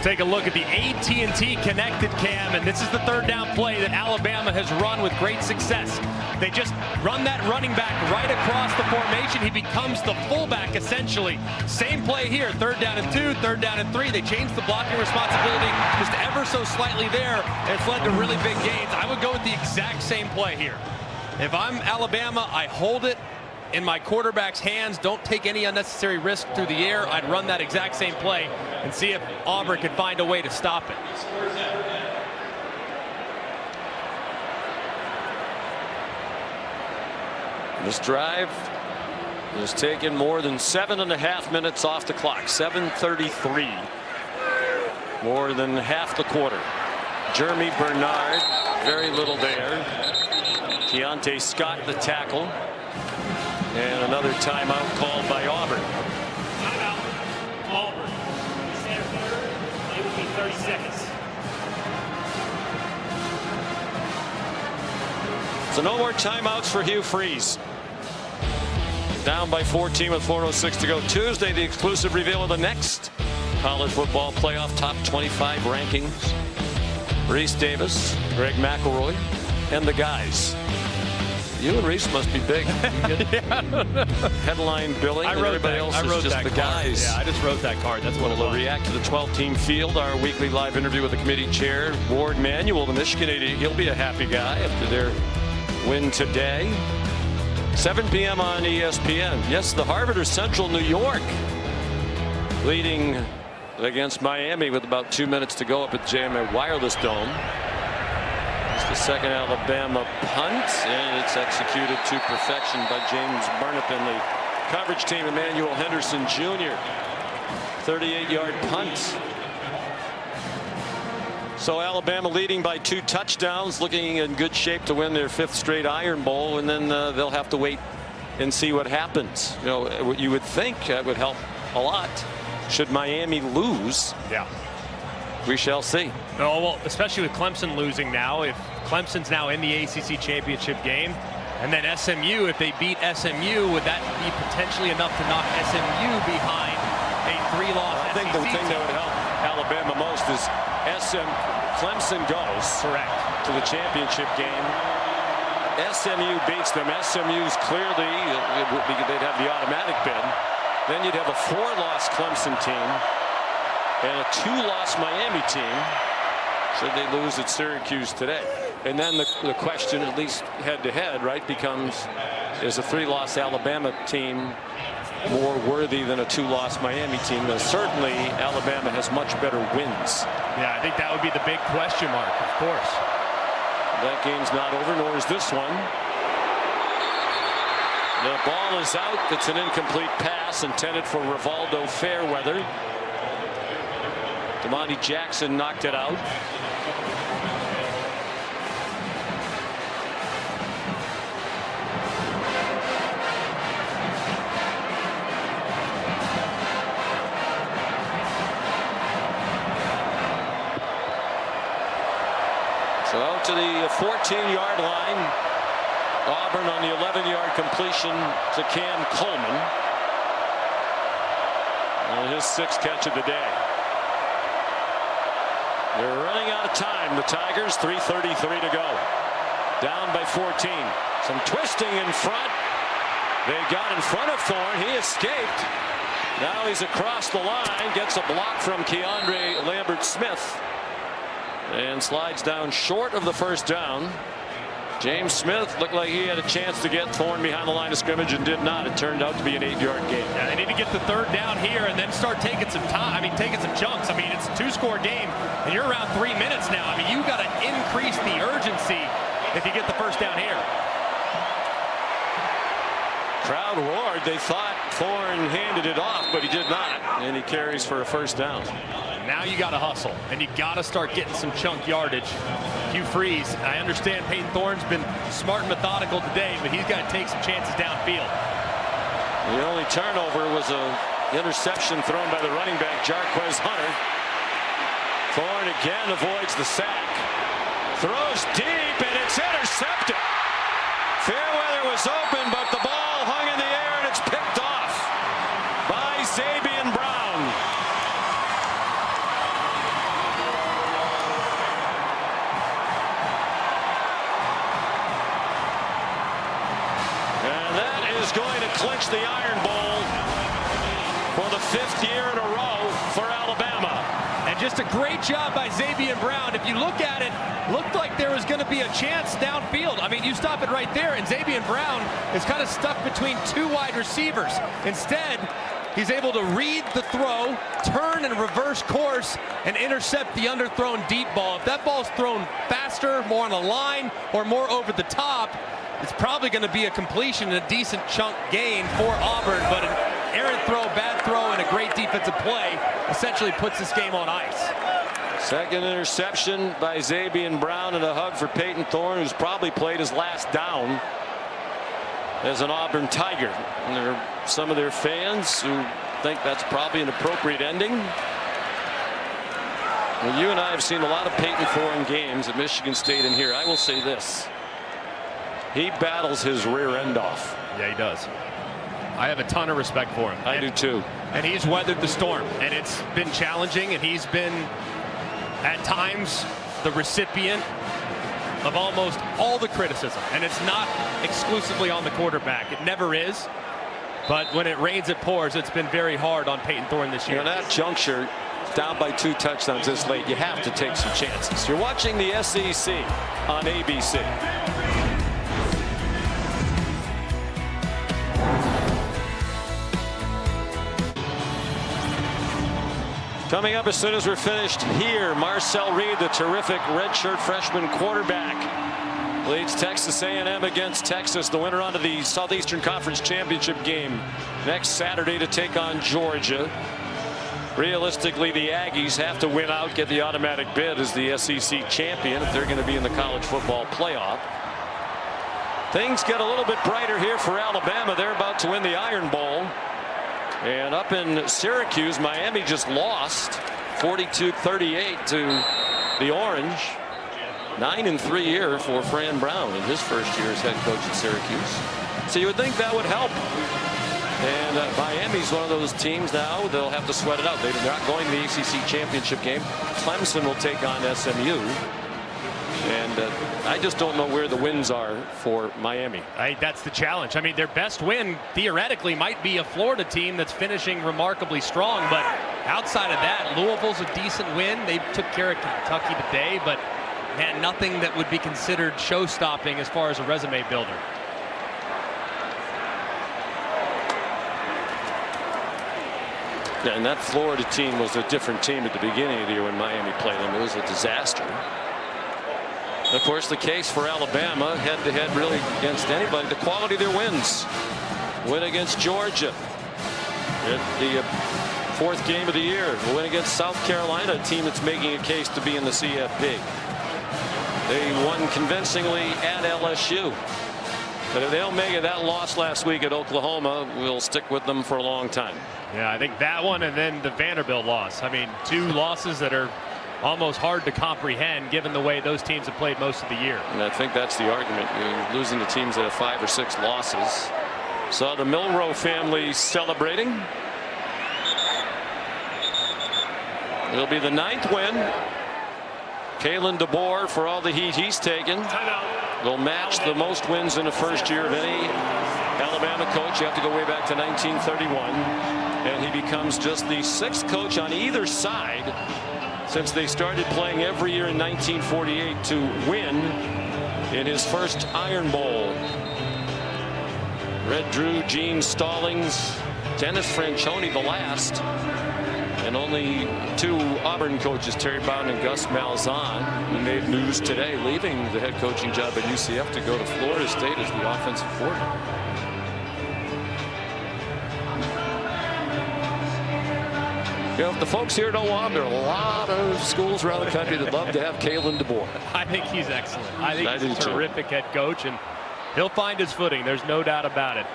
Take a look at the AT&T connected cam, and this is the 3rd down play that Alabama has run with great success. They just run that running back right across the formation. He becomes the fullback essentially. Same play here, 3rd down and 2, 3rd down and 3. They changed the blocking responsibility just ever so slightly there, and it's led to really big gains. I would go with the exact same play here. If I'm Alabama, I hold it in my quarterback's hands, don't take any unnecessary risk through the air. I'd run that exact same play and see if Auburn could find a way to stop it. This drive has taken more than 7.5 minutes off the clock. 7:33. More than half the quarter. Jeremy Bernard, very little there. Keontae Scott, the tackle. And another timeout called by Auburn. Timeout. Auburn. It will be 30 seconds. So no more timeouts for Hugh Freeze. Down by 14 with 4:06 to go. Tuesday, the exclusive reveal of the next college football playoff top 25 rankings. Reese Davis, Greg McElroy, and the guys. You and Reese must be big. Headline billing. I wrote everybody that. else I wrote is just that the card. guys. Yeah, I just wrote that card. That's what we'll react to the 12-team field. Our weekly live interview with the committee chair, Ward Manuel, the Michigan AD. He'll be a happy guy after their win today. 7 p.m. on ESPN. Yes, the Harvard or Central New York leading against Miami with about 2 minutes to go up at JMA Wireless Dome. The second Alabama punt, and it's executed to perfection by James Burnip and the coverage team. Emmanuel Henderson Jr. 38-yard punt. So Alabama leading by 2 touchdowns, looking in good shape to win their 5th straight Iron Bowl, and then they'll have to wait and see what happens. You know, you would think that would help a lot. Should Miami lose? Yeah. We shall see. Oh, well, especially with Clemson losing now. If Clemson's now in the ACC championship game, and then SMU, if they beat SMU, would that be potentially enough to knock SMU behind a 3-loss I think the thing that would help Alabama most is Clemson goes to the championship game. SMU beats them. SMU's clearly, they'd have the automatic bid. Then you'd have a 4-loss Clemson team and a 2-loss Miami team should they lose at Syracuse today. And then the question, at least head-to-head, right, becomes, is a 3-loss Alabama team more worthy than a 2-loss Miami team? Now, certainly Alabama has much better wins. Yeah, I think that would be the big question mark, of course. That game's not over, nor is this one. The ball is out. It's an incomplete pass intended for Rivaldo Fairweather. Demonte Jackson knocked it out. So out to the 14-yard line. Auburn on the 11-yard completion to Cam Coleman. On his 6th catch of the day. They're running out of time, the Tigers. 3:33 to go. Down by 14. Some twisting in front. They got in front of Thorne. He escaped. Now he's across the line. Gets a block from Keandre Lambert-Smith. And slides down short of the first down. James Smith looked like he had a chance to get Thorne behind the line of scrimmage and did not. It turned out to be an 8-yard gain. Yeah, they need to get the 3rd down here and then start taking some time. I mean, taking some chunks. I mean, it's a 2-score game and you're around 3 minutes now. I mean, you got to increase the urgency if you get the 1st down here. Crowd roared. They thought Thorne handed it off, but he did not. And he carries for a 1st down. Now you got to hustle, and you got to start getting some chunk yardage. Hugh Freeze, I understand Peyton Thorne's been smart and methodical today, but he's got to take some chances downfield. The only turnover was an interception thrown by the running back, Jarquez Hunter. Thorne again avoids the sack. Throws deep, and it's intercepted. Fairweather was open, but the ball hung in the air, and it's picked off by Zabian Brown. Going to clinch the Iron Bowl for the 5th year in a row for Alabama. And just a great job by Zabian Brown. If you look at it, looked like there was going to be a chance downfield. I mean, you stop it right there, and Zabian Brown is kind of stuck between 2 wide receivers. Instead, he's able to read the throw, turn and reverse course, and intercept the underthrown deep ball. If that ball's thrown faster, more on a line, or more over the top, it's probably going to be a completion and a decent chunk gain for Auburn, but an errant throw, bad throw, and a great defensive play essentially puts this game on ice. 2nd interception by Zabian Brown, and a hug for Peyton Thorne, who's probably played his last down as an Auburn Tiger. And there are some of their fans who think that's probably an appropriate ending. Well, you and I have seen a lot of Peyton Thorne games at Michigan State and here. I will say this. He battles his rear end off. Yeah, he does. I have a ton of respect for him. I do too. And he's weathered the storm, and it's been challenging, and he's been at times the recipient of almost all the criticism. And it's not exclusively on the quarterback. It never is. But when it rains, it pours. It's been very hard on Peyton Thorne this year. In that juncture, down by 2 touchdowns this late, you have to take some chances. You're watching the SEC on ABC. Coming up as soon as we're finished here, Marcel Reed, the terrific redshirt freshman quarterback, leads Texas A&M against Texas. The winner onto the Southeastern Conference Championship game next Saturday to take on Georgia. Realistically, the Aggies have to win out, get the automatic bid as the SEC champion if they're going to be in the college football playoff. Things get a little bit brighter here for Alabama. They're about to win the Iron Bowl. And up in Syracuse, Miami just lost 42-38 to the Orange. 9-3 year for Fran Brown in his first year as head coach at Syracuse. So you would think that would help. And Miami's one of those teams now, they'll have to sweat it out. They're not going to the ACC championship game. Clemson will take on SMU. And I just don't know where the wins are for Miami. That's the challenge. I mean, their best win theoretically might be a Florida team that's finishing remarkably strong. But outside of that, Louisville's a decent win. They took care of Kentucky today, but man, nothing that would be considered show-stopping as far as a resume builder. Yeah, and that Florida team was a different team at the beginning of the year when Miami played them. It was a disaster. Of course, the case for Alabama, head-to-head really against anybody, the quality of their wins. Win against Georgia. The fourth game of the year. A win against South Carolina, a team that's making a case to be in the CFP. They won convincingly at LSU. But if they don't make it, that loss last week at Oklahoma will stick with them for a long time. Yeah, I think that one and then the Vanderbilt loss. I mean, two losses that are almost hard to comprehend given the way those teams have played most of the year. And I think that's the argument. You're losing to teams that have 5 or 6 losses. So the Milroe family celebrating. It'll be the 9th win. Kalen DeBoer, for all the heat he's taken, will match the most wins in the first year of any Alabama coach. You have to go way back to 1931. And he becomes just the 6th coach on either side since they started playing every year in 1948 to win in his first Iron Bowl. Red Drew, Gene Stallings, Dennis Franchione the last. And only 2 Auburn coaches, Terry Bowden and Gus Malzahn, who made news today, leaving the head coaching job at UCF to go to Florida State as the offensive coordinator. You know, if the folks here don't want him, there are a lot of schools around the country that love to have Kalen DeBoer. I think he's excellent. I think he's a terrific head coach, and he'll find his footing. There's no doubt about it.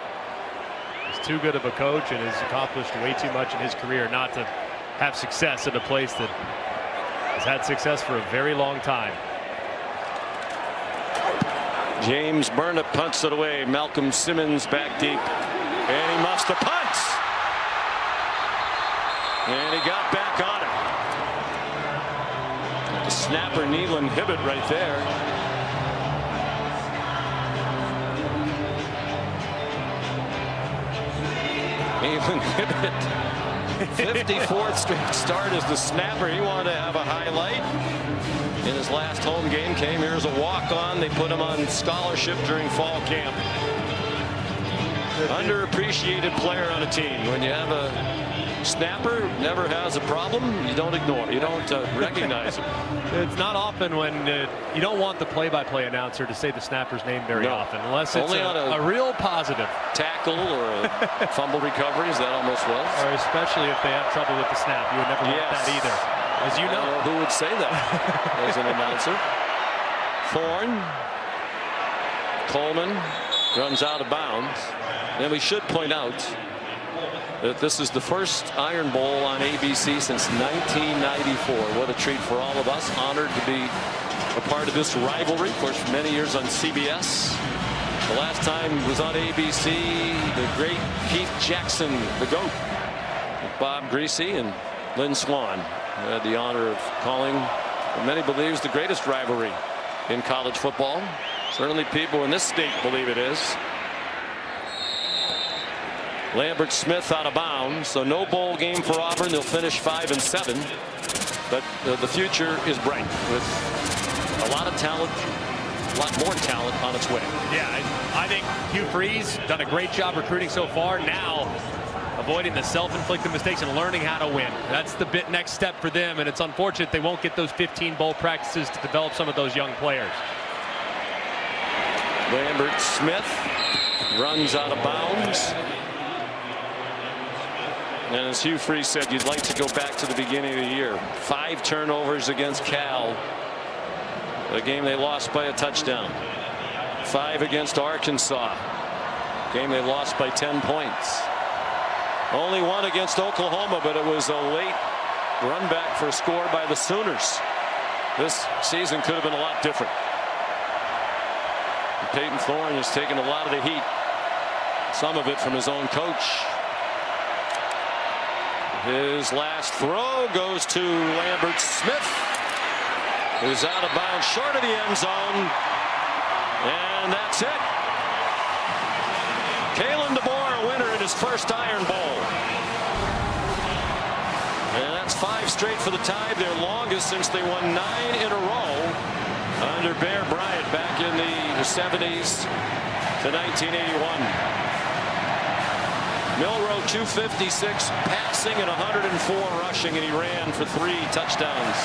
He's too good of a coach and has accomplished way too much in his career not to have success at a place that has had success for a very long time. James Burnett punts it away. Malcolm Simmons back deep, and he muffs the punts, and he got back on it. The snapper Neelan Hibbett right there. Neelan Hibbett, 54th straight start as the snapper. He wanted to have a highlight in his last home game. Came here as a walk-on. They put him on scholarship during fall camp. Underappreciated player on a team. When you have a snapper, never has a problem, you don't ignore it. You don't recognize him. It's not often when you don't want the play-by-play announcer to say the snapper's name very often, unless it's a real positive tackle or a fumble recovery, as that almost was. Or especially if they have trouble with the snap. You would never want that either, as you know. I don't know who would say that as an announcer. Thorne. Coleman runs out of bounds. And we should point out that this is the first Iron Bowl on ABC since 1994. What a treat for all of us. Honored to be a part of this rivalry. Of course, for many years on CBS. The last time was on ABC, the great Keith Jackson, the GOAT, with Bob Greasy and Lynn Swann. I had the honor of calling what many believe is the greatest rivalry in college football. Certainly people in this state believe it is. Lambert Smith out of bounds, so no bowl game for Auburn. They'll finish 5-7, but the future is bright with a lot of talent, a lot more talent on its way. Yeah, I think Hugh Freeze done a great job recruiting so far. Now avoiding the self-inflicted mistakes and learning how to win. That's the next step for them, and it's unfortunate they won't get those 15 bowl practices to develop some of those young players. Lambert Smith runs out of bounds. And as Hugh Freeze said, you'd like to go back to the beginning of the year. 5 turnovers against Cal. A game they lost by a touchdown. 5 against Arkansas. Game they lost by 10 points. Only 1 against Oklahoma, but it was a late run back for a score by the Sooners. This season could have been a lot different. And Peyton Thorne has taken a lot of the heat. Some of it from his own coach. His last throw goes to Lambert Smith, who's out of bounds short of the end zone. And that's it. Kalen DeBoer, a winner in his first Iron Bowl. And that's 5 straight for the Tide, their longest since they won 9 in a row under Bear Bryant back in the 70s to 1981. Milroe 256 passing and 104 rushing, and he ran for 3 touchdowns.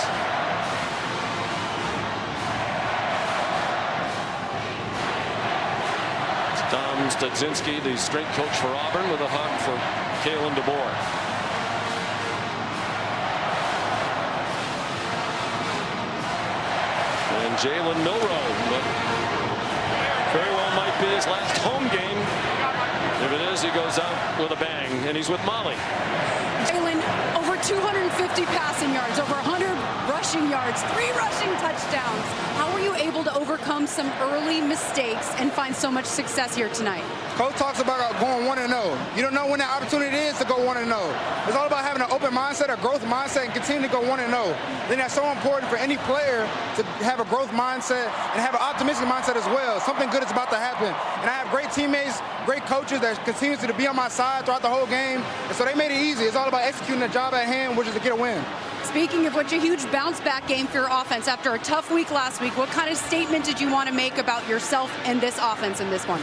Tom Studzinski, the strength coach for Auburn, with a hug for Kalen DeBoer. And Jalen Milroe, but very well might be his last home game. If it is, he goes out with a bang, and he's with Molly. Jalen, over 250 passing yards, over 100 rushing yards, 3 rushing touchdowns. How were you able to overcome some early mistakes and find so much success here tonight? Coach talks about going 1-0. You don't know when that opportunity is to go 1-0. It's all about having an open mindset, a growth mindset, and continue to go 1-0. Then that's so important for any player to have a growth mindset and have an optimistic mindset as well. Something good is about to happen. And I have great teammates, great coaches that continue to be on my side throughout the whole game. And so they made it easy. It's all about executing the job at hand, which is to get a win. Speaking of which, a huge bounce-back game for your offense after a tough week last week. What kind of statement did you want to make about yourself and this offense in this one?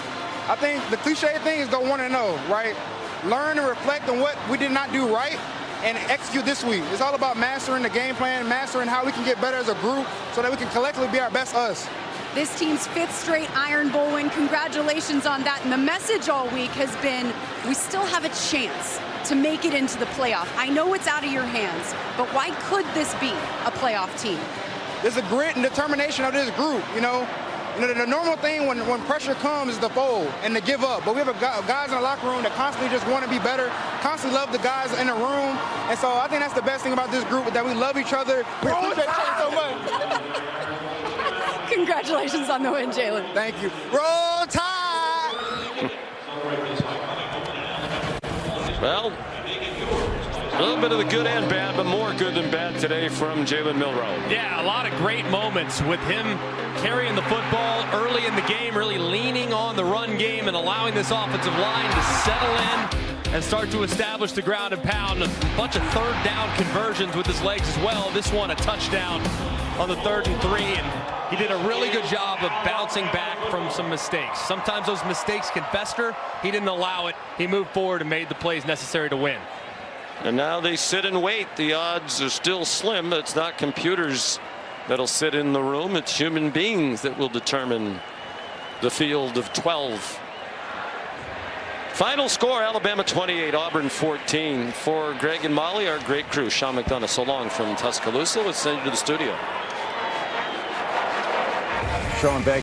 I think the cliche thing is go 1-0, right? Learn and reflect on what we did not do right and execute this week. It's all about mastering the game plan, mastering how we can get better as a group so that we can collectively be our best us. This team's 5th straight Iron Bowl win. Congratulations on that. And the message all week has been, we still have a chance to make it into the playoff. I know it's out of your hands, but why could this be a playoff team? There's a grit and determination of this group, you know. The normal thing when pressure comes is to fold and to give up. But we have guys in the locker room that constantly just want to be better, constantly love the guys in the room. And so I think that's the best thing about this group, that we love each other. We appreciate each other so much. Congratulations on the win, Jalen. Thank you. Roll Tide! Well, a little bit of the good and bad, but more good than bad today from Jalen Milroe. Yeah, a lot of great moments with him carrying the football early in the game, really leaning on the run game and allowing this offensive line to settle in and start to establish the ground and pound. A bunch of 3rd down conversions with his legs as well. This one, a touchdown on the 3rd and 3, and he did a really good job of bouncing back from some mistakes. Sometimes those mistakes can fester. He didn't allow it. He moved forward and made the plays necessary to win. And now they sit and wait. The odds are still slim. It's not computers that'll sit in the room. It's human beings that will determine the field of 12. Final score, Alabama 28, Auburn 14. For Greg and Molly, our great crew, Sean McDonough, so long from Tuscaloosa. Let's send you to the studio. Sean, back.